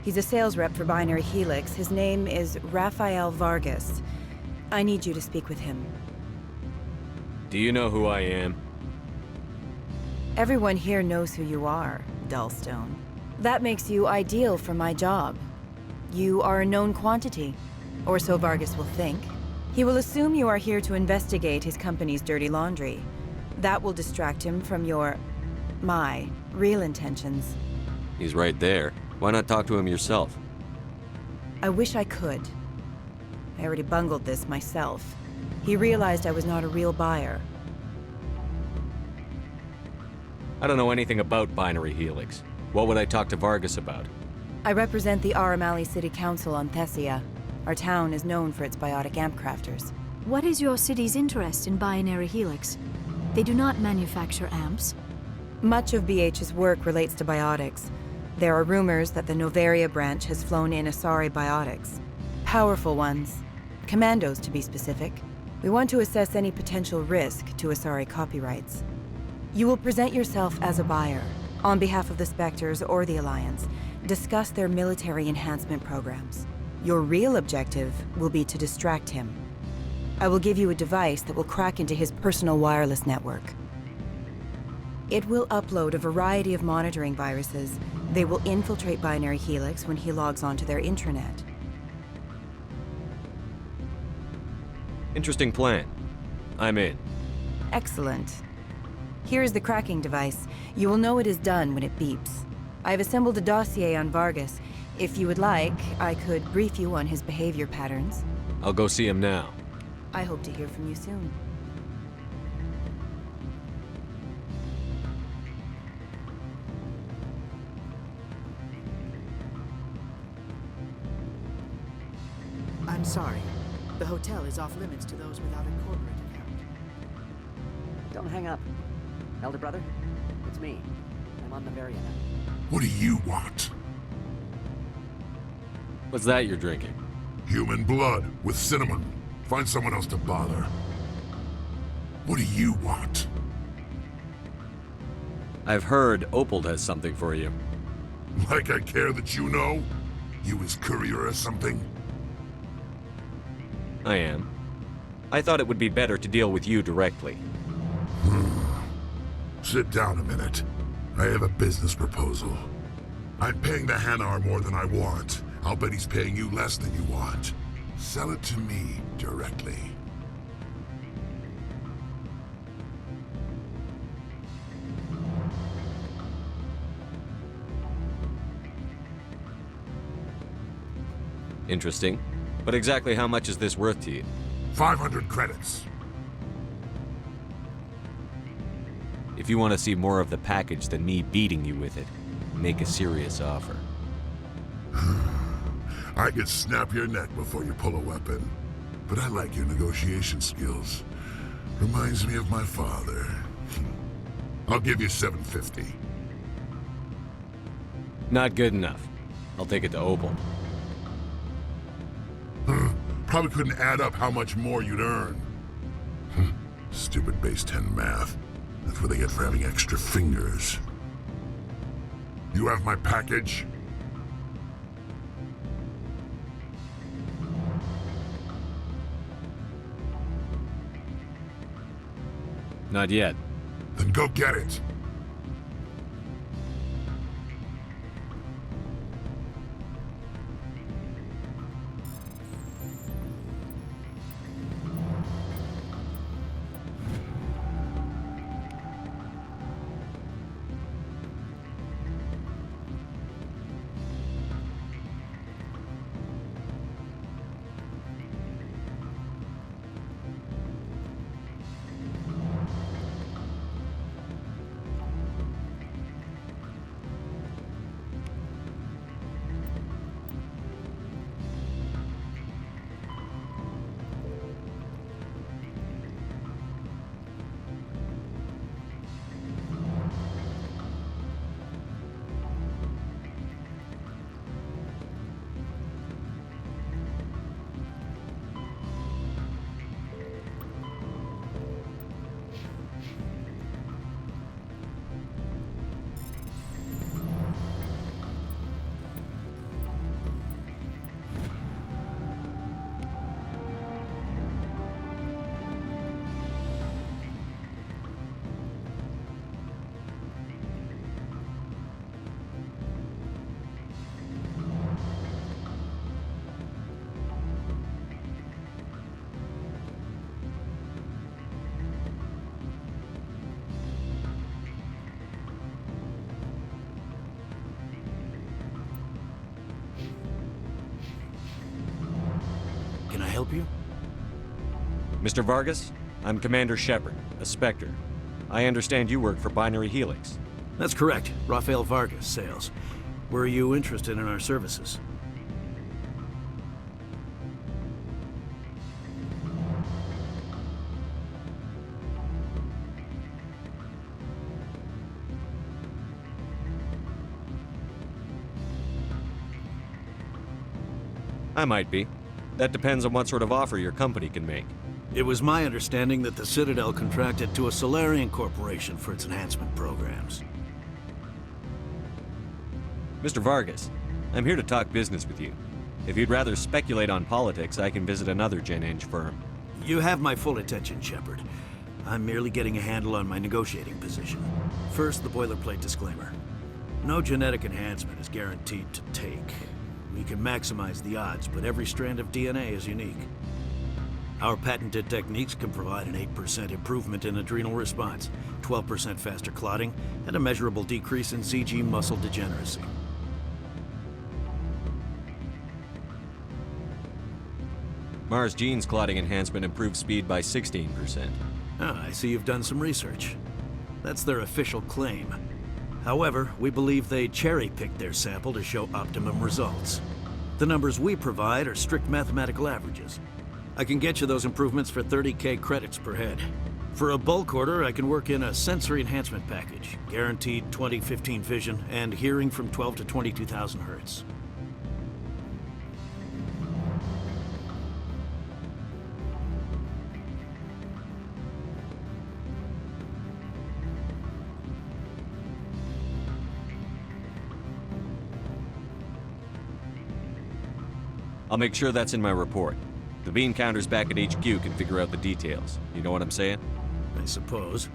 He's a sales rep for Binary Helix. His name is Rafael Vargas. I need you to speak with him. Do you know who I am? Everyone here knows who you are, Dullstone. That makes you ideal for my job. You are a known quantity, or so Vargas will think. He will assume you are here to investigate his company's dirty laundry. That will distract him from my real intentions. He's right there. Why not talk to him yourself? I wish I could. I already bungled this myself. He realized I was not a real buyer. I don't know anything about Binary Helix. What would I talk to Vargas about? I represent the Aramali City Council on Thessia. Our town is known for its biotic amp crafters. What is your city's interest in Binary Helix? They do not manufacture amps. Much of BH's work relates to biotics. There are rumors that the Novaria branch has flown in Asari biotics. Powerful ones. Commandos, to be specific. We want to assess any potential risk to Asari copyrights. You will present yourself as a buyer, on behalf of the Spectres or the Alliance. Discuss their military enhancement programs. Your real objective will be to distract him. I will give you a device that will crack into his personal wireless network. It will upload a variety of monitoring viruses. They will infiltrate Binary Helix when he logs onto their intranet. Interesting plan. I'm in. Excellent. Here is the cracking device. You will know it is done when it beeps. I have assembled a dossier on Vargas. If you would like, I could brief you on his behavior patterns. I'll go see him now. I hope to hear from you soon. I'm sorry. The hotel is off limits to those without a corporate account. Don't hang up. Elder brother, it's me. I'm on Novaria now. What do you want? What's that you're drinking? Human blood with cinnamon. Find someone else to bother. What do you want? I've heard Opal has something for you. Like I care that you know? You his courier or something? I am. I thought it would be better to deal with you directly. Sit down a minute. I have a business proposal. I'm paying the Hanar more than I want. I'll bet he's paying you less than you want. Sell it to me directly. Interesting. But exactly how much is this worth to you? 500 credits. If you want to see more of the package than me beating you with it, make a serious offer. I could snap your neck before you pull a weapon. But I like your negotiation skills. Reminds me of my father. I'll give you 750. Not good enough. I'll take it to Opal. Probably couldn't add up how much more you'd earn. Stupid base 10 math. That's what they get for having extra fingers. You have my package? Not yet. Then go get it. help you? Mr. Vargas, I'm Commander Shepard, a Spectre. I understand you work for Binary Helix. That's correct. Rafael Vargas, sales. Were you interested in our services? I might be. That depends on what sort of offer your company can make. It was my understanding that the Citadel contracted to a Solarian corporation for its enhancement programs. Mr. Vargas, I'm here to talk business with you. If you'd rather speculate on politics, I can visit another Gen-Eng firm. You have my full attention, Shepard. I'm merely getting a handle on my negotiating position. First, the boilerplate disclaimer. No genetic enhancement is guaranteed to take. We can maximize the odds, but every strand of DNA is unique. Our patented techniques can provide an 8% improvement in adrenal response, 12% faster clotting, and a measurable decrease in CG muscle degeneracy. Mars Gene's clotting enhancement improves speed by 16%. Ah, I see you've done some research. That's their official claim. However, we believe they cherry-picked their sample to show optimum results. The numbers we provide are strict mathematical averages. I can get you those improvements for 30K credits per head. For a bulk order, I can work in a sensory enhancement package, guaranteed 20/15 vision, and hearing from 12 to 22,000 hertz. I'll make sure that's in my report. The bean counters back at HQ can figure out the details. You know what I'm saying? I suppose.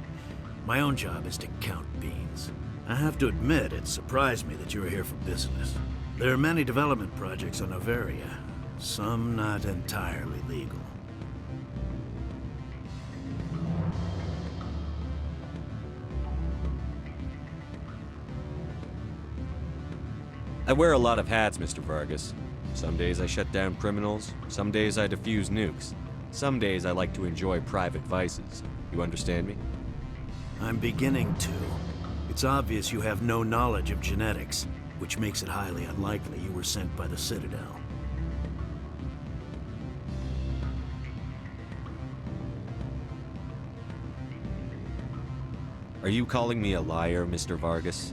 My own job is to count beans. I have to admit, it surprised me that you were here for business. There are many development projects on Noveria, some not entirely legal. I wear a lot of hats, Mr. Vargas. Some days I shut down criminals, some days I defuse nukes. Some days I like to enjoy private vices. You understand me? I'm beginning to. It's obvious you have no knowledge of genetics, which makes it highly unlikely you were sent by the Citadel. Are you calling me a liar, Mr. Vargas?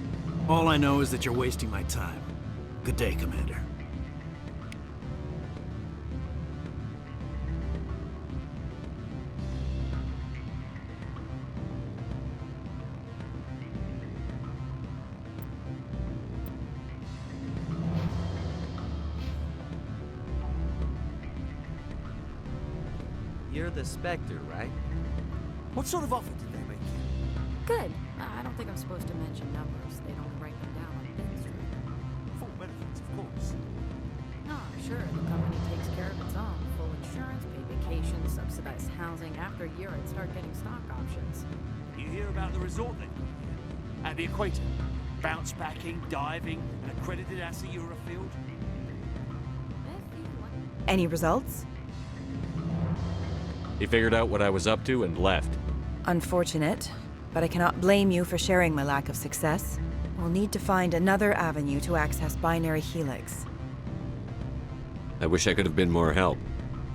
All I know is that you're wasting my time. Good day, Commander. You're the Spectre, right? What sort of offer did they make you? Good. I don't think I'm supposed to mention numbers. They'd only write them down on Binstream. Full benefits, of course. Oh, sure. The company takes care of its own. Full insurance, paid vacations, subsidized housing. After a year, I'd start getting stock options. You hear about the resort they've got here? At the equator. Bounce backing, diving, an accredited ASA Eurofield. Any results? He figured out what I was up to and left. Unfortunate, but I cannot blame you for sharing my lack of success. We'll need to find another avenue to access Binary Helix. I wish I could have been more help.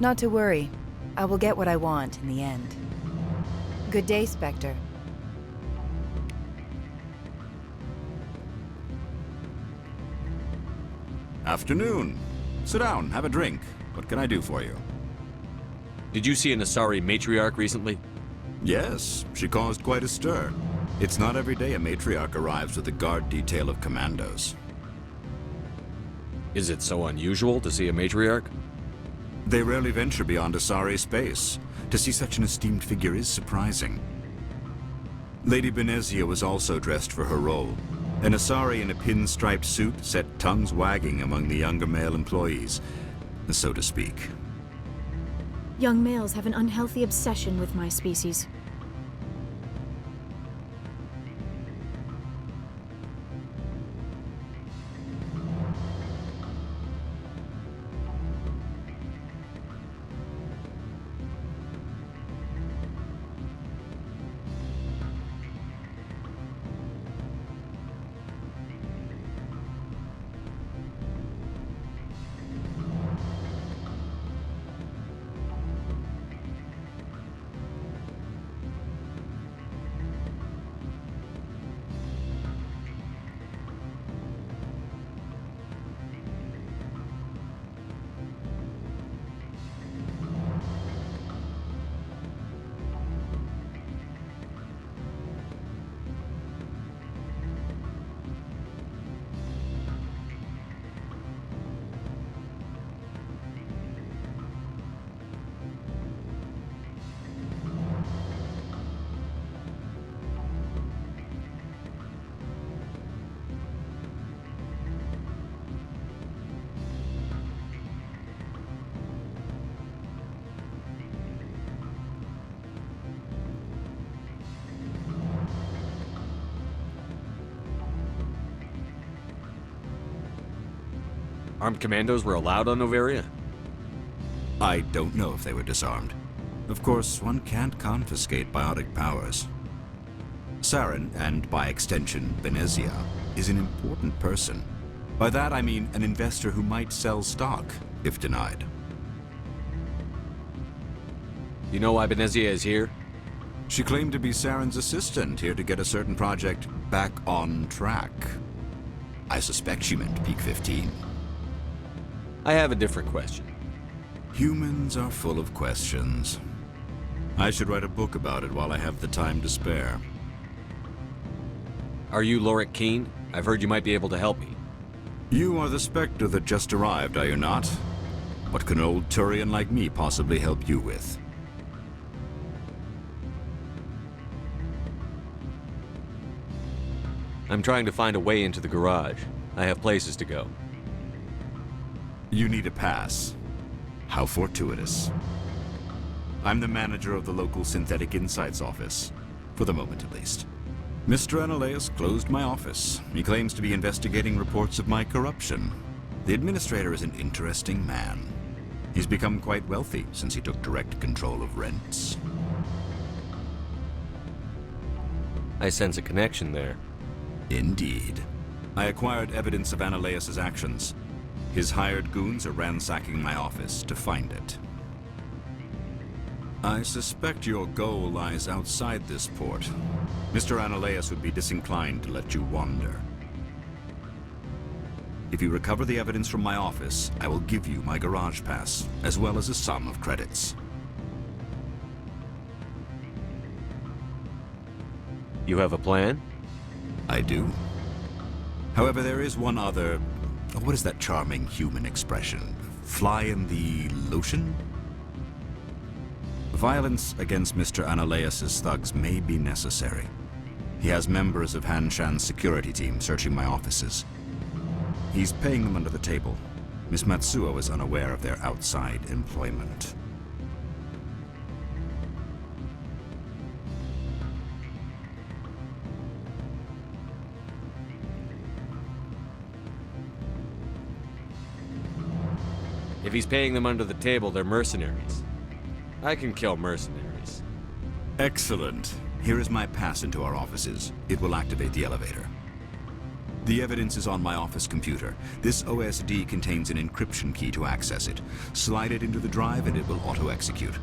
Not to worry. I will get what I want in the end. Good day, Spectre. Afternoon. Sit down, have a drink. What can I do for you? Did you see an Asari matriarch recently? Yes, she caused quite a stir. It's not every day a matriarch arrives with a guard detail of commandos. Is it so unusual to see a matriarch? They rarely venture beyond Asari space. To see such an esteemed figure is surprising. Lady Benezia was also dressed for her role. An Asari in a pinstriped suit set tongues wagging among the younger male employees, so to speak. Young males have an unhealthy obsession with my species. Armed commandos were allowed on Noveria? I don't know if they were disarmed. Of course, one can't confiscate biotic powers. Saren, and by extension, Venezia, is an important person. By that I mean an investor who might sell stock, if denied. You know why Venezia is here? She claimed to be Saren's assistant, here to get a certain project back on track. I suspect she meant Peak 15. I have a different question. Humans are full of questions. I should write a book about it while I have the time to spare. Are you Lorik Keen? I've heard you might be able to help me. You are the Spectre that just arrived, are you not? What can an old Turian like me possibly help you with? I'm trying to find a way into the garage. I have places to go. You need a pass. How fortuitous. I'm the manager of the local Synthetic Insights office. For the moment, at least. Mr. Analeus closed my office. He claims to be investigating reports of my corruption. The administrator is an interesting man. He's become quite wealthy since he took direct control of rents. I sense a connection there. Indeed. I acquired evidence of Analeus's actions. His hired goons are ransacking my office to find it. I suspect your goal lies outside this port. Mr. Analeus would be disinclined to let you wander. If you recover the evidence from my office, I will give you my garage pass, as well as a sum of credits. You have a plan? I do. However, there is one other... What is that charming human expression? Fly in the lotion? Violence against Mr. Analeus's thugs may be necessary. He has members of Han Shan's security team searching my offices. He's paying them under the table. Miss Matsuo is unaware of their outside employment. If he's paying them under the table, they're mercenaries. I can kill mercenaries. Excellent. Here is my pass into our offices. It will activate the elevator. The evidence is on my office computer. This OSD contains an encryption key to access it. Slide it into the drive and it will auto-execute.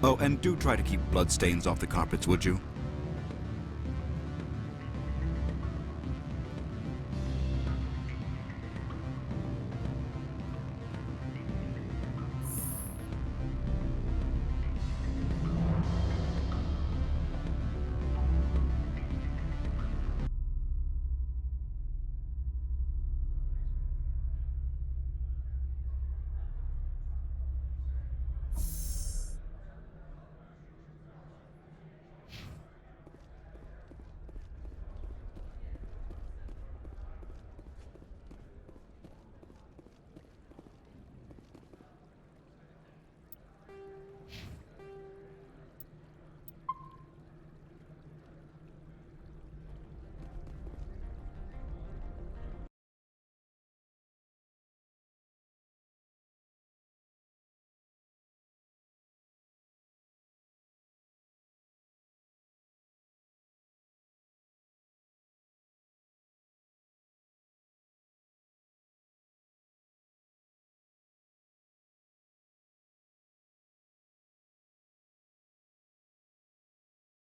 Oh, and do try to keep bloodstains off the carpets, would you?